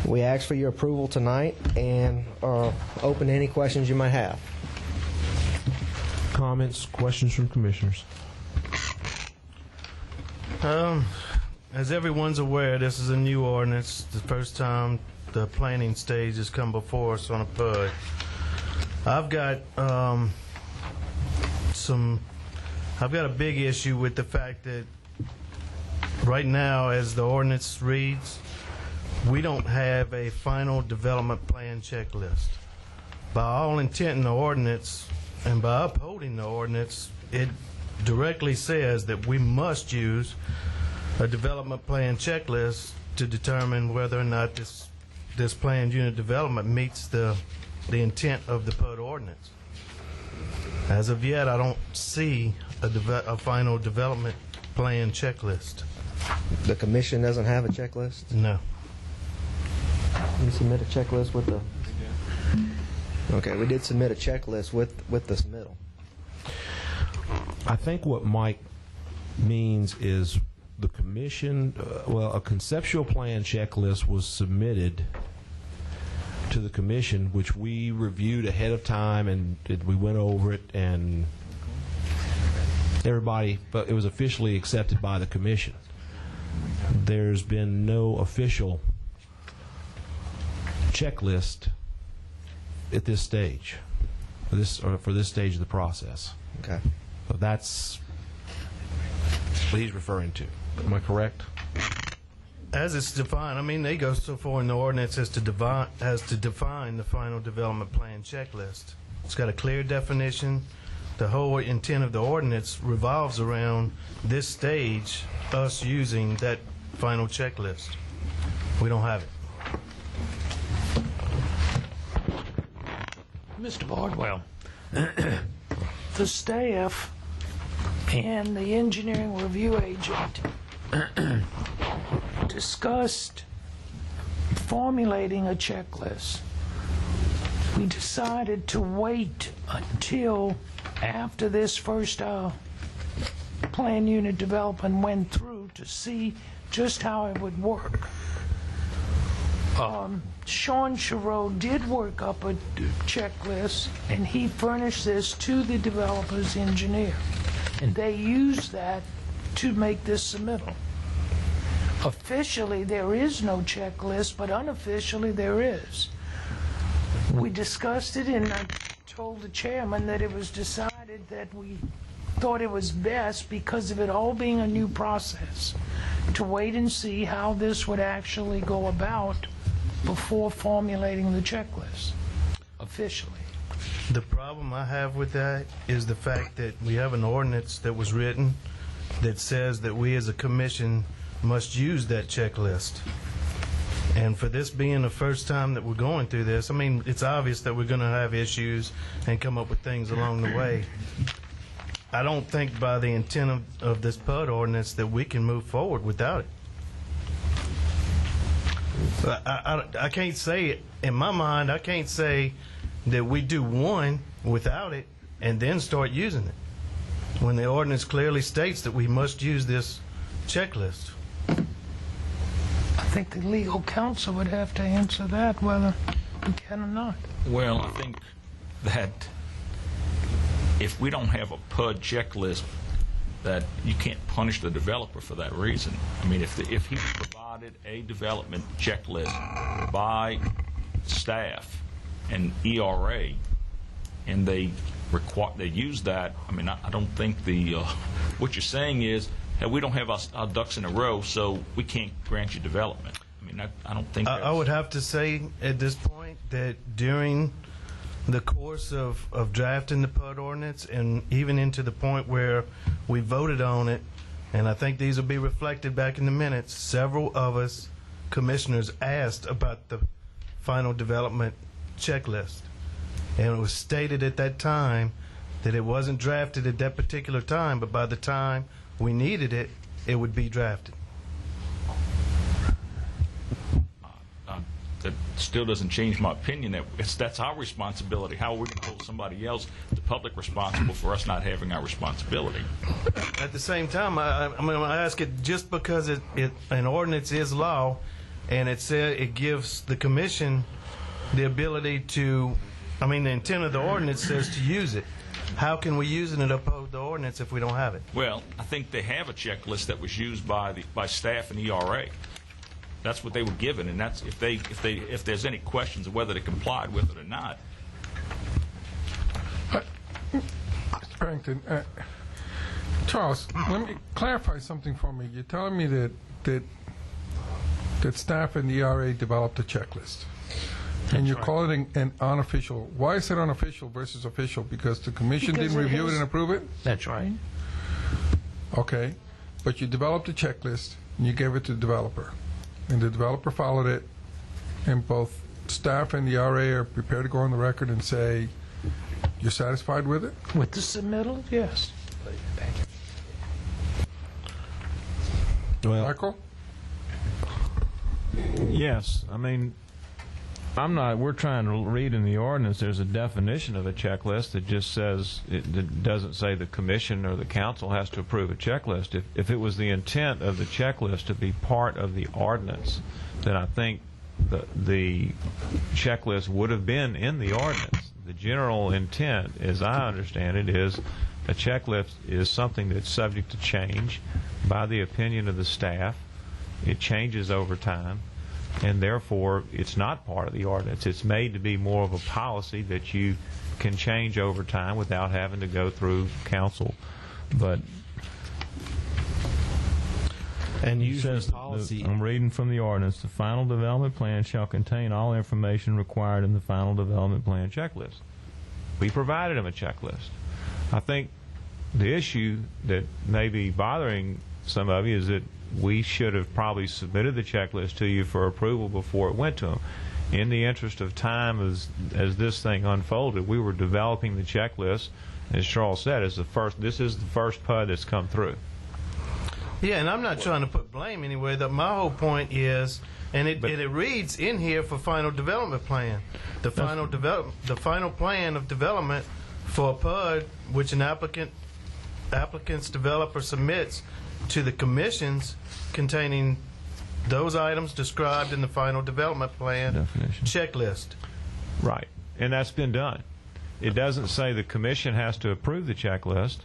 We ask for your approval tonight and are open to any questions you might have. Comments, questions from commissioners? As everyone's aware, this is a new ordinance. The first time the planning stage has come before us on a PUD. I've got a big issue with the fact that right now, as the ordinance reads, we don't have a final development plan checklist. By all intent in the ordinance, and by upholding the ordinance, it directly says that we must use a development plan checklist to determine whether or not this planned unit development meets the intent of the PUD ordinance. As of yet, I don't see a final development plan checklist. The commission doesn't have a checklist? No. We submit a checklist with the... Okay, we did submit a checklist with the submittal. I think what Mike means is the commission, a conceptual plan checklist was submitted to the commission, which we reviewed ahead of time, and we went over it, and everybody, but it was officially accepted by the commission. There's been no official checklist at this stage, for this stage of the process. Okay. So that's he's referring to. Am I correct? As it's defined, I mean, they go so far in the ordinance as to define the final development plan checklist. It's got a clear definition. The whole intent of the ordinance revolves around this stage, us using that final checklist. We don't have it. Mr. Bardwell, the staff and the engineering review agent discussed formulating a checklist. We decided to wait until after this first plan unit development went through to see just how it would work. Sean Chereau did work up a checklist, and he furnished this to the developer's engineer. And they used that to make this submittal. Officially, there is no checklist, but unofficially, there is. We discussed it, and I told the chairman that it was decided that we thought it was best, because of it all being a new process, to wait and see how this would actually go about before formulating the checklist officially. The problem I have with that is the fact that we have an ordinance that was written that says that we as a commission must use that checklist. And for this being the first time that we're going through this, I mean, it's obvious that we're going to have issues and come up with things along the way. I don't think by the intent of this PUD ordinance that we can move forward without it. I can't say, in my mind, I can't say that we do one without it and then start using it, when the ordinance clearly states that we must use this checklist. I think the legal counsel would have to answer that, whether we can or not. Well, I think that if we don't have a PUD checklist, that you can't punish the developer for that reason. I mean, if he provided a development checklist by staff and ERA, and they use that, I mean, I don't think the what you're saying is, hey, we don't have our ducks in a row, so we can't grant you development. I mean, I don't think I would have to say at this point that during the course of drafting the PUD ordinance, and even into the point where we voted on it, and I think these will be reflected back in the minutes, several of us commissioners asked about the final development checklist. And it was stated at that time that it wasn't drafted at that particular time, but by the time we needed it, it would be drafted. that still doesn't change my opinion that that's our responsibility. How are we going to hold somebody else, the public, responsible for us not having our responsibility? At the same time, I'm going to ask it, just because an ordinance is law, and it gives the commission the ability to, the intent of the ordinance says to use it. How can we use it and uphold the ordinance if we don't have it? Well, I think they have a checklist that was used by staff and ERA. That's what they were given, and that's if there's any questions of whether they complied with it or not. Mr. Barrington, Charles, let me clarify something for me. You're telling me that staff and the ERA developed a checklist, and you call it an unofficial. Why is it unofficial versus official? Because the commission didn't review it and approve it? That's right. Okay, but you developed a checklist and you gave it to the developer, and the developer followed it, and both staff and the ERA are prepared to go on the record and say you're satisfied with it? With the submittal, yes. Well, Michael? Yes, we're trying to read in the ordinance, there's a definition of a checklist that just says, it doesn't say the commission or the council has to approve a checklist. If it was the intent of the checklist to be part of the ordinance, then I think the checklist would have been in the ordinance. The general intent, as I understand it, is a checklist is something that's subject to change by the opinion of the staff. It changes over time, and therefore it's not part of the ordinance. It's made to be more of a policy that you can change over time without having to go through council. But And It usually says, policy. I'm reading from the ordinance, the final development plan shall contain all information required in the final development plan checklist. We provided them a checklist. I think the issue that may be bothering some of you is that we should have probably submitted the checklist to you for approval before it went to them. In the interest of time, as this thing unfolded, we were developing the checklist. As Charles said, this is the first PUD that's come through. Yeah, and I'm not trying to put blame anywhere. My whole point is, and it reads in here for final development plan, the final plan of development for a PUD which an applicant's developer submits to the commissions containing those items described in the final development plan Definition. checklist. Right, and that's been done. It doesn't say the commission has to approve the checklist.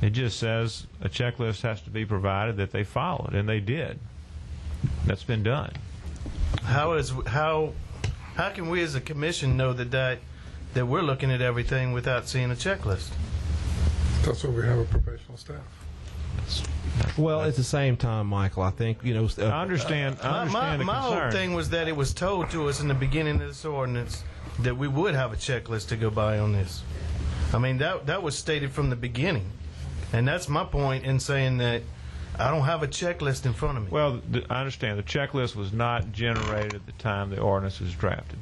It just says a checklist has to be provided that they followed, and they did. That's been done. How can we as a commission know that we're looking at everything without seeing a checklist? That's why we have a professional staff. Well, at the same time, Michael, I think, I understand the concern. My whole thing was that it was told to us in the beginning of this ordinance that we would have a checklist to go by on this. I mean, that was stated from the beginning. And that's my point in saying that I don't have a checklist in front of me. Well, I understand. The checklist was not generated at the time the ordinance was drafted,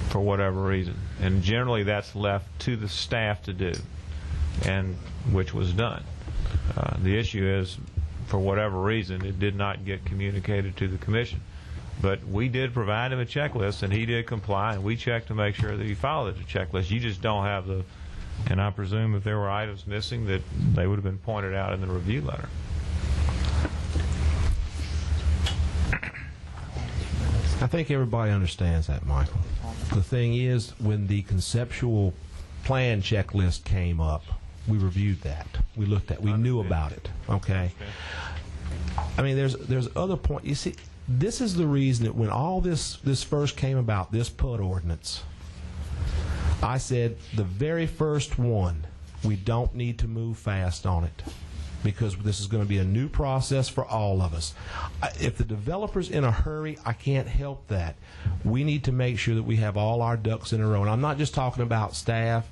for whatever reason. And generally that's left to the staff to do, and which was done. The issue is, for whatever reason, it did not get communicated to the commission. But we did provide him a checklist, and he did comply, and we checked to make sure that he followed the checklist. You just don't have the, and I presume if there were items missing, that they would have been pointed out in the review letter. I think everybody understands that, Michael. The thing is, when the conceptual plan checklist came up, we reviewed that. We looked at. We knew about it. Okay. I mean, there's other point. You see, this is the reason that when all this first came about, this PUD ordinance, I said the very first one, we don't need to move fast on it, because this is going to be a new process for all of us. If the developer's in a hurry, I can't help that. We need to make sure that we have all our ducks in a row. And I'm not just talking about staff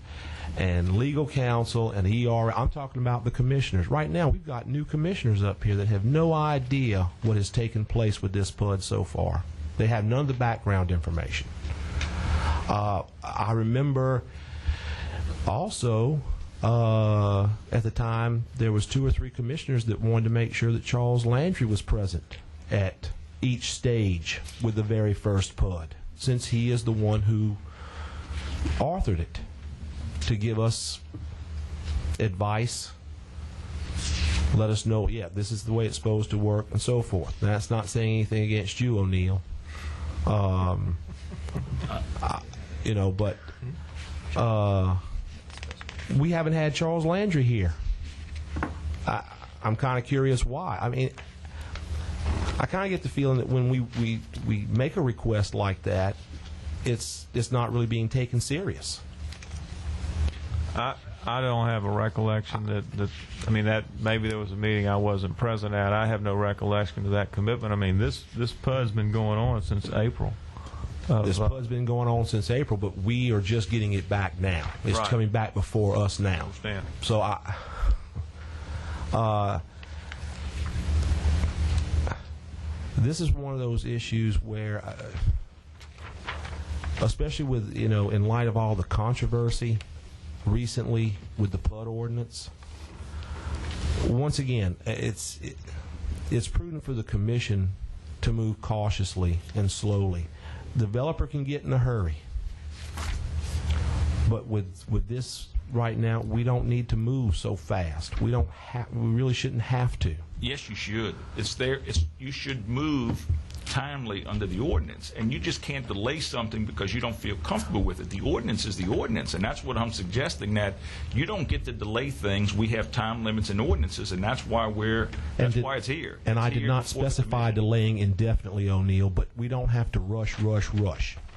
and legal counsel and ER. I'm talking about the commissioners. Right now, we've got new commissioners up here that have no idea what has taken place with this PUD so far. They have none of the background information. I remember also, at the time, there was 2 or 3 commissioners that wanted to make sure that Charles Landry was present at each stage with the very first PUD, since he is the one who authored it, to give us advice, let us know, yeah, this is the way it's supposed to work, and so forth. Now, that's not saying anything against you, O'Neill. But we haven't had Charles Landry here. I'm kind of curious why. I mean, I kind of get the feeling that when we make a request like that, it's not really being taken serious. I don't have a recollection that maybe there was a meeting I wasn't present at. I have no recollection of that commitment. I mean, this PUD's been going on since April. This PUD's been going on since April, but we are just getting it back now. It's right. Coming back before us now. I understand. So this is one of those issues where, especially with, in light of all the controversy recently with the PUD ordinance, once again, it's prudent for the commission to move cautiously and slowly. Developer can get in a hurry, but with this right now, we don't need to move so fast. We really shouldn't have to. Yes, you should. It's there. You should move timely under the ordinance, and you just can't delay something because you don't feel comfortable with it. The ordinance is the ordinance, and that's what I'm suggesting, that you don't get to delay things. We have time limits and ordinances, and that's why why it's here. And I did not specify delaying indefinitely, O'Neill, but we don't have to rush.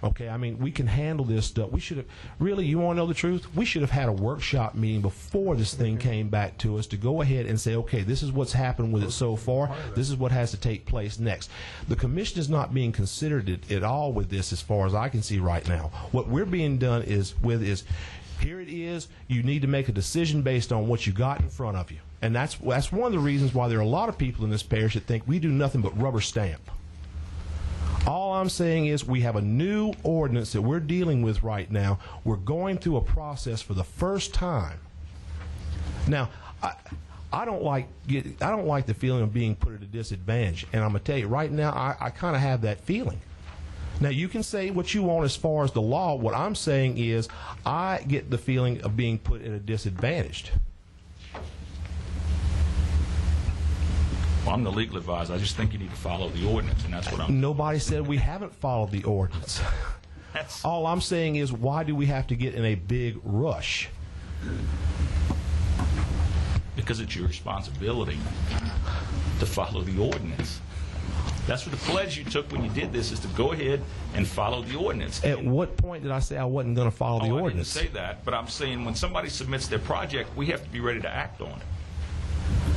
Okay, I mean, we can handle this stuff. We should have, really, you want to know the truth? We should have had a workshop meeting before this thing came back to us to go ahead and say, okay, this is what's happened with it so far. This is what has to take place next. The commission is not being considered at all with this as far as I can see right now. What we're being done is, here it is, you need to make a decision based on what you got in front of you. And that's one of the reasons why there are a lot of people in this parish that think we do nothing but rubber stamp. All I'm saying is we have a new ordinance that we're dealing with right now. We're going through a process for the first time. Now, I don't like the feeling of being put at a disadvantage, and I'm going to tell you right now, I kind of have that feeling. Now, you can say what you want as far as the law. What I'm saying is I get the feeling of being put at a disadvantage. Well, I'm the legal advisor. I just think you need to follow the ordinance, and that's what I'm... Nobody said we haven't followed the ordinance. All I'm saying is, why do we have to get in a big rush? Because it's your responsibility to follow the ordinance. That's what the pledge you took when you did this, is to go ahead and follow the ordinance. At what point did I say I wasn't going to follow the ordinance? I didn't say that, but I'm saying when somebody submits their project, we have to be ready to act on it.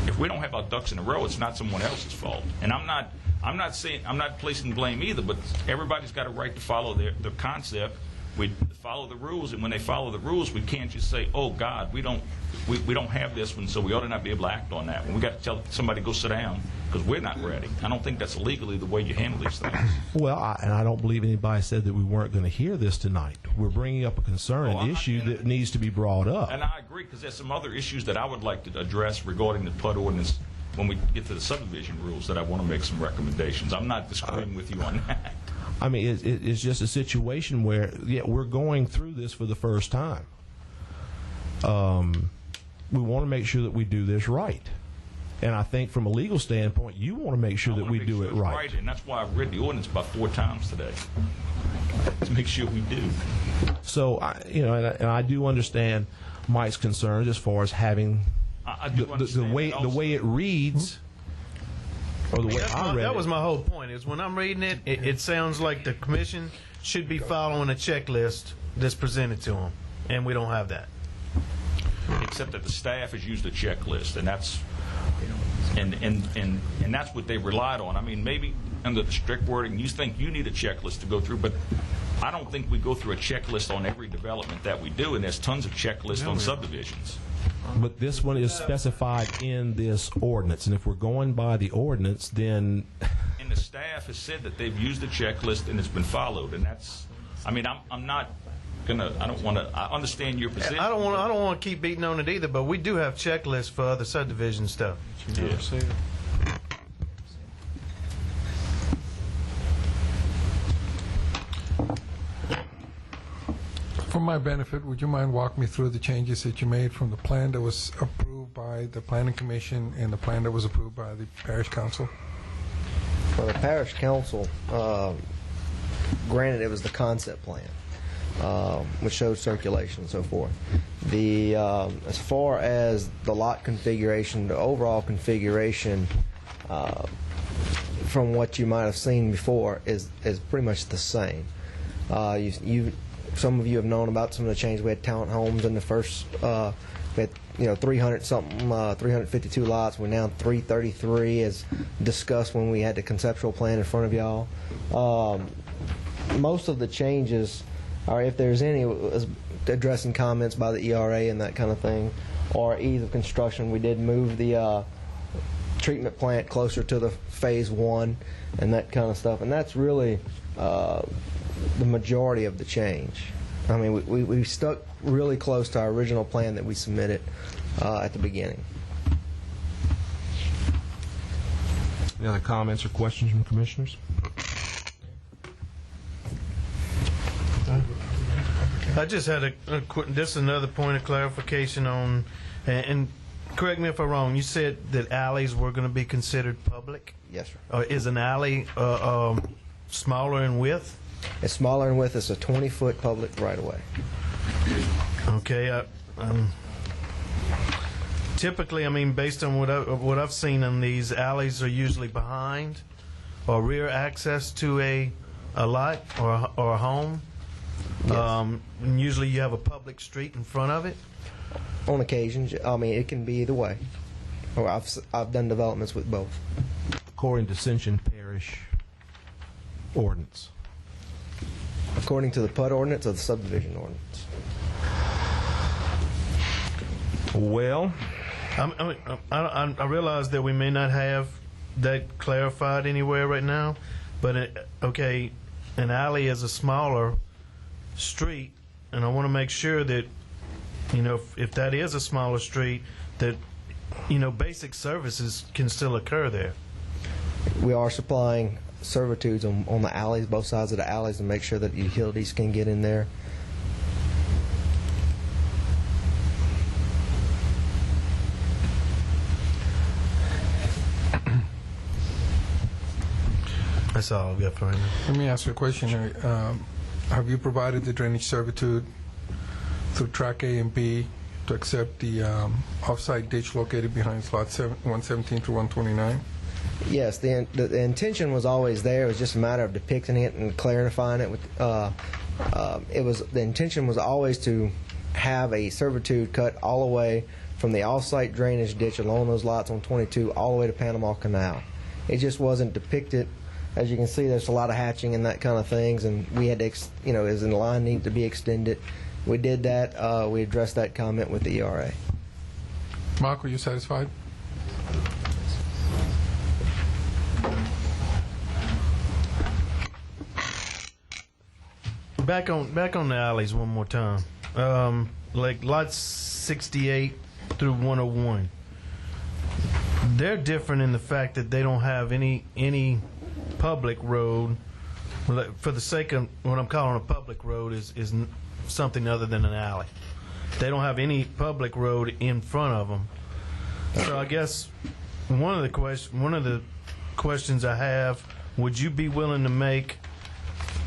If we don't have our ducks in a row, it's not someone else's fault. And I'm not placing blame either, but everybody's got a right to follow their concept. We follow the rules, and when they follow the rules, we can't just say, "Oh God, we don't have this one, so we ought to not be able to act on that one." We got to tell somebody go sit down because we're not ready. I don't think that's legally the way you handle these things. Well, and I don't believe anybody said that we weren't going to hear this tonight. We're bringing up a concern, an issue that needs to be brought up. And I agree, because there's some other issues that I would like to address regarding the PUD ordinance when we get to the subdivision rules that I want to make some recommendations. I'm not disagreeing with you on that. I mean, it's just a situation where, yeah, we're going through this for the first time. We want to make sure that we do this right. And I think from a legal standpoint, you want to make sure that we do it right. And that's why I've read the ordinance about 4 times today, to make sure we do. So, and I do understand Mike's concerns as far as having the way it reads. Or the way I read that was my whole point. Is when I'm reading it, it sounds like the commission should be following a checklist that's presented to them, and we don't have that. Except that the staff has used a checklist, and that's and that's what they relied on. I mean, maybe under the strict wording, you think you need a checklist to go through, but I don't think we go through a checklist on every development that we do, and there's tons of checklists on subdivisions. But this one is specified in this ordinance, and if we're going by the ordinance, then... And the staff has said that they've used the checklist and it's been followed, and that's... I mean, I'm not gonna... I don't want to... I understand your position. I don't want to keep beating on it either, but we do have checklists for other subdivision stuff. Yeah. For my benefit, would you mind walking me through the changes that you made from the plan that was approved by the Planning Commission and the plan that was approved by the Parish Council? For the Parish Council, granted, it was the concept plan, which showed circulation and so forth. As far as the lot configuration, the overall configuration, from what you might have seen before, is pretty much the same. Some of you have known about some of the changes. We had townhomes in the first, we had 300-something, 352 lots. We're now 333, as discussed when we had the conceptual plan in front of y'all. Most of the changes are, if there's any, addressing comments by the ERA and that kind of thing, or ease of construction. We did move the treatment plant closer to the phase 1 and that kind of stuff. And that's really the majority of the change. I mean, we stuck really close to our original plan that we submitted at the beginning. Any other comments or questions from commissioners? I just had this is another point of clarification on, and correct me if I'm wrong, you said that alleys were going to be considered public? Yes, sir. Is an alley smaller in width? It's smaller in width. It's a 20-foot public right-of-way. Okay. Typically, I mean, based on what I've seen in these, alleys are usually behind or rear access to a a lot or a home? Yes. And usually you have a public street in front of it? On occasions, I mean, it can be either way. Or I've done developments with both. According to Ascension Parish ordinance. According to the PUD ordinance or the subdivision ordinance? Well, I realize that we may not have that clarified anywhere right now, but okay, an alley is a smaller street, and I want to make sure that, you know, if that is a smaller street, that, you know, basic services can still occur there. We are supplying servitudes on the alleys, both sides of the alleys, to make sure that utilities can get in there. That's all I've got for right now. Let me ask you a question. Have you provided the drainage servitude through Track A and B to accept the off-site ditch located behind slot 117 through 129? Yes, the intention was always there. It was just a matter of depicting it and clarifying it. The intention was always to have a servitude cut all the way from the off-site drainage ditch along those lots on 22 all the way to Panama Canal. It just wasn't depicted. As you can see, there's a lot of hatching and that kind of things, and we had to, you know, as in the line needed to be extended. We did that. We addressed that comment with the ERA. Mark, are you satisfied? Back on the alleys one more time. Like lots 68 through 101. They're different in the fact that they don't have any public road. For the sake of what I'm calling a public road is something other than an alley. They don't have any public road in front of them. So I guess one of the questions I have: would you be willing to make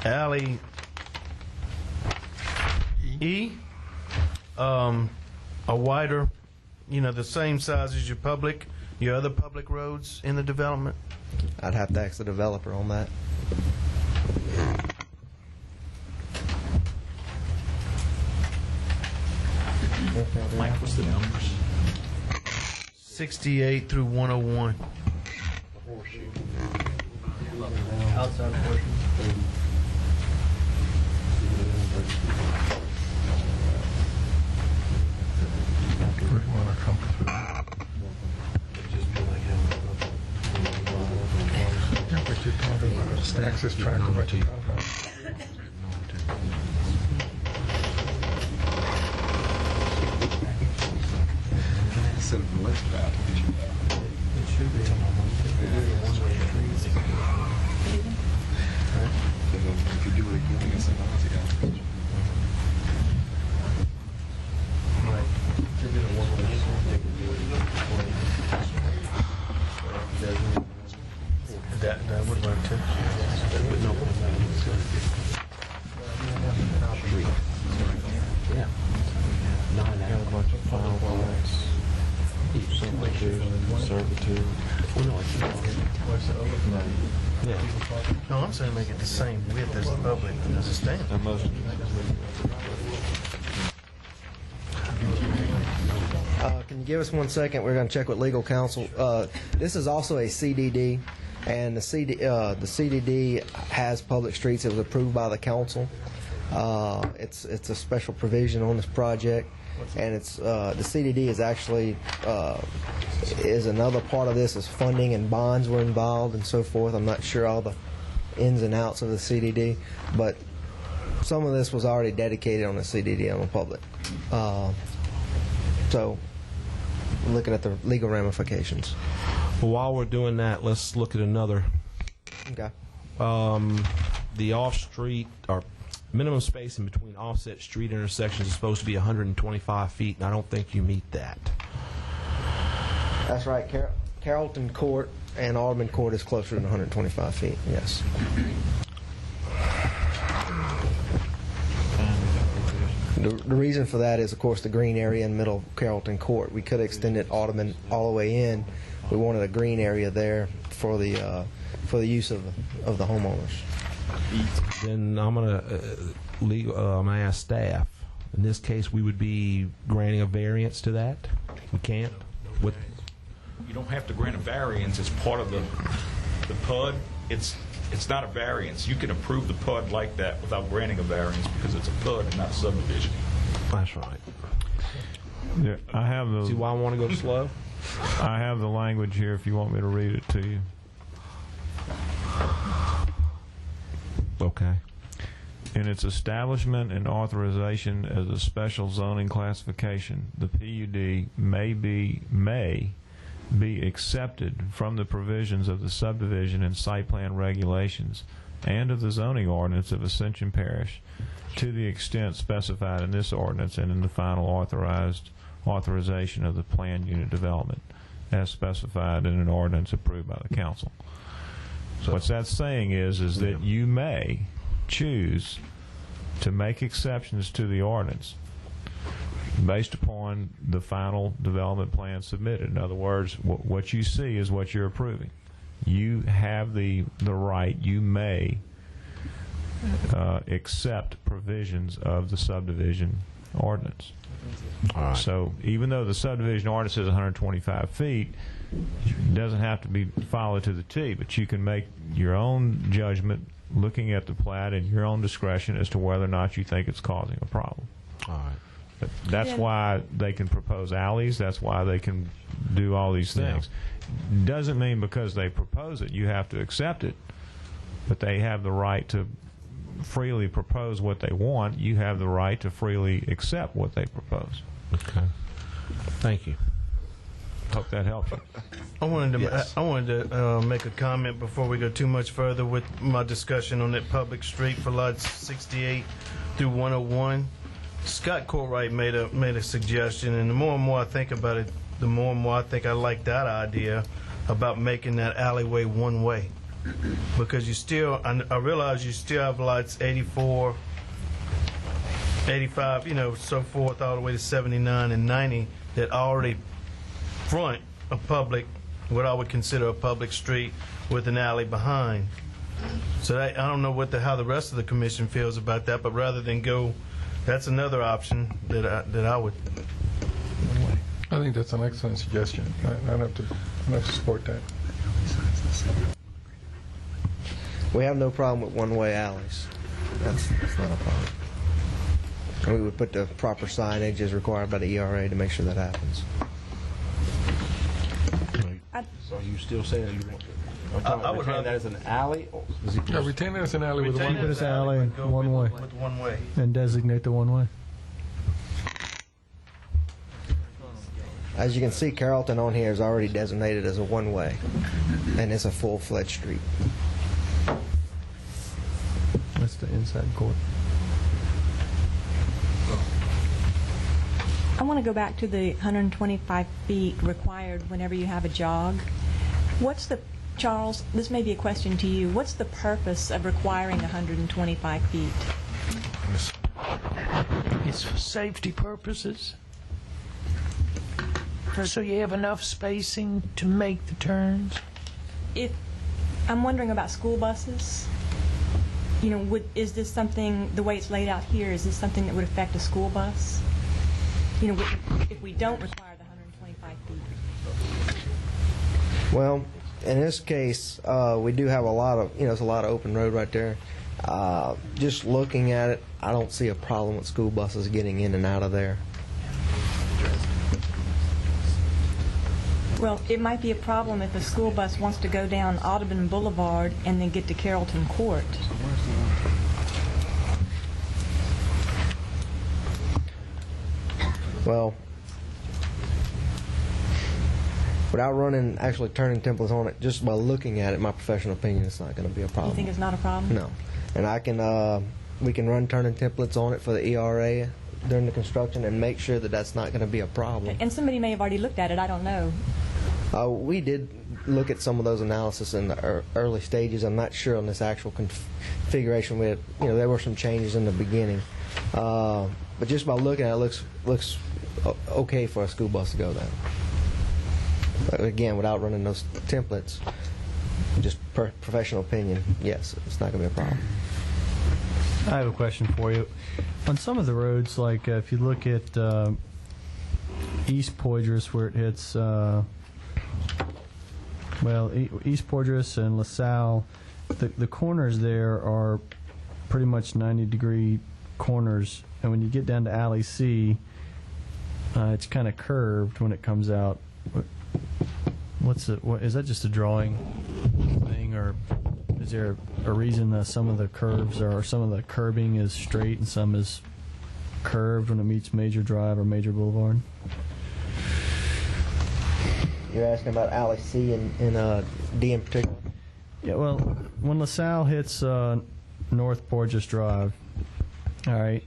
alley E a wider, you know, the same size as your other public roads in the development? I'd have to ask the developer on that. Mike, what's the numbers? 68 through 101. Outside portion. Access track over to If you do it again, it's a That would work too. Yeah. 9 out of a bunch of final plans. Servitude. Yeah. No, I'm saying make it the same width as the public as a stand. Can you give us 1 second? We're going to check with legal counsel. This is also a CDD, and the CDD has public streets. It was approved by the council. It's a special provision on this project, and it's the CDD is actually is another part of this. Is funding and bonds were involved and so forth. I'm not sure all the ins and outs of the CDD, but some of this was already dedicated on the CDD on the public. So, looking at the legal ramifications. Well, while we're doing that, let's look at another. Okay. The off-street or minimum spacing between offset street intersections is supposed to be 125 feet, and I don't think you meet that. That's right. Carrollton Court and Alderman Court is closer than 125 feet. Yes. The reason for that is, of course, the green area in the middle of Carrollton Court. We could have extended Alderman all the way in. We wanted a green area there for the use of the homeowners. then I'm going to ask staff. In this case, we would be granting a variance to that. We can't. What? You don't have to grant a variance as part of the PUD. It's not a variance. You can approve the PUD like that without granting a variance because it's a PUD and not a subdivision. That's right. Yeah, I have the. See why I want to go slow? I have the language here if you want me to read it to you. Okay. In its establishment and authorization as a special zoning classification, the PUD may be accepted from the provisions of the subdivision and site plan regulations and of the zoning ordinance of Ascension Parish to the extent specified in this ordinance and in the final authorization of the planned unit development as specified in an ordinance approved by the council. So what that's saying is that you may choose to make exceptions to the ordinance based upon the final development plan submitted. In other words, what you see is what you're approving. You have the right, you may accept provisions of the subdivision ordinance. All right. So even though the subdivision ordinance is 125 feet, it doesn't have to be followed to the T, but you can make your own judgment looking at the plat in your own discretion as to whether or not you think it's causing a problem. All right. But that's why they can propose alleys. That's why they can do all these things. Yeah. Doesn't mean because they propose it you have to accept it, but they have the right to freely propose what they want. You have the right to freely accept what they propose. Okay. Thank you. Hope that helps you. I wanted to make a comment before we go too much further with my discussion on that public street for lots 68 through 101. Scott Courtwright made a suggestion, and the more and more I think about it, the more and more I think I like that idea about making that alleyway one way, because I realize you still have lots 84, 85, so forth, all the way to 79 and 90 that already front a public, what I would consider a public street with an alley behind. So I don't know how the rest of the commission feels about that, but rather than go, that's another option that I would. I think that's an excellent suggestion. I'd have to support that. We have no problem with one-way alleys. That's not a problem. And we would put the proper signage as required by the ERA to make sure that happens. So you still saying that you want to? I would retain that as an alley? Yeah, retain it as an alley with one way. Put this alley one way. With one way. And designate the one way. As you can see, Carrollton on here is already designated as a one-way, and it's a full-fledged street. That's the inside court. I want to go back to the 125 feet required whenever you have a jog. Charles, this may be a question to you. What's the purpose of requiring 125 feet? It's for safety purposes. So you have enough spacing to make the turns? I'm wondering about school buses. Is this something, the way it's laid out here, is this something that would affect a school bus? If we don't require the 125 feet. Well, in this case, we do have a lot of, it's a lot of open road right there. Just looking at it, I don't see a problem with school buses getting in and out of there. Well, it might be a problem if a school bus wants to go down Audubon Boulevard and then get to Carrollton Court. Well, without actually turning templates on it, just by looking at it, my professional opinion, it's not going to be a problem. You think it's not a problem? No. And we can run turning templates on it for the ERA during the construction and make sure that that's not going to be a problem. And somebody may have already looked at it, I don't know. We did look at some of those analysis in the early stages. I'm not sure on this actual configuration. There were some changes in the beginning. But just by looking at it, looks okay for a school bus to go down. But again, without running those templates, just professional opinion, yes, it's not going to be a problem. I have a question for you. On some of the roads, like if you look at East Poydras, where it hits, East Poydras and LaSalle, the corners there are pretty much 90-degree corners, and when you get down to Alley C, it's kind of curved when it comes out. What is that? Just a drawing thing, or is there a reason that some of the curves or some of the curbing is straight and some is curved when it meets Major Drive or Major Boulevard? You're asking about Alley C and D in particular? Yeah, well, when LaSalle hits North Borges Drive, all right,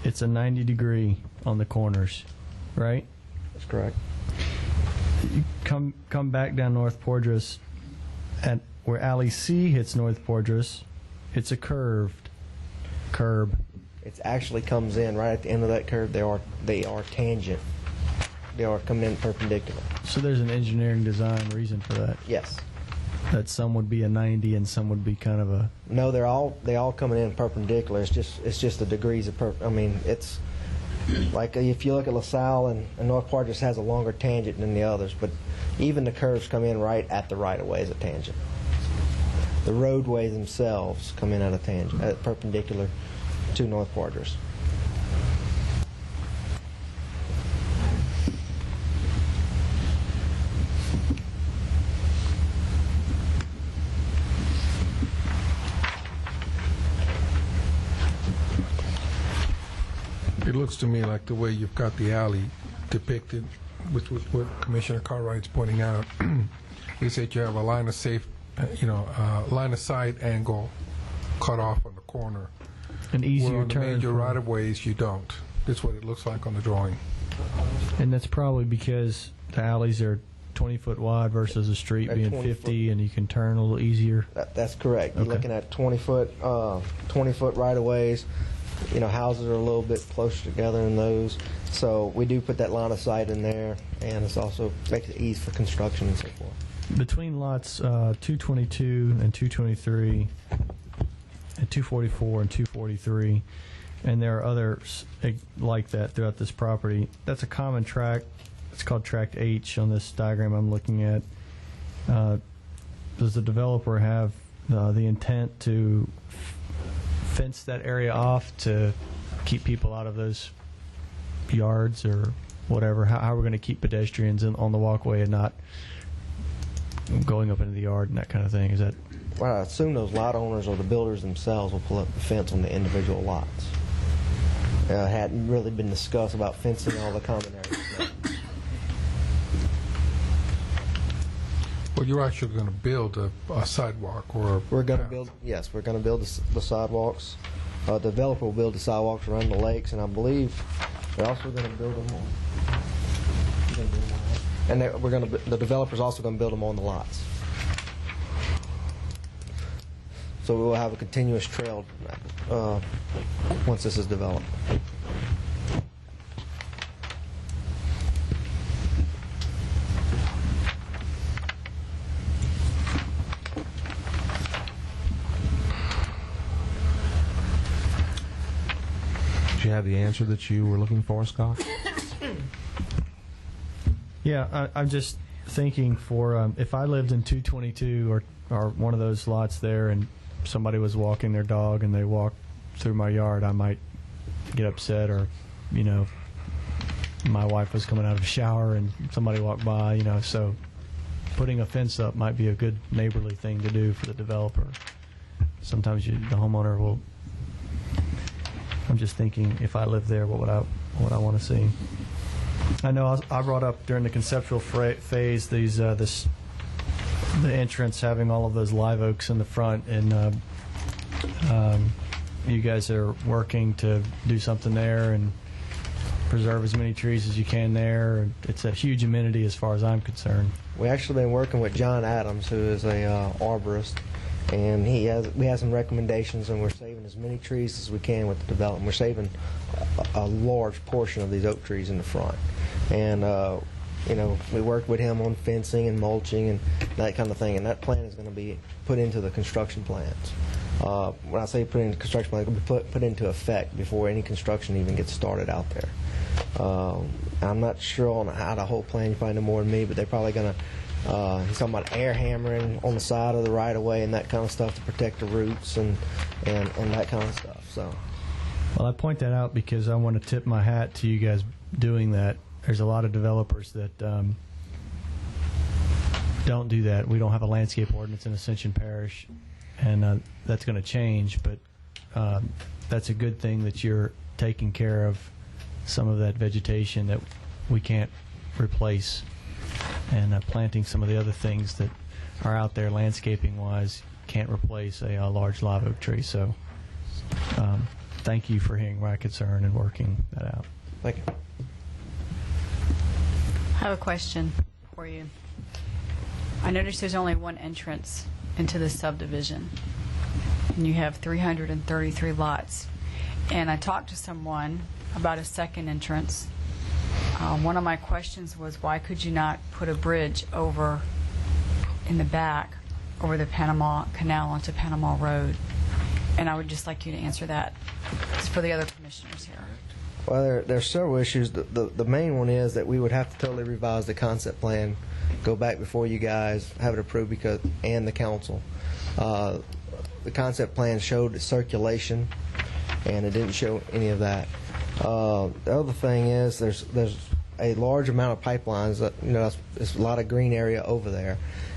it's a 90-degree on the corners, right? That's correct. You come back down North Portras, at where Alley C hits North Portras, it's a curb. It actually comes in right at the end of that curve. They are tangent. They are coming in perpendicular. So there's an engineering design reason for that. Yes. That some would be a 90 and some would be kind of a. No, they all coming in perpendicular. It's just the degrees of I mean, it's like if you look at LaSalle and North Portras has a longer tangent than the others, but even the curves come in right at the right of way as a tangent. The roadways themselves come in at a tangent, perpendicular to North Portras. It looks to me like the way you've got the alley depicted, with what Commissioner Cartwright's pointing out, is that you have a line of sight angle cut off on the corner. An easier where on the turn. major right-of-ways, you don't. That's what it looks like on the drawing. And that's probably because the alleys are 20-foot wide versus a street At being 20 50, and you can turn a little easier. That's correct. You're looking at 20-foot right-of-ways. You know, houses are a little bit closer together in those. So we do put that line of sight in there, and it's also makes it easy for construction and so forth. Between lots 222 and 223, and 244 and 243, and there are others like that throughout this property. That's a common tract. It's called Tract H on this diagram I'm looking at. Does the developer have the intent to fence that area off to keep people out of those yards or whatever? How are we going to keep pedestrians on the walkway and not going up into the yard and that kind of thing? Is that? Well, I assume those lot owners or the builders themselves will pull up the fence on the individual lots. It hadn't really been discussed about fencing all the common areas. Well, you're actually going to build a sidewalk or we're going to build. Yes, we're going to build the sidewalks. The developer will build the sidewalks around the lakes, and I believe they're also going to build them on. And the developer's also going to build them on the lots. So we will have a continuous trail once this is developed. Did you have the answer that you were looking for, Scott? Yeah, I'm just thinking for if I lived in 222 or one of those lots there and somebody was walking their dog and they walked through my yard, I might get upset, or, you know, my wife was coming out of a shower and somebody walked by, you know, so putting a fence up might be a good neighborly thing to do for the developer. Sometimes the homeowner will. I'm just thinking, if I lived there, what I want to see. I know I brought up during the conceptual phase the entrance having all of those live oaks in the front, and you guys are working to do something there and preserve as many trees as you can there. It's a huge amenity as far as I'm concerned. We actually been working with John Adams, who is a arborist, and we have some recommendations, and we're saving as many trees as we can with the development. We're saving a large portion of these oak trees in the front, and we worked with him on fencing and mulching and that kind of thing, and that plan is going to be put into the construction plans. When I say put into construction plans, it's going to be put into effect before any construction even gets started out there. I'm not sure on how the whole plan, you probably know more than me, but they're probably going to, he's talking about air hammering on the side of the right-of-way and that kind of stuff to protect the roots and that kind of stuff. So, well, I point that out because I want to tip my hat to you guys doing that. There's a lot of developers that don't do that. We don't have a landscape ordinance in Ascension Parish, and that's going to change, but that's a good thing that you're taking care of some of that vegetation that we can't replace, and planting some of the other things that are out there landscaping-wise can't replace a large live oak tree. So thank you for hearing my concern and working that out. Thank you. I have a question for you. I noticed there's only one entrance into this subdivision, and you have 333 lots. And I talked to someone about a second entrance. One of my questions was, why could you not put a bridge over in the back over the Panama Canal onto Panama Road? And I would just like you to answer that. It's for the other commissioners here. Well, there's several issues. The main one is that we would have to totally revise the concept plan, go back before you guys, have it approved and the council. The concept plan showed circulation, and it didn't show any of that. The other thing is there's a large amount of pipelines. There's a lot of green area over there,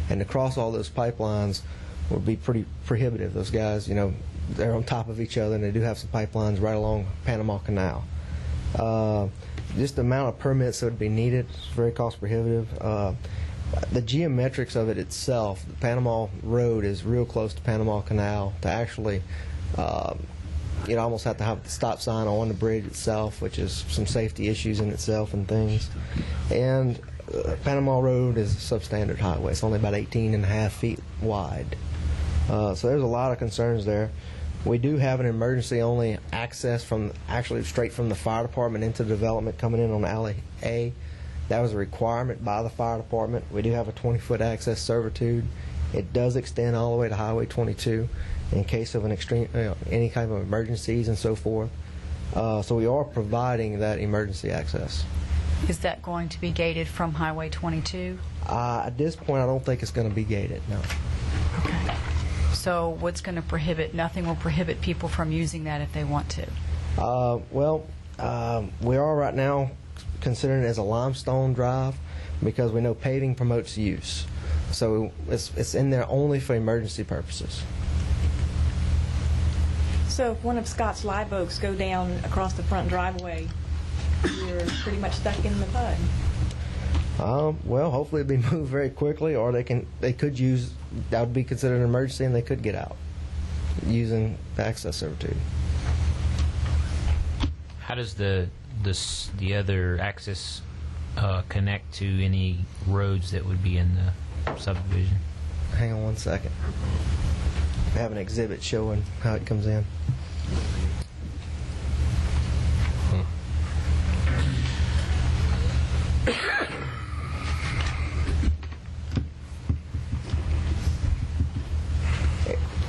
and to cross all those pipelines would be pretty prohibitive. Those guys, they're on top of each other, and they do have some pipelines right along Panama Canal. Just the amount of permits that would be needed is very cost prohibitive. The geometrics of it itself, the Panama Road is real close to Panama Canal. To actually, almost have to have the stop sign on the bridge itself, which is some safety issues in itself and things. And Panama Road is a substandard highway. It's only about 18.5 feet wide. So there's a lot of concerns there. We do have an emergency-only access actually straight from the fire department into the development coming in on Alley A. That was a requirement by the fire department. We do have a 20-foot access servitude. It does extend all the way to Highway 22 in case of an extreme, any kind of emergencies and so forth. So we are providing that emergency access. Is that going to be gated from Highway 22? At this point, I don't think it's going to be gated, no. Okay. So what's going to prohibit? Nothing will prohibit people from using that if they want to. We are right now considering it as a limestone drive because we know paving promotes use. So it's in there only for emergency purposes. So if one of Scott's live oaks go down across the front driveway, you're pretty much stuck in the mud. Well, hopefully it'll be moved very quickly, or they could use, that would be considered an emergency, and they could get out using the access servitude. How does the other access connect to any roads that would be in the subdivision? Hang on 1 second. I have an exhibit showing how it comes in.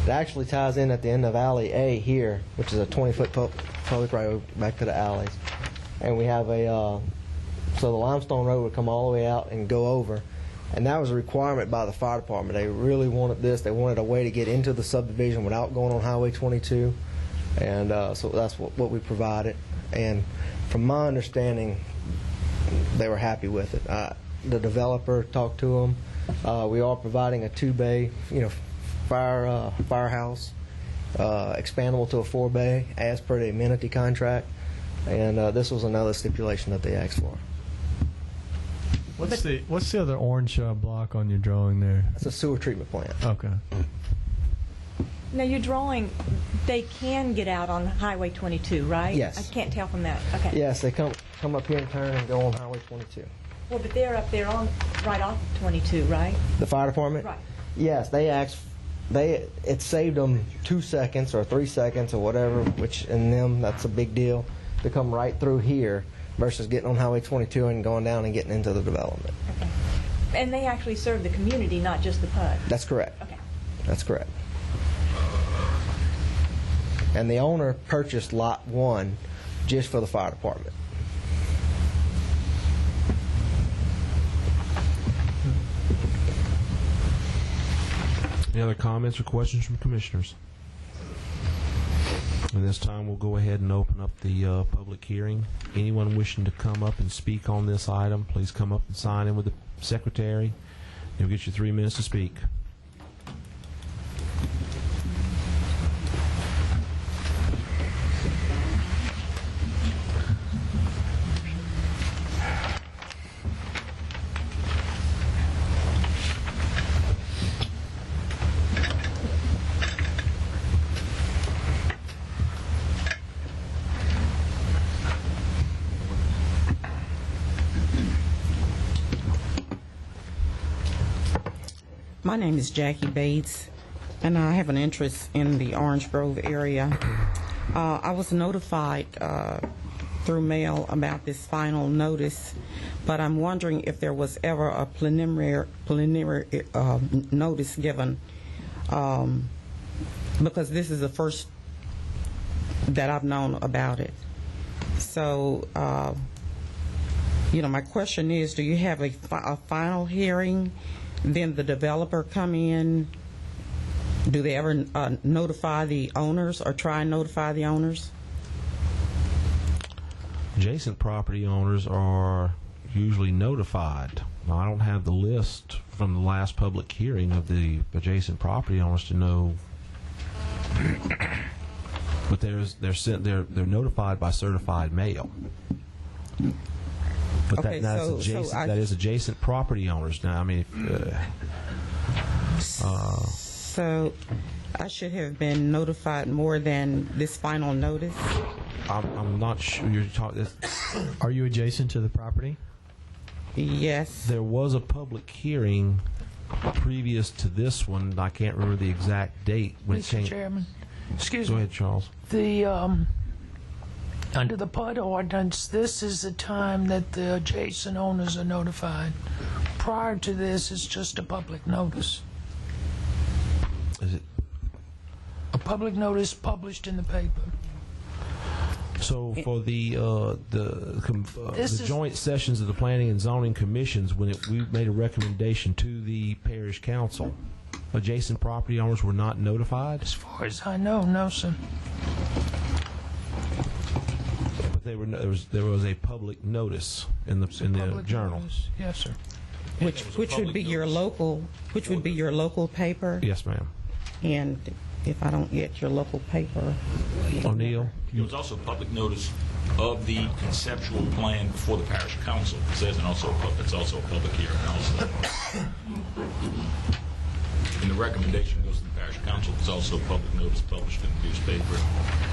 It actually ties in at the end of Alley A here, which is a 20-foot public road back to the alleys. And we have so the limestone road would come all the way out and go over. And that was a requirement by the fire department. They really wanted this. They wanted a way to get into the subdivision without going on Highway 22. And so that's what we provided. And from my understanding, they were happy with it. The developer talked to them. We are providing a 2-bay, firehouse, expandable to a 4-bay as per the amenity contract. And this was another stipulation that they asked for. What's the other orange block on your drawing there? That's a sewer treatment plant. Okay. Now, you're drawing, they can get out on Highway 22, right? Yes. I can't tell from that. Okay. Yes, they come up here and turn and go on Highway 22. Well, but they're up there right off 22, right? The fire department? Right. Yes, it saved them 2 seconds or 3 seconds or whatever, which in them, that's a big deal, to come right through here versus getting on Highway 22 and going down and getting into the development. And they actually serve the community, not just the PUD. That's correct. Okay. That's correct. And the owner purchased Lot 1 just for the fire department. Any other comments or questions from commissioners? And this time we'll go ahead and open up the public hearing. Anyone wishing to come up and speak on this item, please come up and sign in with the secretary. You'll get your 3 minutes to speak. My name is Jackie Bates, and I have an interest in the Orange Grove area. I was notified through mail about this final notice, but I'm wondering if there was ever a preliminary notice given, because this is the first that I've known about it. So, my question is, do you have a final hearing? Then the developer come in? Do they ever notify the owners or try and notify the owners? Adjacent property owners are usually notified. Now, I don't have the list from the last public hearing of the adjacent property owners to know, but they're notified by certified mail. But Okay, that is adjacent property owners. Now, I mean, so I should have been notified more than this final notice? I'm not sure you're talking. Are you adjacent to the property? Yes. There was a public hearing previous to this one. I can't remember the exact date when it Mr. came. Chairman, excuse Go me. ahead, Charles. Under the PUD ordinance, this is the time that the adjacent owners are notified. Prior to this, it's just a public notice. Is it? A public notice published in the paper. So for the joint sessions of the Planning and Zoning Commissions, when we made a recommendation to the Parish Council, adjacent property owners were not notified? As far as I know, no, sir. But there was a public notice in the journal. Notice. Yes, sir. Which would be your local paper? Yes, ma'am. And if I don't get your local paper, O'Neill? There was also public notice of the conceptual plan before the parish council. It says, and it's also a public hearing also. And the recommendation goes to the parish council. It's also public notice published in the newspaper,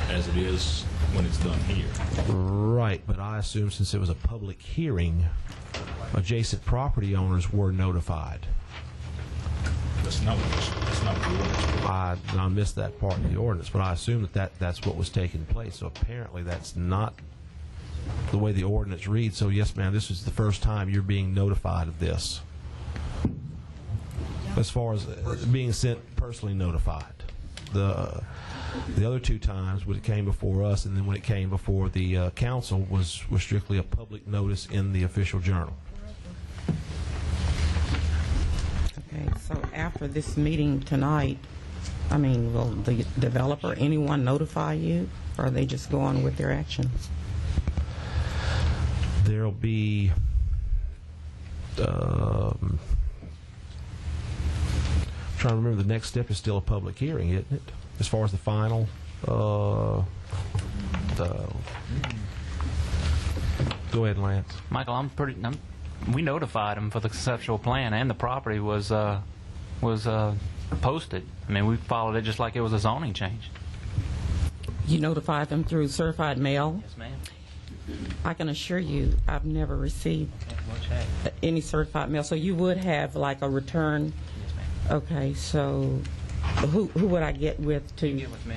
as it is when it's done here. Right, but I assume since it was a public hearing, adjacent property owners were notified. That's not the ordinance. I missed that part of the ordinance, but I assume that's what was taking place. So apparently that's not the way the ordinance reads. So yes, ma'am, this is the first time you're being notified of this. As far as being sent personally notified. The other two times when it came before us and then when it came before the council was strictly a public notice in the official journal. okay, so after this meeting tonight, will the developer, anyone notify you, or they just go on with their actions? There'll be trying to remember, the next step is still a public hearing, isn't it? As far as the final go ahead, Lance. Michael, we notified them for the conceptual plan, and the property was posted. We followed it just like it was a zoning change. You notified them through certified mail? Yes, ma'am. I can assure you I've never received any certified mail. So you would have like a return? Yes, ma'am. Okay, so who would I get with to? You can get with me.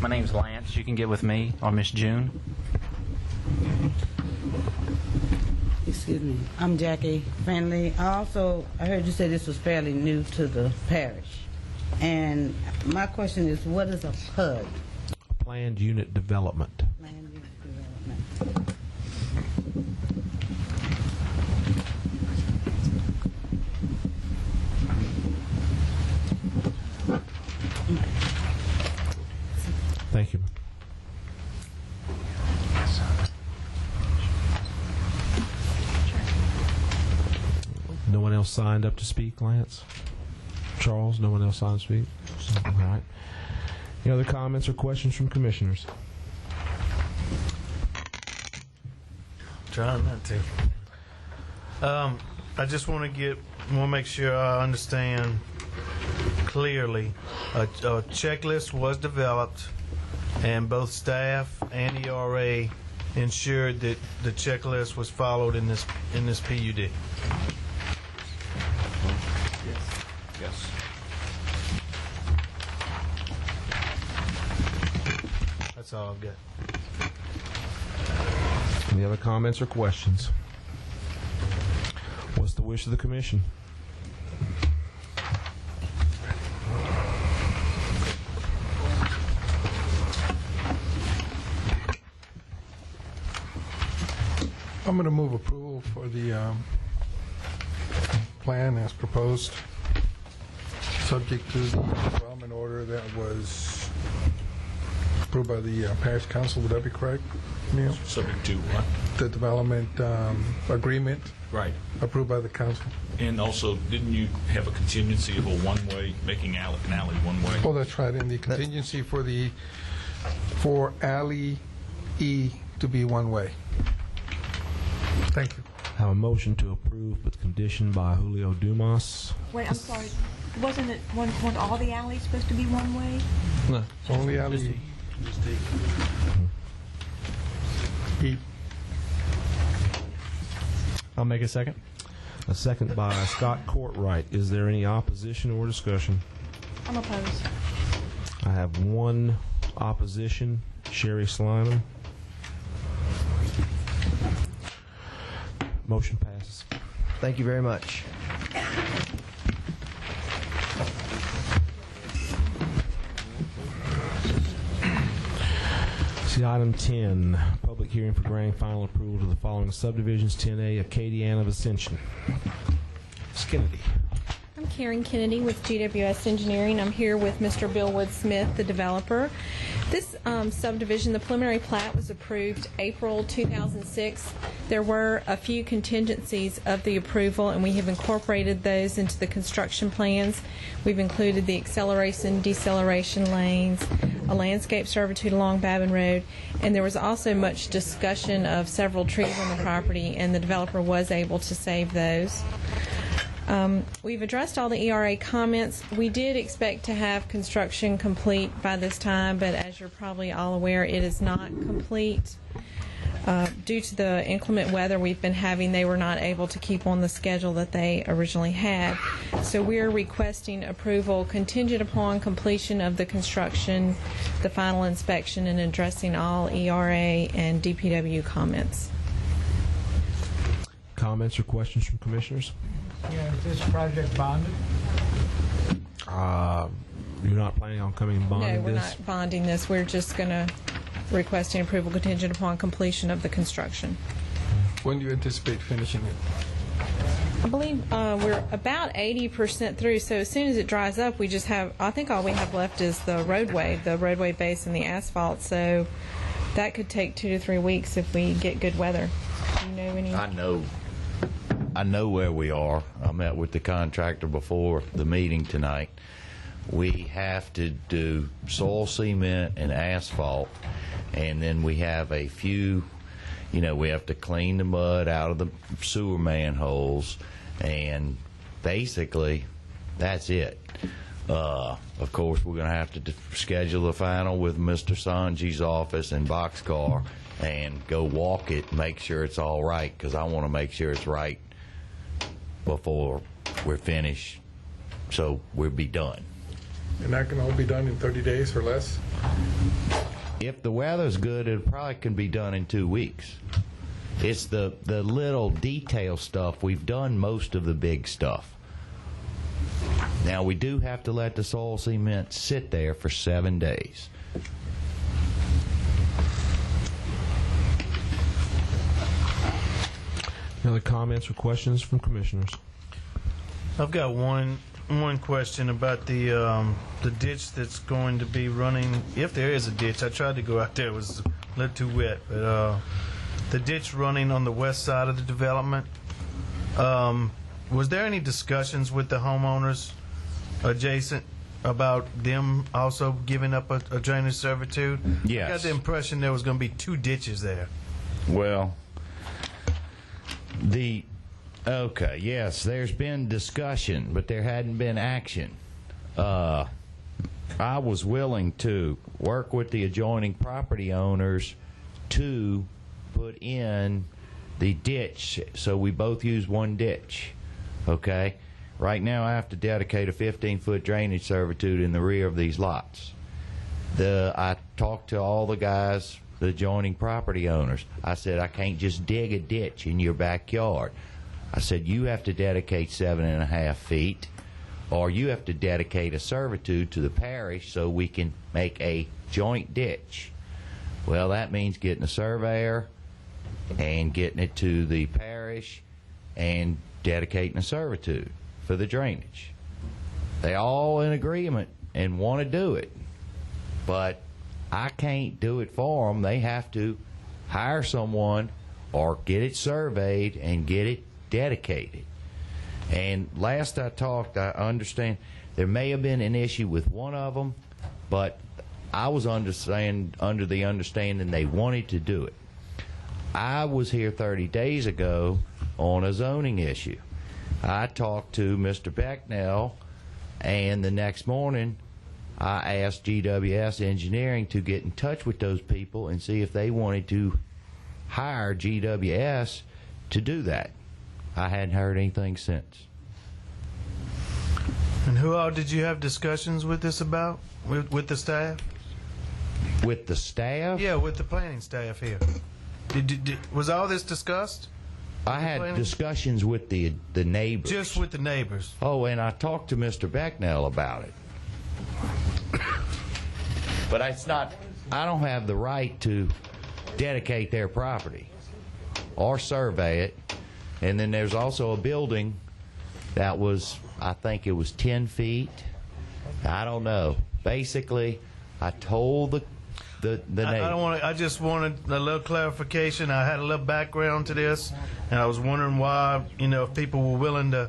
My name's Lance. You can get with me or Miss June. Excuse me. I'm Jackie Friendly. I heard you say this was fairly new to the parish. And my question is, what is a PUD? Planned Unit Development. Planned Unit Development. Thank you. No one else signed up to speak, Lance? Charles, no one else signed to speak? All right. Any other comments or questions from commissioners? Trying not to. I just want to make sure I understand clearly. A checklist was developed, and both staff and ERA ensured that the checklist was followed in this PUD. Yes. That's all I've got. Any other comments or questions? What's the wish of the commission? I'm going to move approval for the plan as proposed, subject to the development order that was approved by the Parish Council. Would that be correct, Neil? Subject to what? The development agreement. Right. Approved by the council. And also, didn't you have a contingency of a one-way, making an alley one-way? Oh, that's right. And the contingency for alley E to be one way. Thank you. Have a motion to approve with condition by Julio Dumas. Wait, I'm sorry. Wasn't all the alleys supposed to be one way? No. Only alley E. I'll make a second. A second by Scott Courtwright. Is there any opposition or discussion? I'm opposed. I have one opposition, Sherry Slyman. Motion passes. Thank you very much. See item 10, public hearing for granting final approval to the following subdivisions: 10A, Acadiana of Ascension. Ms. Kennedy. I'm Karen Kennedy with GWS Engineering. I'm here with Mr. Bill Wood Smith, the developer. This subdivision, the preliminary plat, was approved April 2006. There were a few contingencies of the approval, and we have incorporated those into the construction plans. We've included the acceleration, deceleration lanes, a landscape servitude along Babin Road, and there was also much discussion of several trees on the property, and the developer was able to save those. We've addressed all the ERA comments. We did expect to have construction complete by this time, but as you're probably all aware, it is not complete. Due to the inclement weather we've been having, they were not able to keep on the schedule that they originally had. So we're requesting approval contingent upon completion of the construction, the final inspection, and addressing all ERA and DPW comments. Comments or questions from commissioners? Yeah, is this project bonded? You're not planning on coming and bonding No, we're this? not bonding this. We're just going to requesting approval contingent upon completion of the construction. When do you anticipate finishing it? I believe we're about 80% through, so as soon as it dries up, we just have, I think all we have left is the roadway base and the asphalt, so that could take 2 to 3 weeks if we get good weather. Do you know any? I know where we are. I met with the contractor before the meeting tonight. We have to do soil cement and asphalt, and then we have a few, we have to clean the mud out of the sewer manholes, and basically that's it. Of course, we're going to have to schedule a final with Mr. Sanji's office and Boxcar and go walk it, make sure it's all right, because I want to make sure it's right before we're finished, so we'll be done. And that can all be done in 30 days or less? If the weather's good, it probably can be done in 2 weeks. It's the little detail stuff. We've done most of the big stuff. Now, we do have to let the soil cement sit there for 7 days. Any other comments or questions from commissioners? I've got one question about the ditch that's going to be running. If there is a ditch, I tried to go out there. It was a little too wet. But the ditch running on the west side of the development. Was there any discussions with the homeowners adjacent about them also giving up a drainage servitude? Yes. I got the impression there was going to be 2 ditches there. Well, okay, yes, there's been discussion, but there hadn't been action. I was willing to work with the adjoining property owners to put in the ditch, so we both use one ditch, okay? Right now, I have to dedicate a 15-foot drainage servitude in the rear of these lots. I talked to all the guys, the adjoining property owners. I said, I can't just dig a ditch in your backyard. I said, you have to dedicate 7.5 feet, or you have to dedicate a servitude to the parish so we can make a joint ditch. Well, that means getting a surveyor and getting it to the parish and dedicating a servitude for the drainage. They all in agreement and want to do it, but I can't do it for them. They have to hire someone or get it surveyed and get it dedicated. And last I talked, I understand there may have been an issue with one of them, but I was under the understanding they wanted to do it. I was here 30 days ago on a zoning issue. I talked to Mr. Becknell, and the next morning I asked GWS Engineering to get in touch with those people and see if they wanted to hire GWS to do that. I hadn't heard anything since. And who all did you have discussions with this about? With the staff? With the staff? Yeah, with the planning staff here. Was all this discussed? I had discussions with the neighbors. Just with the neighbors? Oh, and I talked to Mr. Becknell about it. But it's not, I don't have the right to dedicate their property or survey it. And then there's also a building that was, I think it was 10 feet. I don't know. Basically, I told the neighbor. I don't want to, I just wanted a little clarification. I had a little background to this, and I was wondering why, if people were willing to.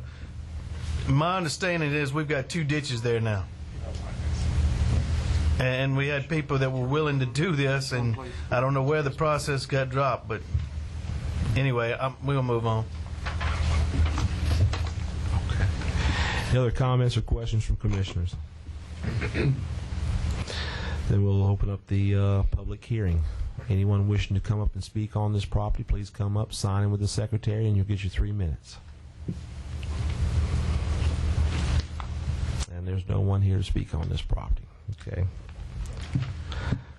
My understanding is we've got 2 ditches there now. And we had people that were willing to do this, and I don't know where the process got dropped, but anyway, we'll move on. Okay. Any other comments or questions from commissioners? Then we'll open up the public hearing. Anyone wishing to come up and speak on this property, please come up, sign in with the secretary, and you'll get your 3 minutes. And there's no one here to speak on this property. Okay.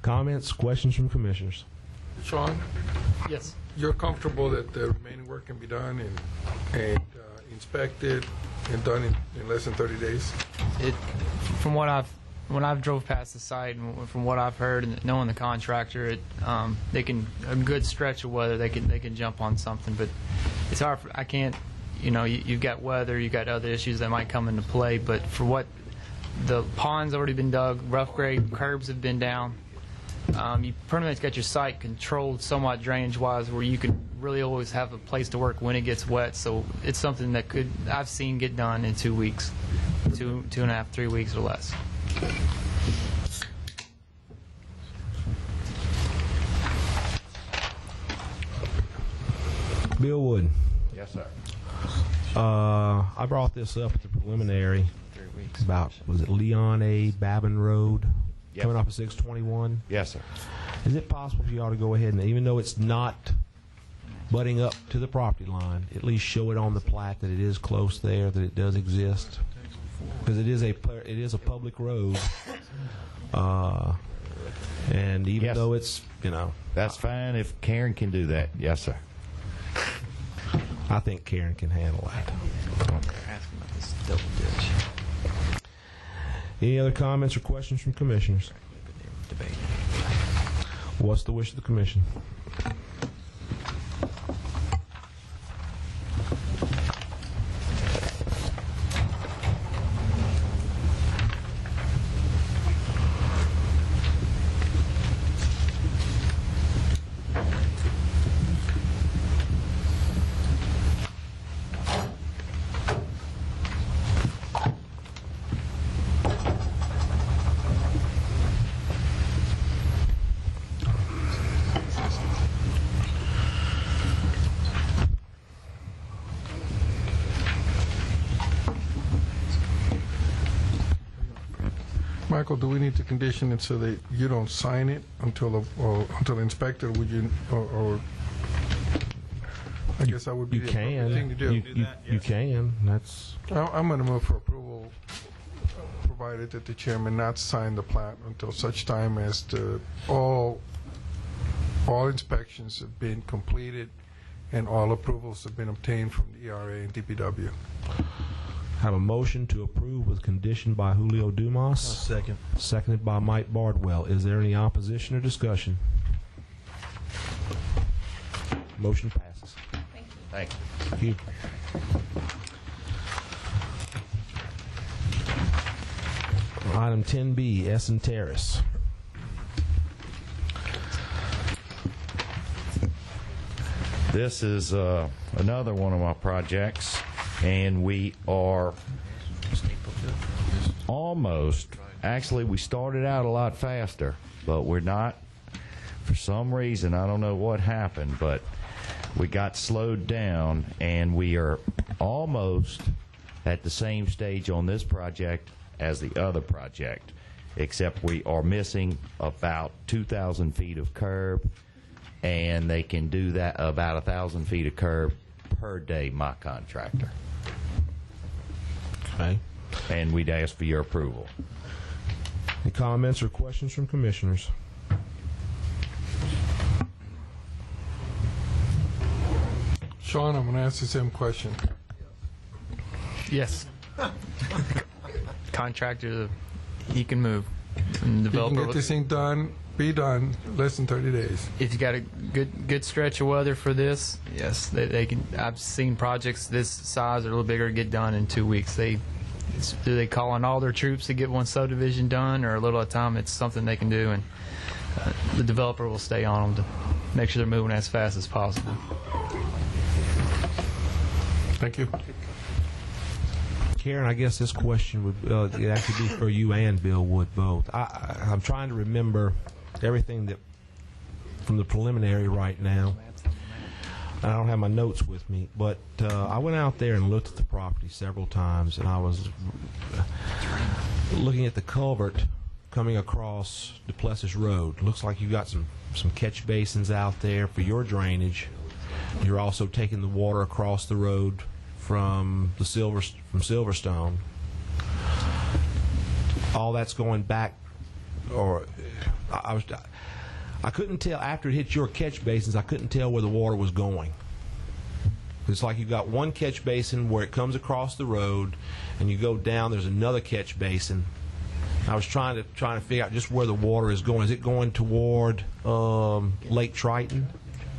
Comments, questions from commissioners? Sean? Yes. You're comfortable that the remaining work can be done and inspected and done in less than 30 days? From when I've drove past the site and from what I've heard and knowing the contractor, they can a good stretch of weather they can jump on something, but it's hard. I can't. You've got weather, you've got other issues that might come into play, but for what the pond's already been dug, rough grade curbs have been down. You pretty much got your site controlled somewhat drainage-wise, where you can really always have a place to work when it gets wet. So it's something that I've seen get done in 2 weeks, 2.5, 3 weeks or less. Bill Wood. Yes, sir. I brought this up at the preliminary about, was it Leon A. Babin Road? Yep. Coming off of 621? Yes, sir. Is it possible for y'all to go ahead and, even though it's not butting up to the property line, at least show it on the plat that it is close there, that it does exist? Because it is a public road, and even though it's, That's fine if Karen can do that. Yes, sir. I think Karen can handle that. Asking about this double ditch. Any other comments or questions from commissioners? Debate. What's the wish of the commission? Michael, do we need to condition it so that you don't sign it until the inspector, would you, or I guess that would be You the appropriate thing to do. You can. That's. I'm going to move for approval, provided that the chairman not sign the plat until such time as all inspections have been completed and all approvals have been obtained from the ERA and DPW. Have a motion to approve with condition by Julio Dumas. Second. Seconded by Mike Bardwell. Is there any opposition or discussion? Motion passes. Thank you. Thank you. Item 10B, Essen Terrace. This is another one of my projects, and we are almost, actually we started out a lot faster, but we're not, for some reason, I don't know what happened, but we got slowed down, and we are almost at the same stage on this project as the other project, except we are missing about 2,000 feet of curb, and they can do that about 1,000 feet of curb per day, my contractor. Okay. And we'd ask for your approval. Any comments or questions from commissioners? Sean, I'm going to ask the same question. Yes. Contractor, he can move. And You can get this thing done, be done, less than 30 days. If you got a good stretch of weather for this, yes, they can. I've seen projects this size or a little bigger get done in 2 weeks. Do they call on all their troops to get one subdivision done, or a little at a time? It's something they can do, and the developer will stay on them to make sure they're moving as fast as possible. Thank you. Karen, I guess this question would actually be for you and Bill Wood both. I'm trying to remember everything that from the preliminary right now. I don't have my notes with me, but I went out there and looked at the property several times, and I was looking at the culvert coming across Duplessis Road. Looks like you got some catch basins out there for your drainage. You're also taking the water across the road from Silverstone. All that's going back, or I couldn't tell after it hit your catch basins. I couldn't tell where the water was going. It's like you've got one catch basin where it comes across the road, and you go down. There's another catch basin. I was trying to figure out just where the water is going. Is it going toward Lake Triton?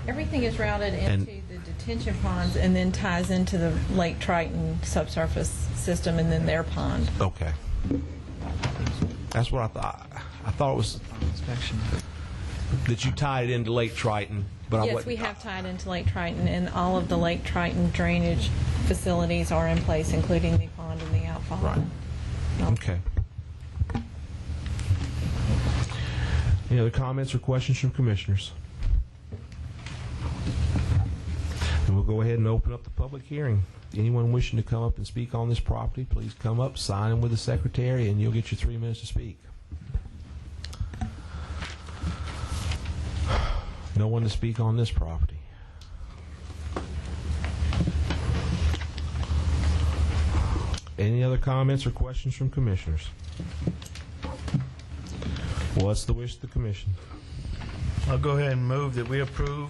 Everything is routed into the detention ponds and then ties into the Lake Triton subsurface system and then their pond. Okay. That's what I thought. I thought it was that you tied it into Lake Triton, but yes, we have tied into Lake Triton, and all of the Lake Triton drainage facilities are in place, including the pond and the outfall. Right. Okay. Any other comments or questions from commissioners? And we'll go ahead and open up the public hearing. Anyone wishing to come up and speak on this property, please come up, sign in with the secretary, and you'll get your 3 minutes to speak. No one to speak on this property. Any other comments or questions from commissioners? What's the wish of the commission? I'll go ahead and move that we approve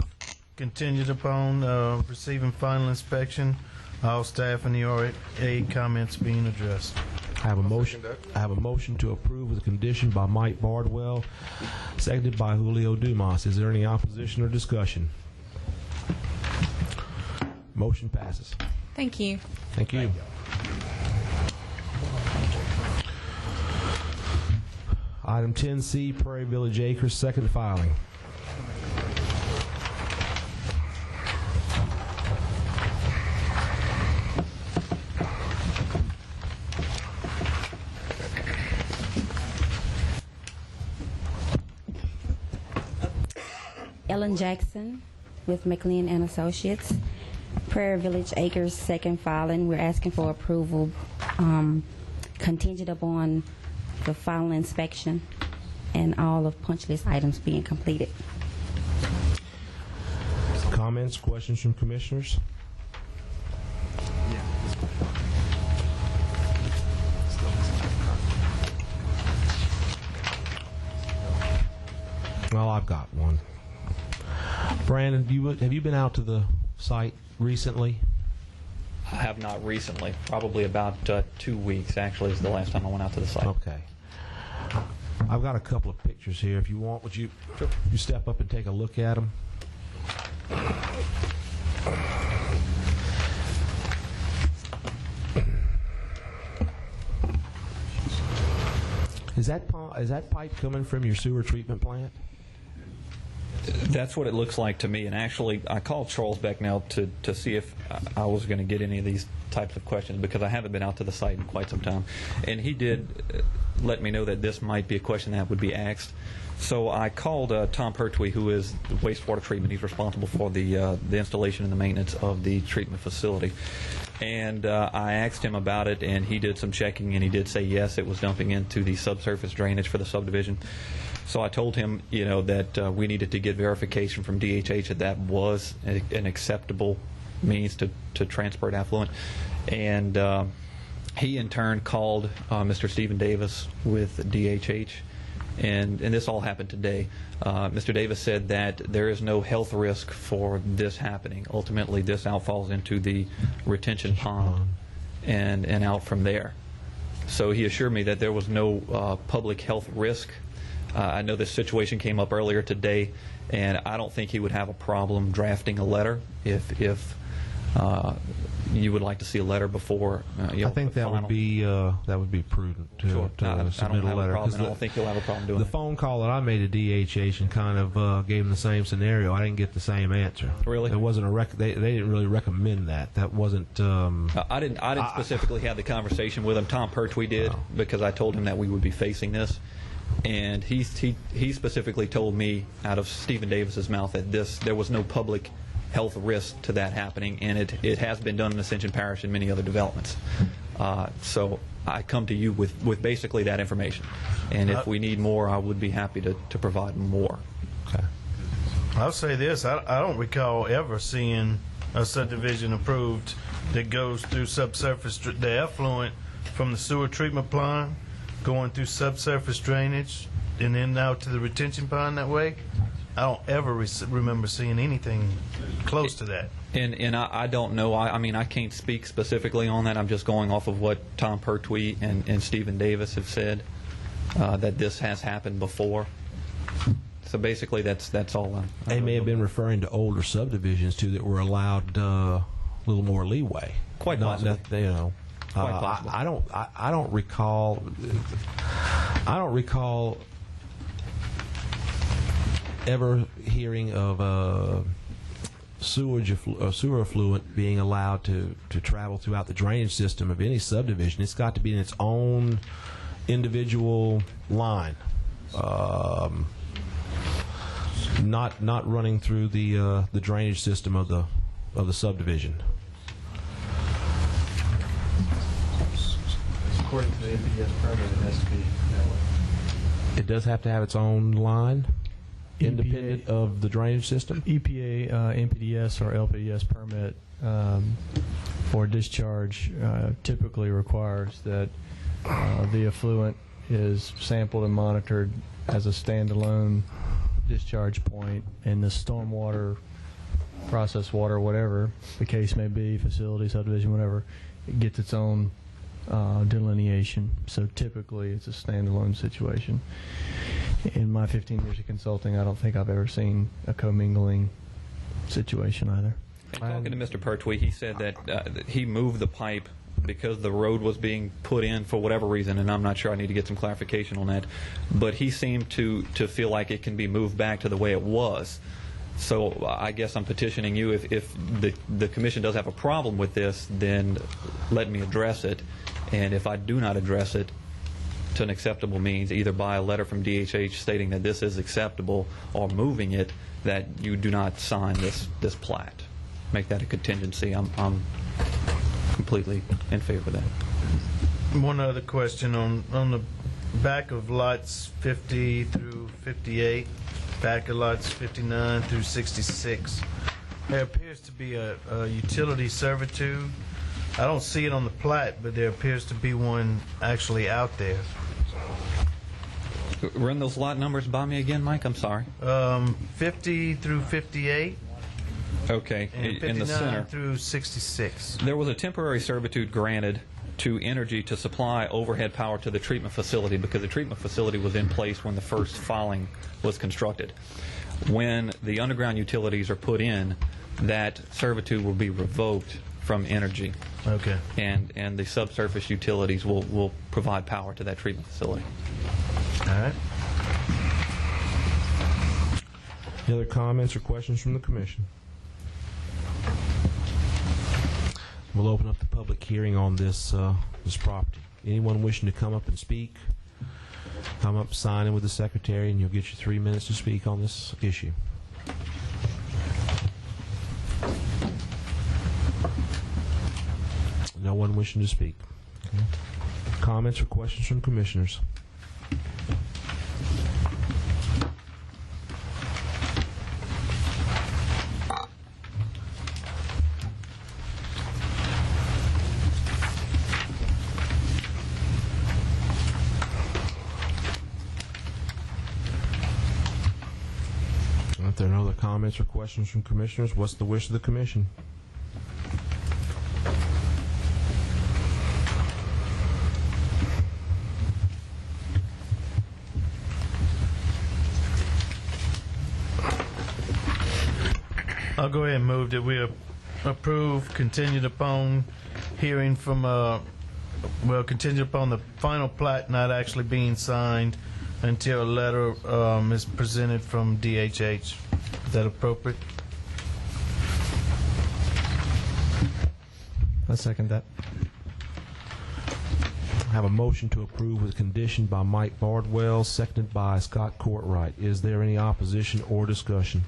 contingent upon receiving final inspection, all staff and the RA comments being addressed. I have a motion. I have a motion to approve with a condition by Mike Bardwell, seconded by Julio Dumas. Is there any opposition or discussion? Motion passes. Thank you. Thank you. Item 10C, Prairie Village Acres, second filing. Ellen Jackson with McLean and Associates. Prairie Village Acres, second filing. We're asking for approval contingent upon the final inspection and all of punch list items being completed. Comments, questions from commissioners? Well, I've got one. Brandon, have you been out to the site recently? I have not recently. Probably about 2 weeks, actually, is the last time I went out to the site. Okay. I've got a couple of pictures here. If you want, would you step up and take a look at them? Is that pipe coming from your sewer treatment plant? That's what it looks like to me. And actually, I called Charles Becknell to see if I was going to get any of these types of questions, because I haven't been out to the site in quite some time. And he did let me know that this might be a question that would be asked. So I called Tom Pertwee, who is the wastewater treatment. He's responsible for the installation and the maintenance of the treatment facility. And I asked him about it, and he did some checking, and he did say yes, it was dumping into the subsurface drainage for the subdivision. So I told him, that we needed to get verification from DHH that was an acceptable means to transport affluent. And he in turn called Mr. Stephen Davis with DHH, and this all happened today. Mr. Davis said that there is no health risk for this happening. Ultimately, this outfalls into the retention pond and out from there. So he assured me that there was no public health risk. I know this situation came up earlier today, and I don't think he would have a problem drafting a letter if you would like to see a letter before. I think that would be prudent to submit a letter. I don't think you'll have a problem doing the it. phone call that I made to DHH and kind of gave them the same scenario, I didn't get the same answer. Really? It wasn't they didn't really recommend that. That wasn't. I didn't specifically have the conversation with him. Tom Pertwee did, because I told him that we would be facing this. And he specifically told me out of Stephen Davis's mouth that there was no public health risk to that happening, and it has been done in Ascension Parish and many other developments. So I come to you with basically that information, and if we need more, I would be happy to provide more. Okay. I'll say this: I don't recall ever seeing a subdivision approved that goes through subsurface, the effluent from the sewer treatment plant going through subsurface drainage and then out to the retention pond that way. I don't ever remember seeing anything close to that. And I don't know. I mean, I can't speak specifically on that. I'm just going off of what Tom Pertwee and Stephen Davis have said, that this has happened before. So basically, that's all. They may have been referring to older subdivisions too that were allowed a little more leeway. Quite possibly. Quite possible. I don't recall. Ever hearing of sewer effluent being allowed to travel throughout the drainage system of any subdivision. It's got to be in its own individual line, not running through the drainage system of the subdivision. According to the NPDES permit, it has to be that way. It does have to have its own line, independent of the drainage system? EPA, NPDES, or LPDS permit for discharge typically requires that the effluent is sampled and monitored as a standalone discharge point, and the stormwater processed water, whatever the case may be, facility, subdivision, whatever, it gets its own delineation. So typically it's a standalone situation. In my 15 years of consulting, I don't think I've ever seen a commingling situation either. And talking to Mr. Pertwee, he said that he moved the pipe because the road was being put in for whatever reason, and I'm not sure. I need to get some clarification on that. But he seemed to feel like it can be moved back to the way it was. So I guess I'm petitioning you, if the commission does have a problem with this, then let me address it. And if I do not address it to an acceptable means, either by a letter from DHH stating that this is acceptable or moving it, that you do not sign this plat. Make that a contingency. I'm completely in favor of that. One other question on the back of lots 50 through 58, back of lots 59 through 66. There appears to be a utility servitude. I don't see it on the plat, but there appears to be one actually out there. Run those lot numbers by me again, Mike. I'm sorry. 50 through 58. Okay, And in the 59 center. through 66. There was a temporary servitude granted to Energy to supply overhead power to the treatment facility because the treatment facility was in place when the first filing was constructed. When the underground utilities are put in, that servitude will be revoked from Energy. Okay. And the subsurface utilities will provide power to that treatment facility. All right. Any other comments or questions from the commission? We'll open up the public hearing on this property. Anyone wishing to come up and speak, come up, sign in with the secretary, and you'll get your 3 minutes to speak on this issue. No one wishing to speak. Okay. Comments or questions from commissioners? If there are no other comments or questions from commissioners, what's the wish of the commission? I'll go ahead and move that we approve contingent upon hearing from, contingent upon the final plat not actually being signed until a letter is presented from DHH. Is that appropriate? I second that. I have a motion to approve with condition by Mike Bardwell, seconded by Scott Courtwright. Is there any opposition or discussion?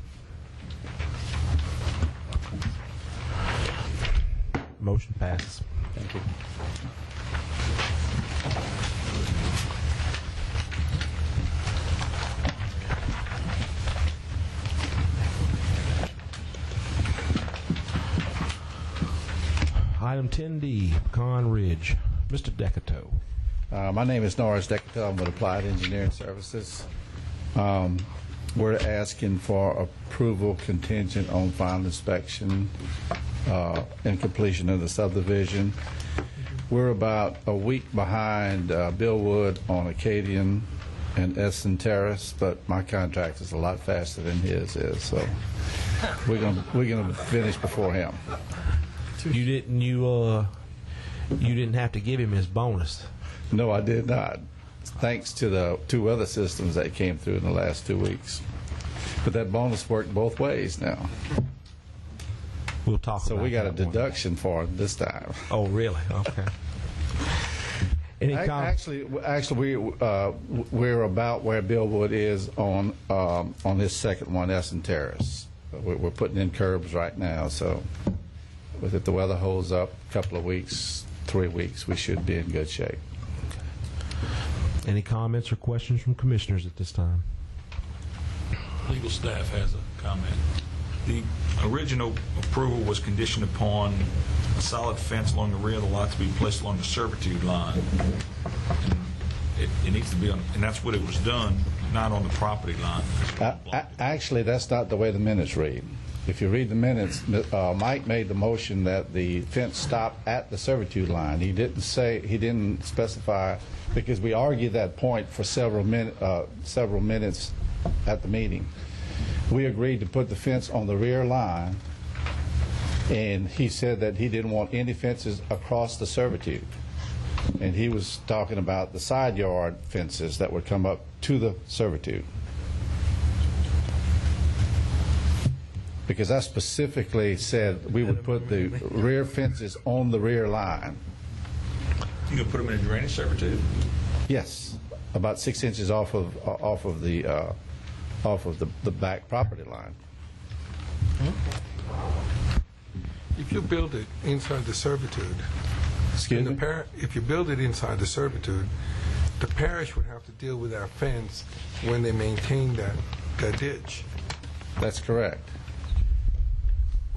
Motion passes. Thank you. Item 10D, Pecan Ridge. Mr. Decato. My name is Norris Decato. I'm with Applied Engineering Services. We're asking for approval contingent on final inspection and completion of the subdivision. We're about a week behind Billwood on Acadian and Essen Terrace, but my contract is a lot faster than his is, so we're gonna finish before him. You didn't have to give him his bonus. No, I did not. Thanks to the two other systems that came through in the last 2 weeks. But that bonus worked both ways now. We'll talk about that. So we got a deduction for it this time. Oh, really? Okay. Actually, we're about where Billwood is on this second one, Essen Terrace. We're putting in curbs right now, so if the weather holds up a couple of weeks, 3 weeks, we should be in good shape. Any comments or questions from commissioners at this time? Legal staff has a comment. The original approval was conditioned upon a solid fence along the rear of the lot to be placed along the servitude line. And it needs to be on, and that's what it was done, not on the property line. Actually, that's not the way the minutes read. if you read the minutes, Mike made the motion that the fence stop at the servitude line. He didn't specify, because we argued that point for several minutes at the meeting. We agreed to put the fence on the rear line, and he said that he didn't want any fences across the servitude. And he was talking about the side yard fences that would come up to the servitude. Because I specifically said we would put the rear fences on the rear line. You gonna put them in a drainage servitude? Yes, about 6 inches off of the back property line. If you build it inside the servitude, excuse me? If you build it inside the servitude, the parish would have to deal with that fence when they maintain that ditch. That's correct.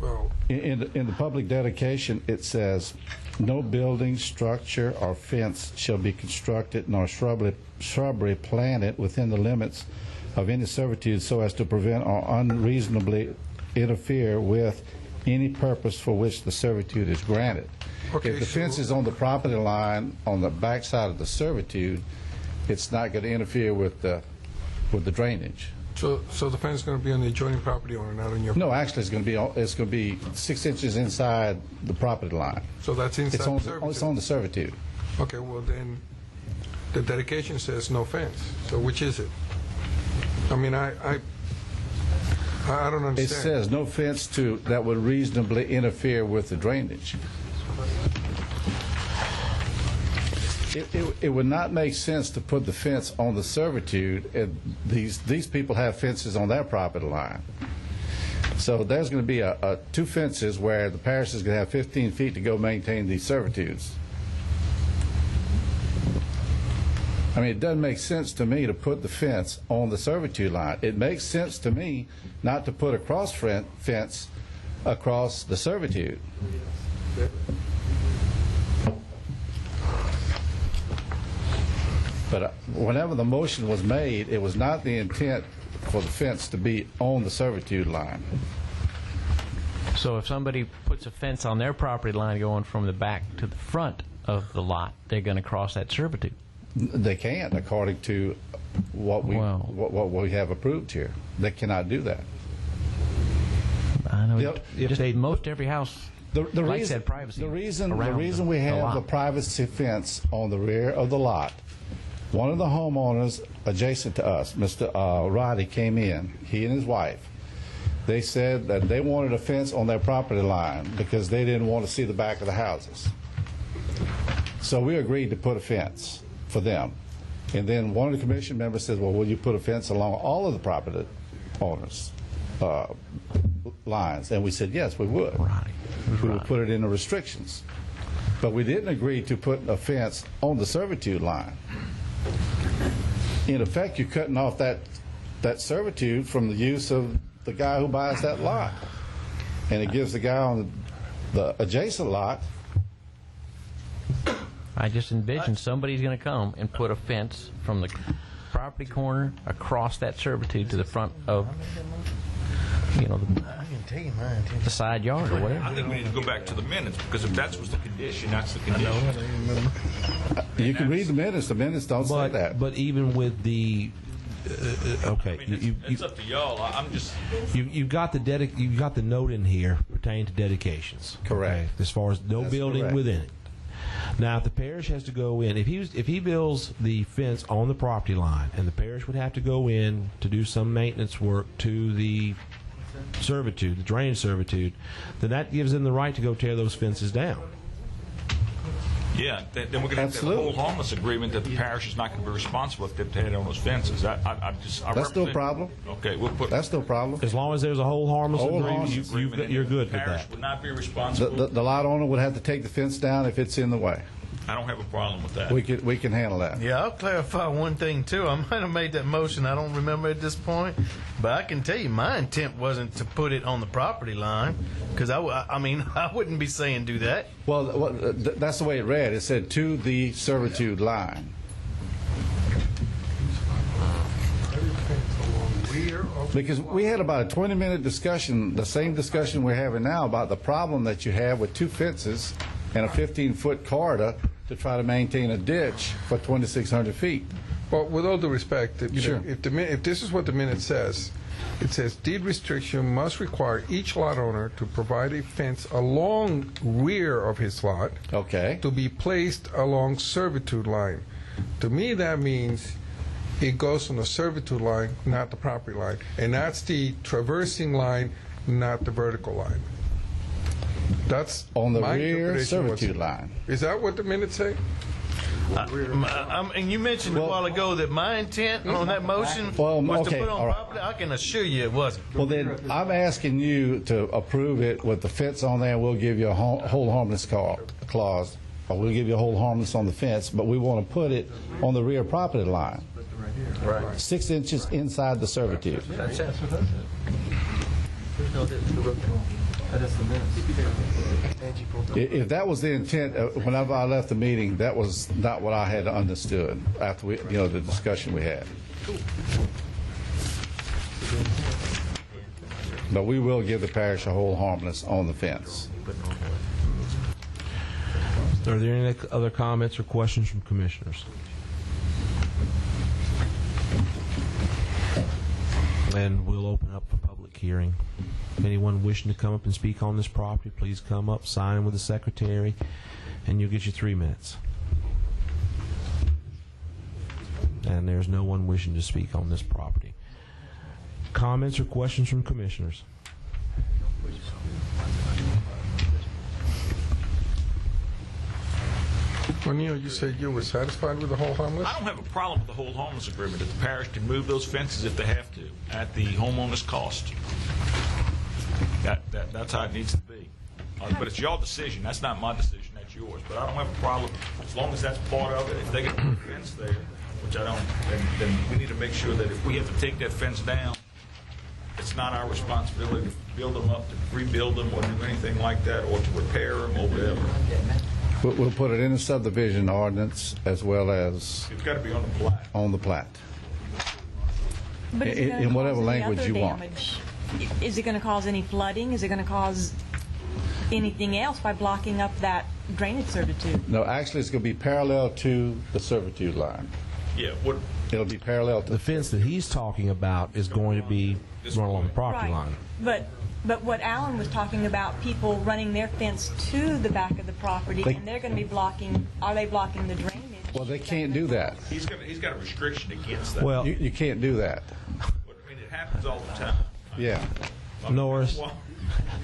Well, in the public dedication, it says, "No building, structure, or fence shall be constructed, nor shrubbery planted within the limits of any servitude so as to prevent or unreasonably interfere with any purpose for which the servitude is granted." Okay, if the fence is on the property line on the back side of the servitude, it's not going to interfere with the drainage. So the fence is going to be on the adjoining property owner, not on your. No, actually, it's going to be 6 inches inside the property line. So that's inside the servitude. It's on the servitude. Okay, well then, the dedication says no fence. So which is it? I mean, I don't understand. It says no fence that would reasonably interfere with the drainage. It would not make sense to put the fence on the servitude. These people have fences on their property line. So there's going to be two fences where the parish is going to have 15 feet to go maintain these servitudes. I mean, it doesn't make sense to me to put the fence on the servitude line. It makes sense to me not to put a cross fence across the servitude. But whenever the motion was made, it was not the intent for the fence to be on the servitude line. So if somebody puts a fence on their property line going from the back to the front of the lot, they're going to cross that servitude? They can't, according to what we have approved here. They cannot do that. I know. Most every house likes that privacy. The reason we have the privacy fence on the rear of the lot, one of the homeowners adjacent to us, Mr. Roddy, came in, he and his wife. They said that they wanted a fence on their property line because they didn't want to see the back of the houses. So we agreed to put a fence for them. And then one of the commission members says, well, will you put a fence along all of the property owners' lines? And we said, yes, we would. We would put it in the restrictions. But we didn't agree to put a fence on the servitude line. In effect, you're cutting off that servitude from the use of the guy who buys that lot. And it gives the guy on the adjacent lot. I just envision somebody's going to come and put a fence from the property corner across that servitude to the front of, the side yard or whatever. I think we need to go back to the minutes, because if that was the condition, that's the condition. You can read the minutes. The minutes don't say that. But even with the okay, I mean, it's up to y'all. I'm just. You've got the note in here pertaining to dedications. Correct. Okay, as far as no building correct. within it. Now, if the parish has to go in, if he builds the fence on the property line, and the parish would have to go in to do some maintenance work to the servitude, the drainage servitude, then that gives them the right to go tear those fences down. Yeah, then we're going to have to have a whole harmless agreement that the parish is not going to be responsible if they tear down those fences. That's no problem. Okay, we'll put. That's no problem. As long as there's a whole harmless agreement, you're good with that. The parish would not be responsible. The lot owner would have to take the fence down if it's in the way. I don't have a problem with that. We can handle that. Yeah, I'll clarify one thing too. I might have made that motion. I don't remember at this point, but I can tell you my intent wasn't to put it on the property line, because I mean I wouldn't be saying do that. Well, that's the way it read. It said to the servitude line. Rear Because we had about a 20-minute discussion, the same discussion we're having now, about the problem that you have with 2 fences and a 15-foot corridor to try to maintain a ditch for 2,600 feet. Well, with all due respect, Sure. if this is what the minute says, it says deed restriction must require each lot owner to provide a fence along rear of his lot to be placed along servitude line. To me, that means it goes on the servitude line, not the property line. And that's the traversing line, not the vertical line. That's on the my rear interpretation of what's- servitude line. Is that what the minutes say? And you mentioned a while ago that my intent on that motion was to put on property. I can assure you it wasn't. Well, then, I'm asking you to approve it with the fence on there. We'll give you a hold harmless clause, or we'll give you a hold harmless on the fence, but we want to put it on the rear property line. Right. 6 inches inside the servitude. That's it. If that was the intent, whenever I left the meeting, that was not what I had understood after the discussion we had. But we will give the parish a hold harmless on the fence. Are there any other comments or questions from commissioners? And we'll open up for public hearing. If anyone wishing to come up and speak on this property, please come up, sign with the secretary, and you'll get your 3 minutes. And there's no one wishing to speak on this property. Comments or questions from commissioners? O'Neill, you said you were satisfied with the hold harmless? I don't have a problem with the hold harmless agreement, that the parish can move those fences if they have to, at the homeowner's cost. That's how it needs to be. But it's your decision. That's not my decision. That's yours. But I don't have a problem, as long as that's part of it. If they can put a fence there, which I don't, then we need to make sure that if we have to take that fence down, it's not our responsibility to build them up, to rebuild them, or do anything like that, or to repair them, or whatever. We'll put it in the subdivision ordinance as well as It's got to be on the plat. on the plat. But is it gonna In whatever cause any language other you want. damage? Is it going to cause any flooding? Is it going to cause anything else by blocking up that drainage servitude? No, actually, it's going to be parallel to the servitude line. Yeah, it'll be parallel to the fence that he's talking about is going to be run along the property Right. line. But what Alan was talking about, people running their fence to the back of the property, and they're going to be blocking. Are they blocking the drainage? Well, they can't do that. He's got a restriction against that. Well, you can't do that. I mean, it happens all the time. Yeah. Norris. Well,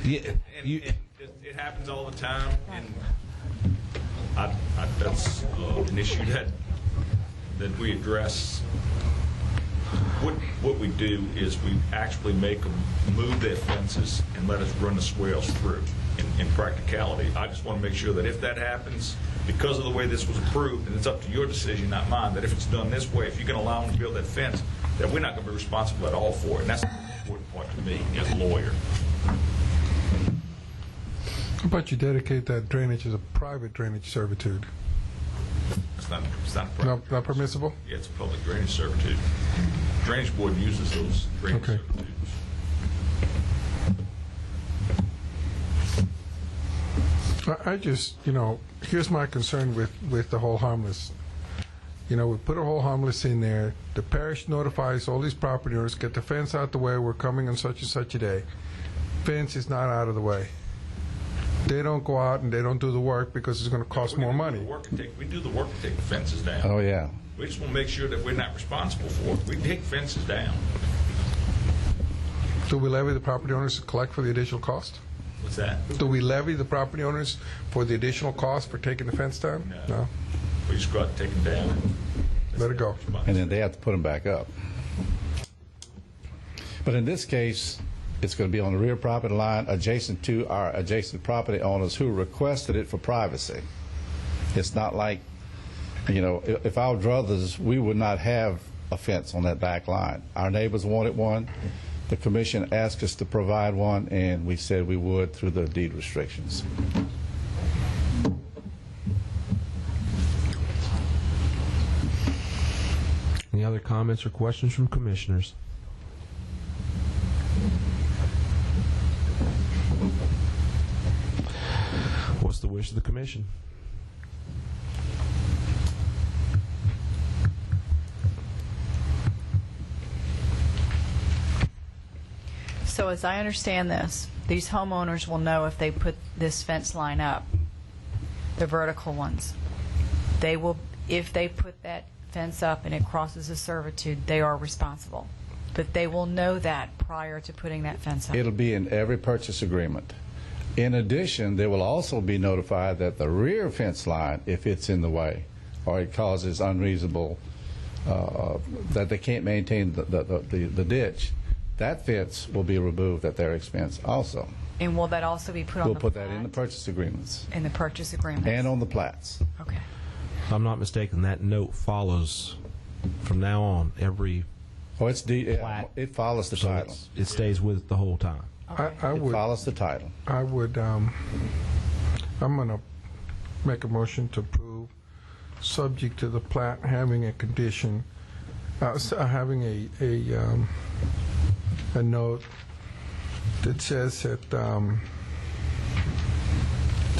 Yeah, it happens all the time, and that's an issue that we address. What we do is we actually make them move their fences and let us run the swales through. In practicality, I just want to make sure that if that happens, because of the way this was approved, and it's up to your decision, not mine, that if it's done this way, if you're going to allow them to build that fence, that we're not going to be responsible at all for it. And that's the important part to me as a lawyer. How about you dedicate that drainage as a private drainage servitude? It's not Not permissible? Yeah, it's a public drainage servitude. Drainage board uses those drainage Okay. servitudes. I just, here's my concern with the whole harmless. We put a whole harmless in there. The parish notifies all these property owners, get the fence out the way, we're coming on such and such a day. Fence is not out of the way. They don't go out and they don't do the work because it's going to cost more money. We do the work to take the fences down. Oh, yeah. We just want to make sure that we're not responsible for it. We take fences down. Do we levy the property owners to collect for the additional cost? What's that? Do we levy the property owners for the additional cost for taking the fence down? No. We just go out and take them down. And let it go. And then they have to put them back up. But in this case, it's going to be on the rear property line adjacent to our adjacent property owners who requested it for privacy. It's not like, if our druthers, we would not have a fence on that back line. Our neighbors wanted one. The commission asked us to provide one, and we said we would through the deed restrictions. Any other comments or questions from commissioners? wish of the commission. So as I understand this, these homeowners will know if they put this fence line up, the vertical ones. They will, if they put that fence up and it crosses a servitude, they are responsible. But they will know that prior to putting that fence up. It'll be in every purchase agreement. In addition, they will also be notified that the rear fence line, if it's in the way or it causes unreasonable, that they can't maintain the ditch, that fence will be removed at their expense also. And will that also be put on We'll the put plat? that in the purchase agreements In the purchase agreement. and on the plats. Okay. If I'm not mistaken, that note follows from now on every Oh, it's plat. it follows the So title. it stays with it the whole time. I It would, follows the title. I'm going to make a motion to approve, subject to the plat having a condition, having a note that says that the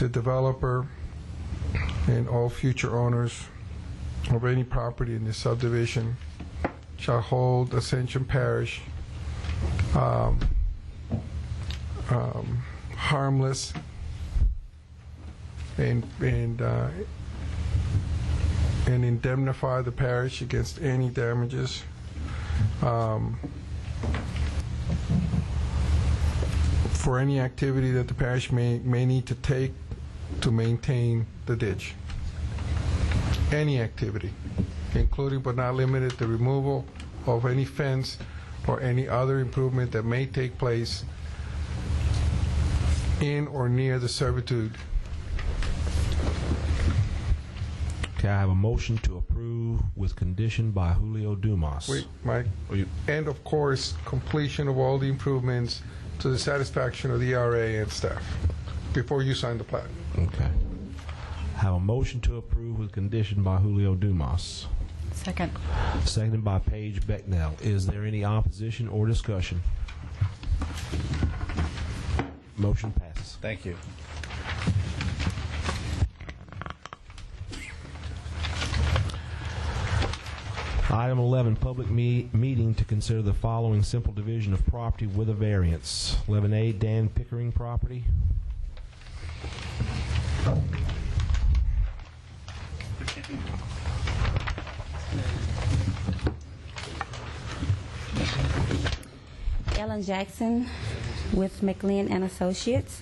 developer and all future owners of any property in this subdivision shall hold Ascension Parish harmless and indemnify the parish against any damages for any activity that the parish may need to take to maintain the ditch. Any activity, including but not limited to the removal of any fence or any other improvement that may take place in or near the servitude. Okay, I have a motion to approve with condition by Julio Dumas. Wait, Mike. And of course, completion of all the improvements to the satisfaction of the ERA and staff before you sign the plat. Okay. Have a motion to approve with condition by Julio Dumas. Second. Seconded by Paige Becknell. Is there any opposition or discussion? Motion passes. Thank you. Item 11, public meeting to consider the following simple division of property with a variance. 11A, Dan Pickering property. Ellen Jackson with McLean and Associates,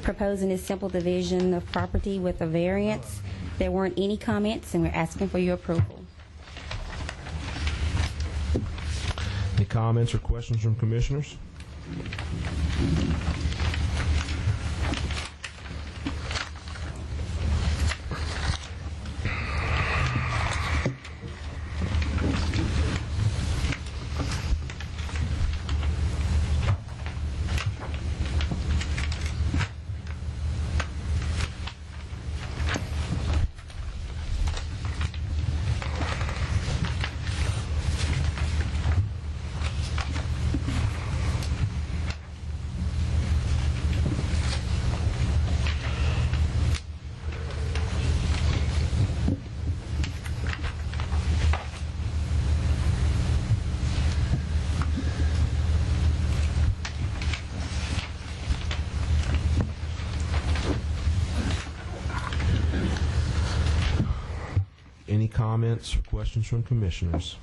proposing a simple division of property with a variance. There weren't any comments, and we're asking for your approval. Any comments or questions from commissioners? Any comments or questions from commissioners?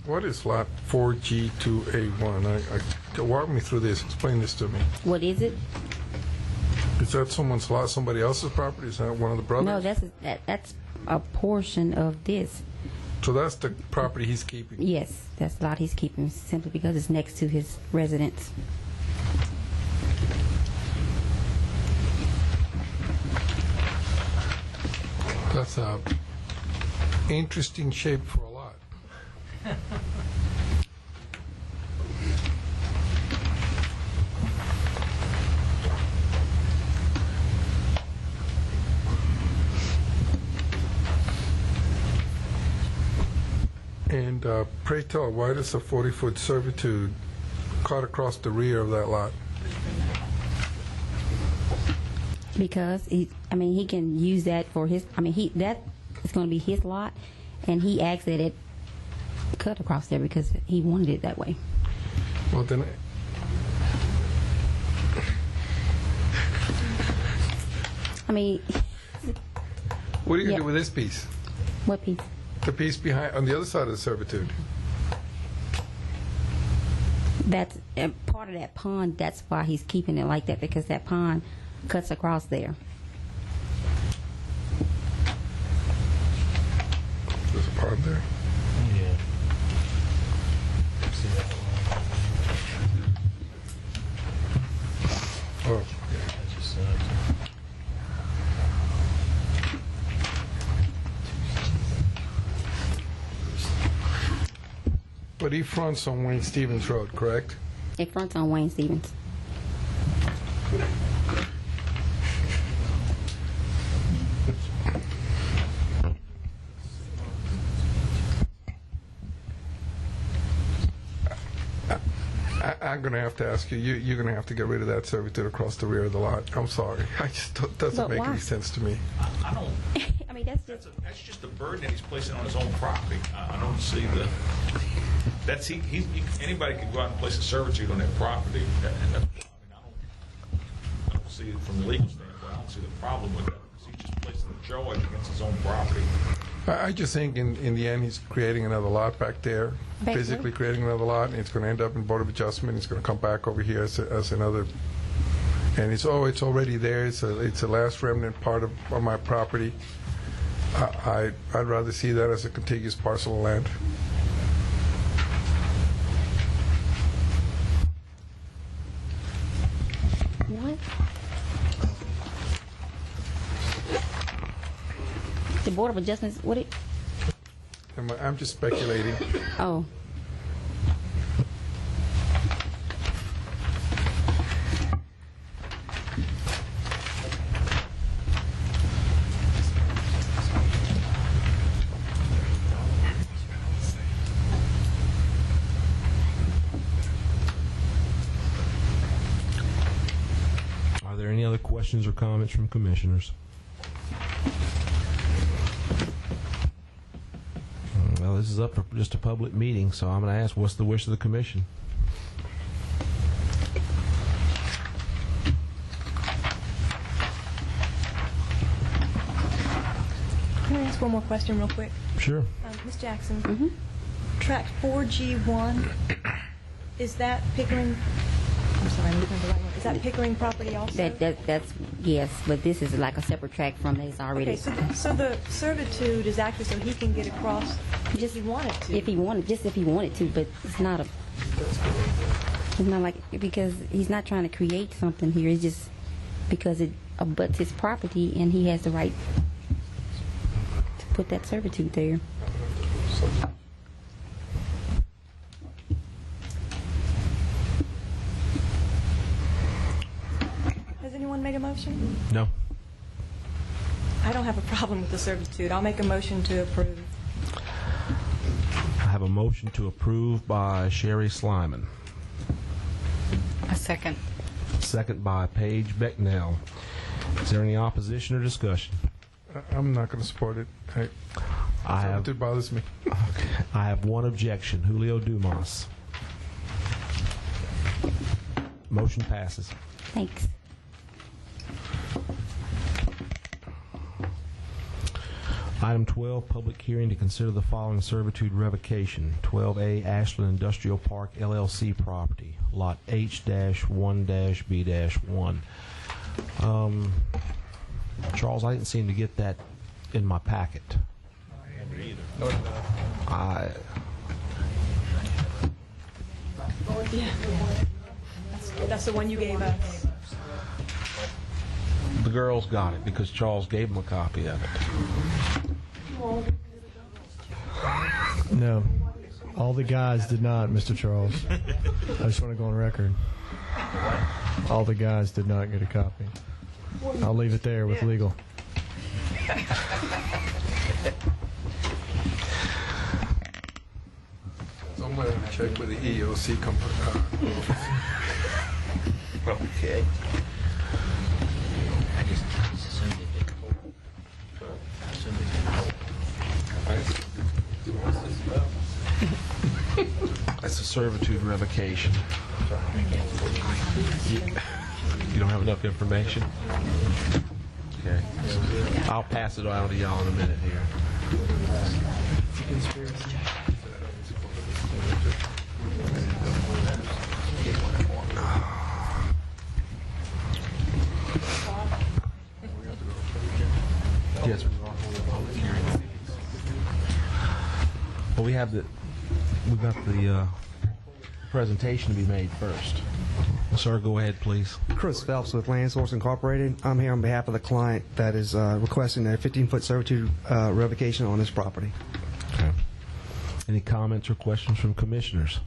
What is lot 4G2A1? Walk me through this. Explain this to me. What is it? Is that someone's lot, somebody else's property? Is that one of the brothers? No, that's a portion of this. So that's the property he's keeping? Yes, that's the lot he's keeping simply because it's next to his residence. That's a interesting shape for a lot. pray tell, why does a 40-foot servitude cut across the rear of that lot? Because he can use that for his. That is going to be his lot, and he asked that it cut across there because he wanted it that way. Well, then. What are you going to do with this piece? What piece? The piece behind, on the other side of the servitude. That's part of that pond. That's why he's keeping it like that, because that pond cuts across there. There's a pond there. Yeah. Oh, but he fronts on Wayne Stevens Road, correct? It fronts on Wayne Stevens. I'm going to have to ask you, you're going to have to get rid of that servitude across the rear of the lot. I'm sorry. Doesn't make any sense to me. I don't. That's just a burden that he's placing on his own property. I don't see the. Anybody can go out and place a servitude on that property. I don't see it from the legal standpoint. I don't see the problem with that. He's just placing the charge against his own property. I just think in the end he's creating another lot back there, physically creating another lot, and it's going to end up in Board of Adjustment. It's going to come back over here as another, and it's already there. It's a last remnant part of my property. I'd rather see that as a contiguous parcel of land. What? The Board of Adjustments, what it? I'm just speculating. Oh. Are there any other questions or comments from commissioners? Well, this is up for just a public meeting, so I'm going to ask, what's the wish of the commission? Can I ask one more question real quick? Sure. Ms. Jackson, tract 4G1, is that Pickering? I'm sorry, I'm looking at the right one. Is that Pickering property also? That's yes, but this is like a separate track from that. It's already. Okay, so the servitude is actually so he can get across if he wanted to. If he wanted to, but it's not a. It's not like, because he's not trying to create something here. It's just because it abuts his property, and he has the right to put that servitude there. Has anyone made a motion? No. I don't have a problem with the servitude. I'll make a motion to approve. I have a motion to approve by Sherry Slyman. A second. Second by Paige Becknell. Is there any opposition or discussion? I'm not going to support it. Servitude bothers me. Okay. I have one objection. Julio Dumas. Motion passes. Thanks. Item 12, public hearing to consider the following servitude revocation. 12A Ashland Industrial Park LLC property, lot H-1-B-1. Charles, I didn't seem to get that in my packet. That's the one you gave us. The girls got it because Charles gave them a copy of it. No. All the guys did not, Mr. Charles. I just want to go on record. All the guys did not get a copy. I'll leave it there with legal. I'm going to check with the EOC company. Okay. I just assumed it did. That's a servitude revocation. You don't have enough information? Okay. I'll pass it on to y'all in a minute here. Yes, we are holding a public hearing. Well, we've got the presentation to be made first. Sir, go ahead, please. Chris Phelps with Land Source Incorporated. I'm here on behalf of the client that is requesting a 15-foot servitude revocation on this property. Okay. Any comments or questions from commissioners?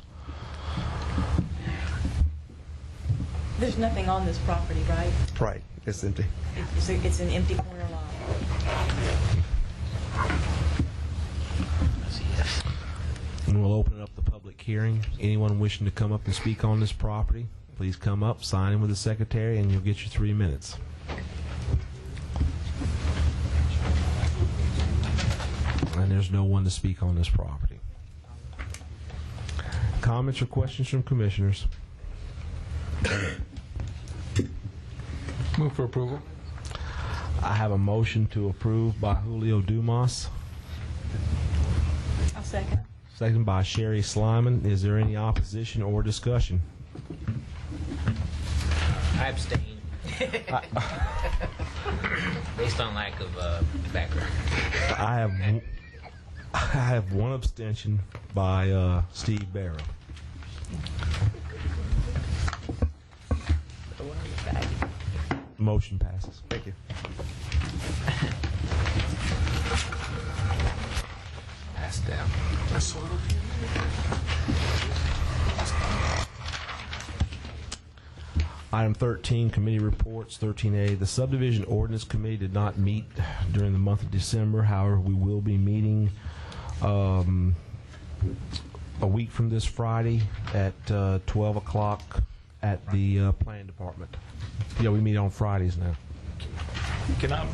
There's nothing on this property, right? Right. It's empty. It's an empty corner lot. And we'll open up the public hearing. Anyone wishing to come up and speak on this property, please come up, sign in with the secretary, and you'll get your 3 minutes. And there's no one to speak on this property. Comments or questions from commissioners? Move for approval. I have a motion to approve by Julio Dumas, I'll second. second by Sherry Slyman. Is there any opposition or discussion? I abstain. Based on lack of background. I have one abstention by Steve Barrow. Motion passes. Thank you. Pass down. Item 13, committee reports. 13A, the subdivision ordinance committee did not meet during the month of December. However, we will be meeting a week from this Friday at 12 o'clock at the planning department. Yeah, we meet on Fridays now. Can I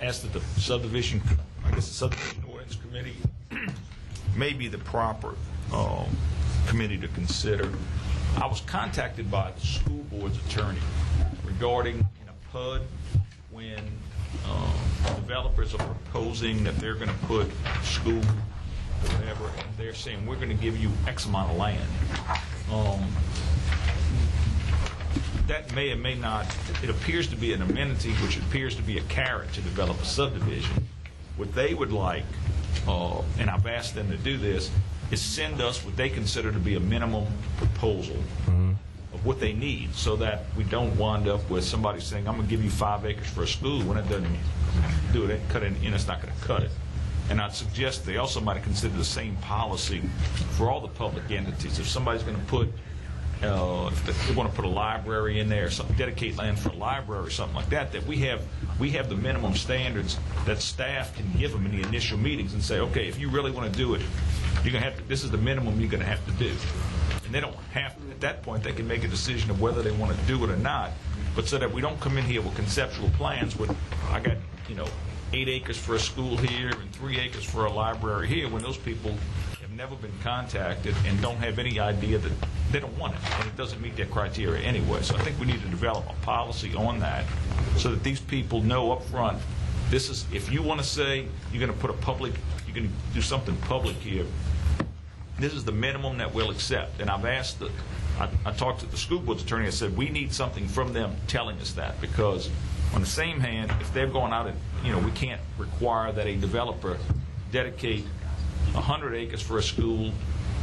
ask that the subdivision ordinance committee may be the proper committee to consider? I was contacted by the school board's attorney regarding in a PUD when developers are proposing that they're going to put school or whatever, and they're saying we're going to give you X amount of land. That may or may not, it appears to be an amenity, which appears to be a carrot to develop a subdivision. What they would like, and I've asked them to do this, is send us what they consider to be a minimum proposal of what they need, so that we don't wind up with somebody saying, I'm going to give you 5 acres for a school, when it doesn't do it, cut it in, it's not going to cut it. And I'd suggest they also might consider the same policy for all the public entities. If somebody's going to put if they want to put a library in there, something, dedicate land for a library or something like that, that we have the minimum standards that staff can give them in the initial meetings and say, okay, if you really want to do it, you're going to have to, this is the minimum you're going to have to do. And they don't have to, at that point, they can make a decision of whether they want to do it or not, but so that we don't come in here with conceptual plans with, I got, 8 acres for a school here and 3 acres for a library here, when those people have never been contacted and don't have any idea that they don't want it, and it doesn't meet their criteria anyway. So I think we need to develop a policy on that so that these people know up front, this is, if you want to say you're going to put you're going to do something public here, this is the minimum that we'll accept. And I've asked, I talked to the school board's attorney, I said, we need something from them telling us that, because on the same hand, if they're going out and, we can't require that a developer dedicate 100 acres for a school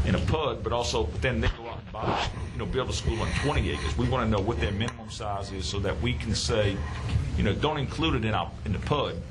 in a PUD, but then they go out and buy, build a school on 20 acres. We want to know what their minimum size is so that we can say, don't include it in the PUD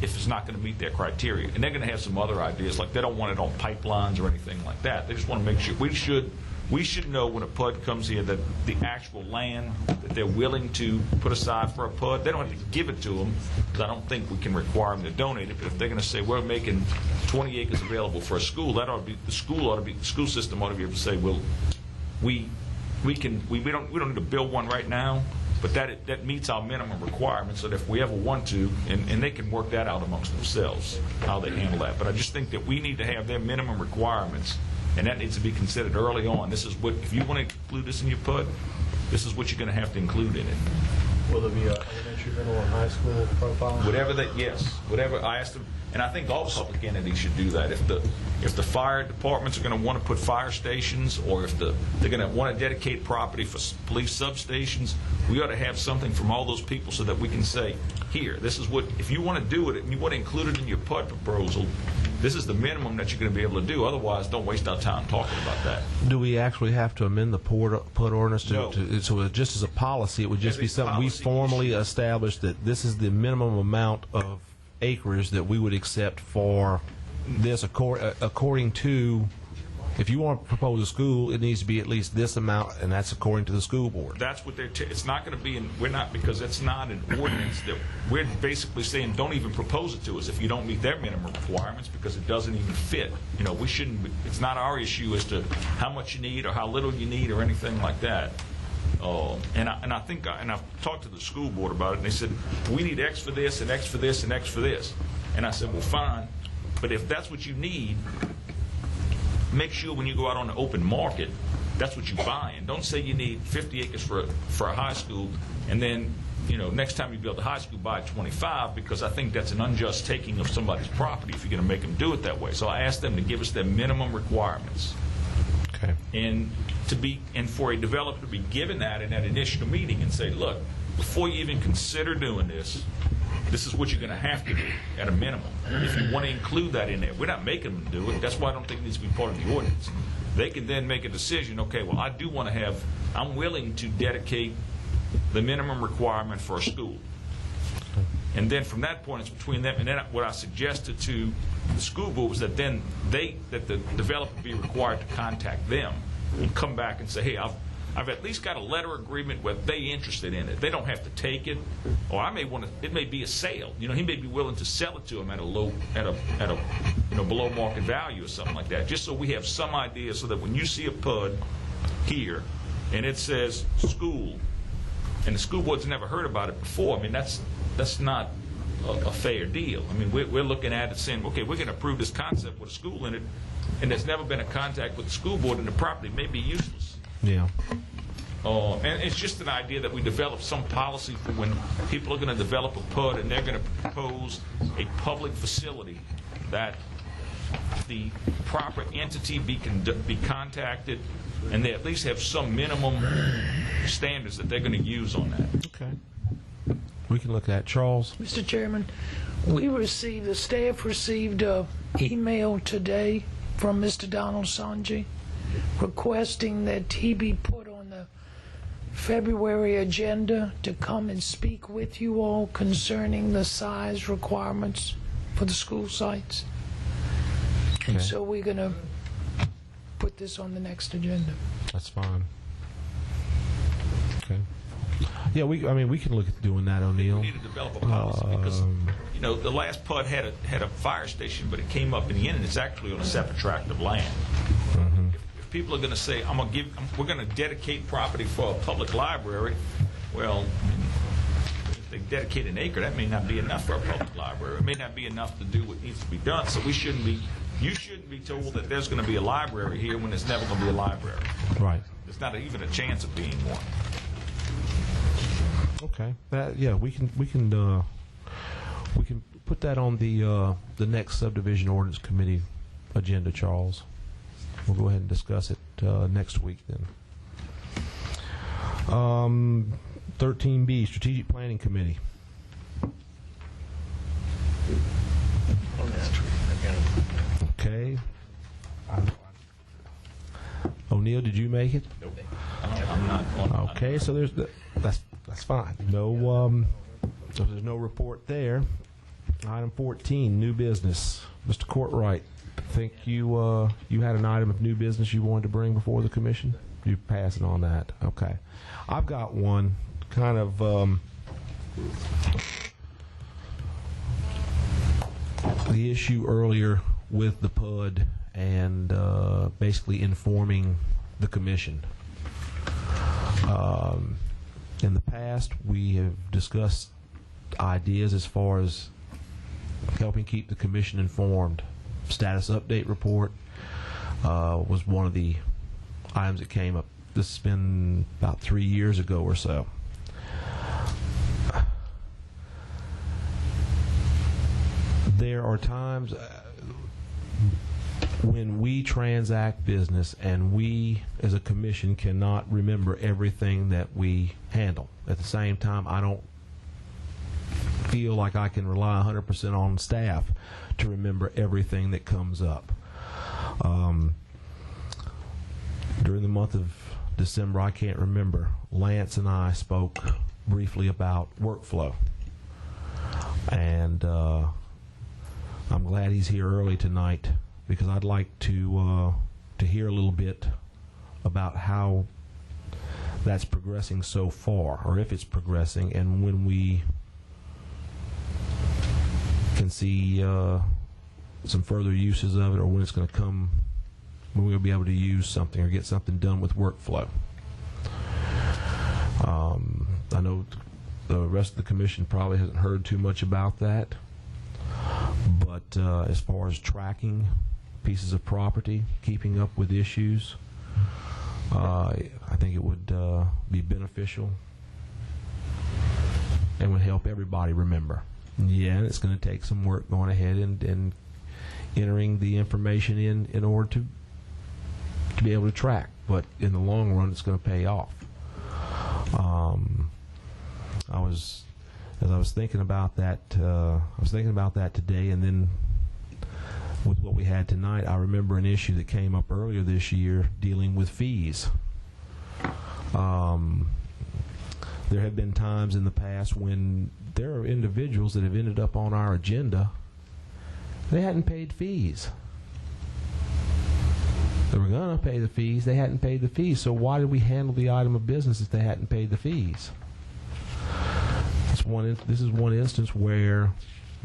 if it's not going to meet their criteria. And they're going to have some other ideas, like they don't want it on pipelines or anything like that. They just want to make sure. We should we should know when a PUD comes here that the actual land that they're willing to put aside for a PUD, they don't have to give it to them, because I don't think we can require them to donate it. But if they're going to say we're making 20 acres available for a school, that ought to be the school system ought to be able to say, well, we don't need to build one right now, but that meets our minimum requirements. So that if we ever want to, and they can work that out amongst themselves how they handle that. But I just think that we need to have their minimum requirements. And that needs to be considered early on. This is what, if you want to include this in your PUD, this is what you're going to have to include in it. Will there be a elementary, middle, and high school profile? Whatever that, yes. Whatever I asked them, and I think all public entities should do that. If the fire departments are going to want to put fire stations, or if they're going to want to dedicate property for police substations, we ought to have something from all those people so that we can say, here, this is what, if you want to do it and you want to include it in your PUD proposal, this is the minimum that you're going to be able to do. Otherwise, don't waste our time talking about that. Do we actually have to amend the PUD ordinance No. so just as a policy, it would just be something we formally establish that this is the minimum amount of acreage that we would accept for this according to, if you want to propose a school, it needs to be at least this amount, and that's according to the school board. That's what they're. It's not going to be. We're not, because it's not an ordinance that we're basically saying don't even propose it to us if you don't meet their minimum requirements, because it doesn't even fit. You know, we shouldn't. It's not our issue as to how much you need or how little you need or anything like that. And I think I've talked to the school board about it, and they said we need X for this and X for this and X for this. And I said, well, fine, but if that's what you need, make sure when you go out on the open market, that's what you're buying. Don't say you need 50 acres for a high school, and then, you know, next time you build a high school, buy 25, because I think that's an unjust taking of somebody's property if you're going to make them do it that way. So I asked them to give us their minimum requirements. Okay. And for a developer to be given that in that initial meeting and say, look, before you even consider doing this, this is what you're going to have to do at a minimum. If you want to include that in there, we're not making them do it. That's why I don't think it needs to be part of the ordinance. They can then make a decision, okay, well, I do want to have, I'm willing to dedicate the minimum requirement for a school. And then from that point, it's between them. And then what I suggested to the school board was that then that the developer be required to contact them and come back and say, hey, I've at least got a letter agreement where they interested in it. They don't have to take it, or I may want to. It may be a sale. You know, he may be willing to sell it to him at a below market value or something like that. Just so we have some idea, so that when you see a PUD here and it says school, and the school board's never heard about it before, I mean that's not a fair deal. I mean we're looking at it saying, okay, we're going to approve this concept with a school in it, and there's never been a contact with the school board, and the property may be useless. Yeah. And it's just an idea that we develop some policy for when people are going to develop a PUD and they're going to propose a public facility, that the proper entity be contacted, and they at least have some minimum standards that they're going to use on that. Okay. We can look at that. Charles? Mr. Chairman, the staff received an email today from Mr. Donald Sanji requesting that he be put on the February agenda to come and speak with you all concerning the size requirements for the school sites. Okay. And so we're going to put this on the next agenda. That's fine. Okay. Yeah, we can look at doing that, O'Neill. We need to develop a policy because, you know, the last PUD had a fire station, but it came up in the end, and it's actually on a separate tract of land. Mm-hmm. If people are going to say, we're going to dedicate property for a public library, well, if they dedicate an acre, that may not be enough for a public library. It may not be enough to do what needs to be done. So you shouldn't be told that there's going to be a library here when there's never going to be a library. Right. There's not even a chance of being one. Okay. We can put that on the next subdivision ordinance committee agenda, Charles. We'll go ahead and discuss it next week then. 13B, Strategic Planning Committee. Okay. O'Neill, did you make it? Nope. I'm not on. Okay, so that's fine. No, so there's no report there. Item 14, new business. Mr. Courtwright. think you had an item of new business you wanted to bring before the commission? You passing on that? Okay. I've got one kind of the issue earlier with the PUD and basically informing the commission. In the past, we have discussed ideas as far as helping keep the commission informed. Status update report was one of the items that came up. This has been about 3 years ago or so. There are times when we transact business and we as a commission cannot remember everything that we handle. At the same time, I don't feel like I can rely 100% on staff to remember everything that comes up. During the month of December, I can't remember, Lance and I spoke briefly about workflow. And I'm glad he's here early tonight because I'd like to hear a little bit about how that's progressing so far, or if it's progressing, and when we can see some further uses of it, or when it's going to come, when we'll be able to use something or get something done with workflow. I know the rest of the commission probably hasn't heard too much about that, but as far as tracking pieces of property, keeping up with issues, I think it would be beneficial and would help everybody remember. Yeah, it's going to take some work going ahead and entering the information in order to be able to track, but in the long run, it's going to pay off. As I was thinking about that, today, and then with what we had tonight, I remember an issue that came up earlier this year dealing with fees. There have been times in the past when there are individuals that have ended up on our agenda. They hadn't paid fees. They were going to pay the fees. They hadn't paid the fees. So why did we handle the item of business if they hadn't paid the fees? This is one instance where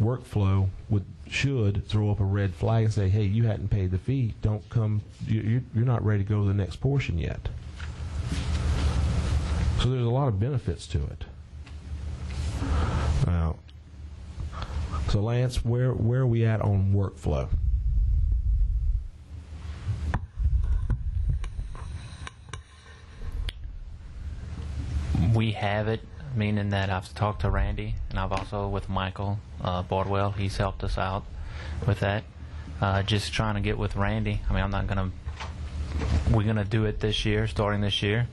workflow should throw up a red flag and say, "Hey, you hadn't paid the fee. Don't come. You're not ready to go to the next portion yet." So there's a lot of benefits to it. Now, so Lance, where are we at on workflow? We have it, meaning that I've talked to Randy, and I've also with Michael Bardwell. He's helped us out with that. Just trying to get with Randy. I mean, we're gonna do it this year, starting this year.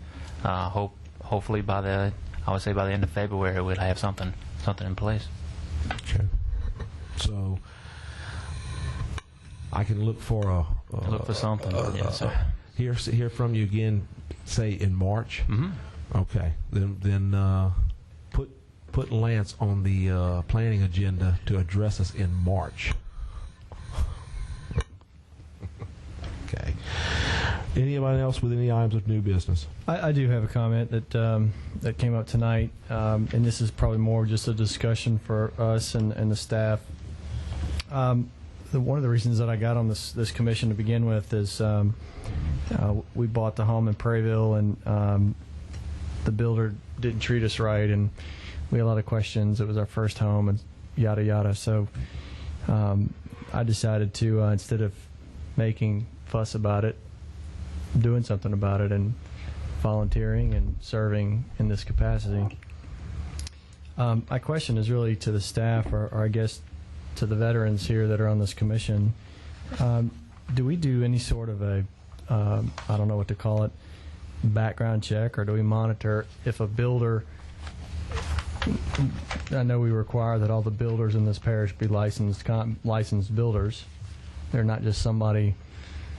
Hopefully I would say by the end of February, we'll have something in place. Okay. So I can look for something. Yes, sir. Hear from you again, say in March. Mm-hmm. Okay. Then put Lance on the planning agenda to address us in March. Okay. Anybody else with any items of new business? I do have a comment that came up tonight, and this is probably more just a discussion for us and the staff. One of the reasons that I got on this commission to begin with is we bought the home in Prairieville, and the builder didn't treat us right, and we had a lot of questions. It was our first home, and yada yada. So I decided to instead of making fuss about it, doing something about it, and volunteering and serving in this capacity. My question is really to the staff, or I guess to the veterans here that are on this commission. Do we do any sort of a, I don't know what to call it, background check, or do we monitor if a builder, I know we require that all the builders in this parish be licensed builders. They're not just somebody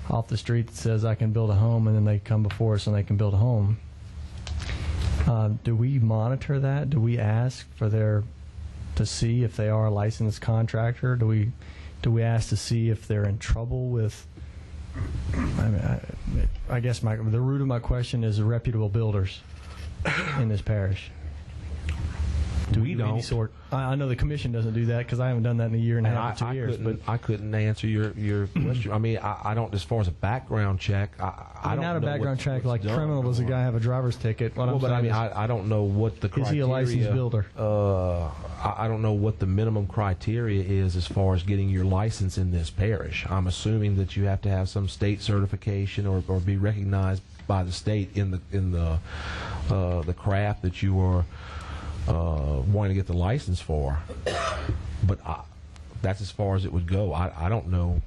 off the street that says I can build a home and then they come before us and they can build a home. Do we monitor that? Do we ask for to see if they are a licensed contractor? Do we do we ask to see if they're in trouble with? I guess the root of my question is reputable builders in this parish. We don't. I know the commission doesn't do that because I haven't done that in a year and a half or 2 years. But I couldn't answer your question. I mean, I don't. As far as a background check, I don't. Not a know background check like criminal. Does a guy have a driver's ticket? I don't know what the criteria. Is he a licensed builder? I don't know what the minimum criteria is as far as getting your license in this parish. I'm assuming that you have to have some state certification or be recognized by the state in the craft that you are wanting to get the license for. But that's as far as it would go. I don't know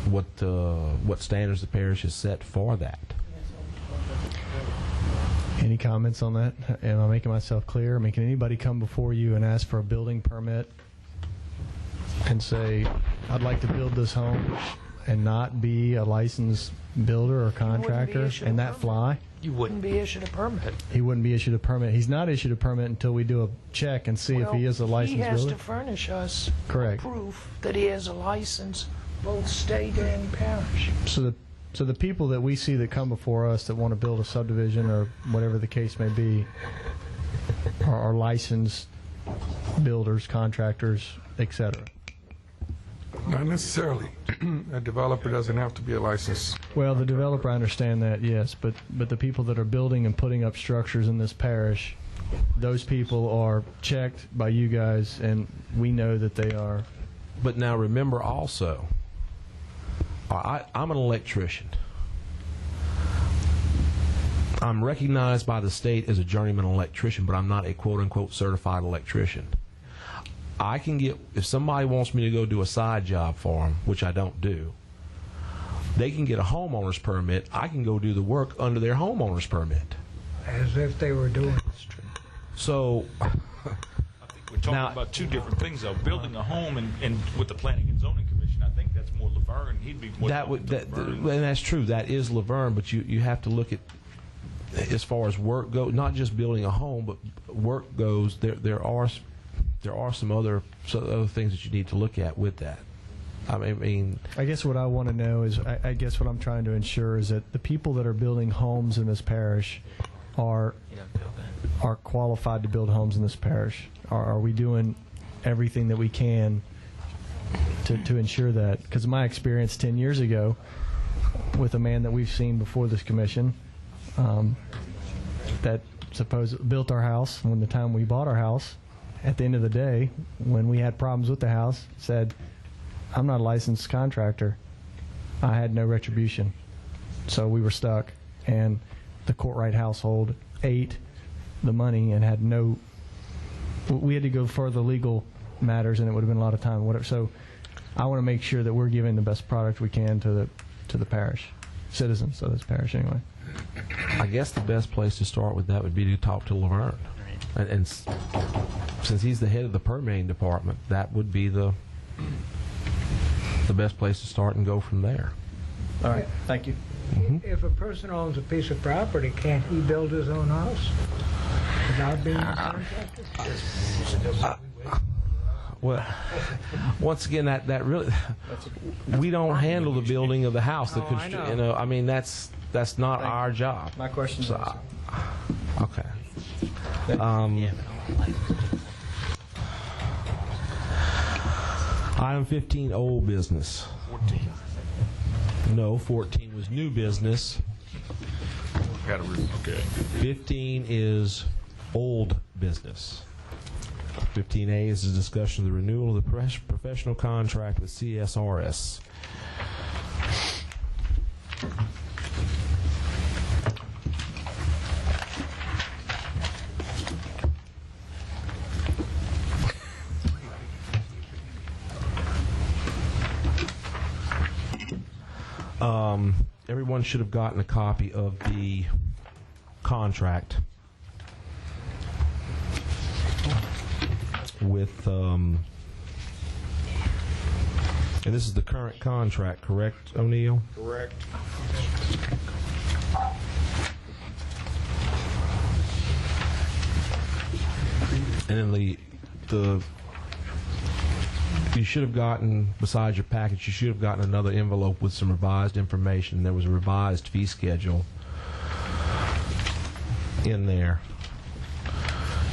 what standards the parish has set for that. Any comments on that? Am I making myself clear? I mean, can anybody come before you and ask for a building permit and say, I'd like to build this home and not be a licensed builder or contractor, and that fly? You wouldn't be issued a permit. He wouldn't be issued a permit. He's not issued a permit until we do a check and see if he is a licensed builder. He has to furnish us Correct. proof that he has a license, both state and parish. So the people that we see that come before us that want to build a subdivision or whatever the case may be are licensed builders, contractors, etc. Not necessarily. A developer doesn't have to be a licensed. Well, the developer, I understand that, yes, but the people that are building and putting up structures in this parish, those people are checked by you guys, and we know that they are. But now remember also, I'm an electrician. I'm recognized by the state as a journeyman electrician, but I'm not a quote-unquote certified electrician. I can get, if somebody wants me to go do a side job for them, which I don't do, they can get a homeowner's permit. I can go do the work under their homeowner's permit. As if they were doing it. So, I think we're talking about two different things, though. Building a home and with the Planning and Zoning Commission, I think that's more Laverne. He'd be more and that's true. That is Laverne, but you have to look at, as far as work goes, not just building a home, but work goes. There are some other things that you need to look at with that. I guess what I want to know is, I guess what I'm trying to ensure is that the people that are building homes in this parish are qualified to build homes in this parish. Are we doing everything that we can to ensure that? Because my experience 10 years ago with a man that we've seen before this commission that built our house when the time we bought our house, at the end of the day, when we had problems with the house, said, I'm not a licensed contractor. I had no retribution. So we were stuck, and the Courtright household ate the money and had no... We had to go further legal matters, and it would have been a lot of time. Whatever. So I want to make sure that we're giving the best product we can to the parish, citizens of this parish anyway. I guess the best place to start with that would be to talk to Laverne. And since he's the head of the permitting department, that would be the best place to start and go from there. All right. Thank you. If a person owns a piece of property, can't he build his own house without being a contractor? Well, once again, that really, we don't handle the building of the house. That's not our job. My question is okay. Item 15, old business. 14. No, 14 was new business. Okay. 15 is old business. 15A is a discussion of the renewal of the professional contract with CSRS. Everyone should have gotten a copy of the contract with, and this is the current contract, correct, O'Neill? Correct. And then the you should have gotten, besides your package, you should have gotten another envelope with some revised information. There was a revised fee schedule in there.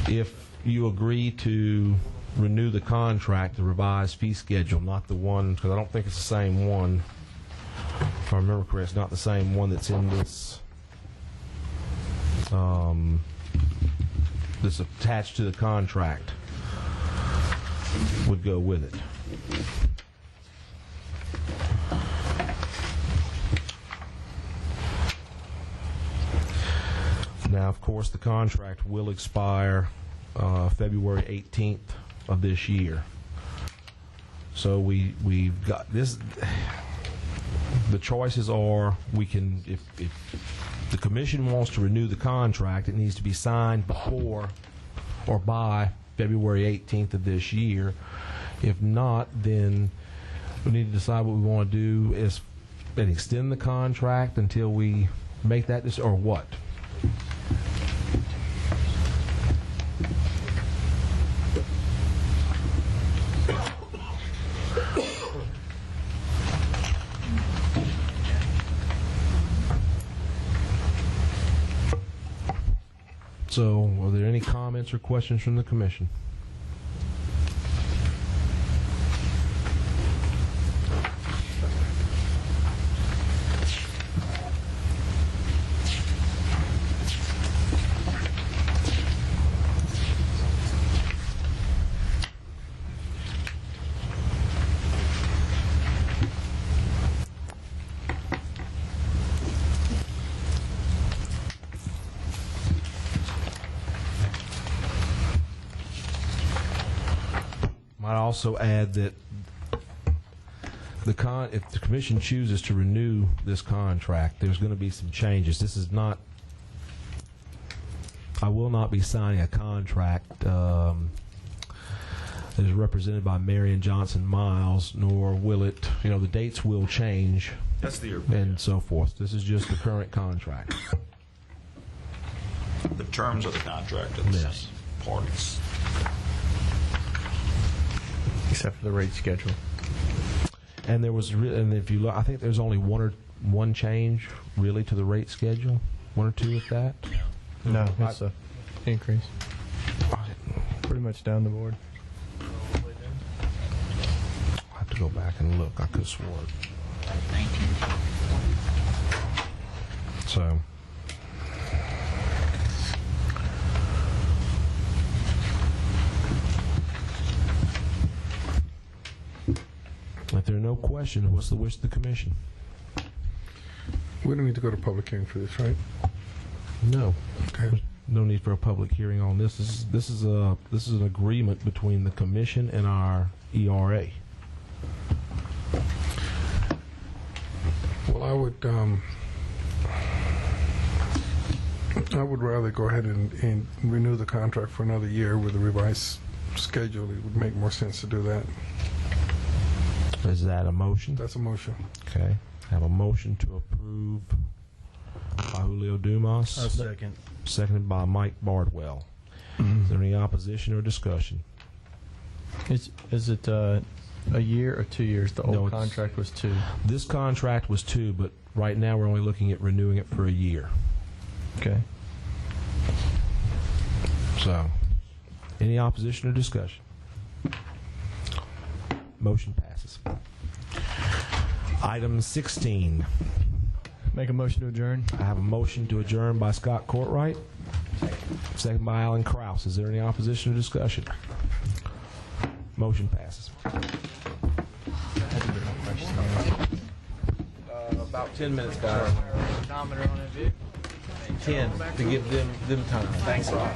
If you agree to renew the contract, the revised fee schedule, not the one, because I don't think it's the same one. If I remember correctly, it's not the same one that's in this, that's attached to the contract, would go with it. Now, of course, the contract will expire February 18th of this year. So we've got this. The choices are, we can, if the commission wants to renew the contract, it needs to be signed before or by February 18th of this year. If not, then we need to decide what we want to do is and extend the contract until we make that decision, or what? So, are there any comments or questions from the commission? I'd also add that if the commission chooses to renew this contract, there's going to be some changes. This is not. I will not be signing a contract that is represented by Marion Johnson Miles, nor will it. You know, the dates will change. That's the and so forth. This is just the current contract. The terms of the contract are the same parties. Except for the rate schedule. And there was, and if you look, I think there's only one change really to the rate schedule, one or two with that. No, it's an increase. Pretty much down the board. I have to go back and look. I could have sworn. So. If there are no questions, what's the wish of the commission? We don't need to go to public hearing for this, right? No. Okay. There's no need for a public hearing on this. This is an agreement between the commission and our ERA. Well, I would rather go ahead and renew the contract for another year with a revised schedule. It would make more sense to do that. Is that a motion? That's a motion. Okay. I have a motion to approve by Julio Dumas. I'll second. Seconded by Mike Bardwell. Is there any opposition or discussion? Is it a year or 2 years? The old contract was 2. This contract was 2, but right now we're only looking at renewing it for a year. Okay. So, any opposition or discussion? Motion passes. Item 16. Make a motion to adjourn. I have a motion to adjourn by Scott Courtright. Second by Alan Kraus. Is there any opposition or discussion? Motion passes. About 10 minutes, guys. 10 to give them time. Thanks a lot.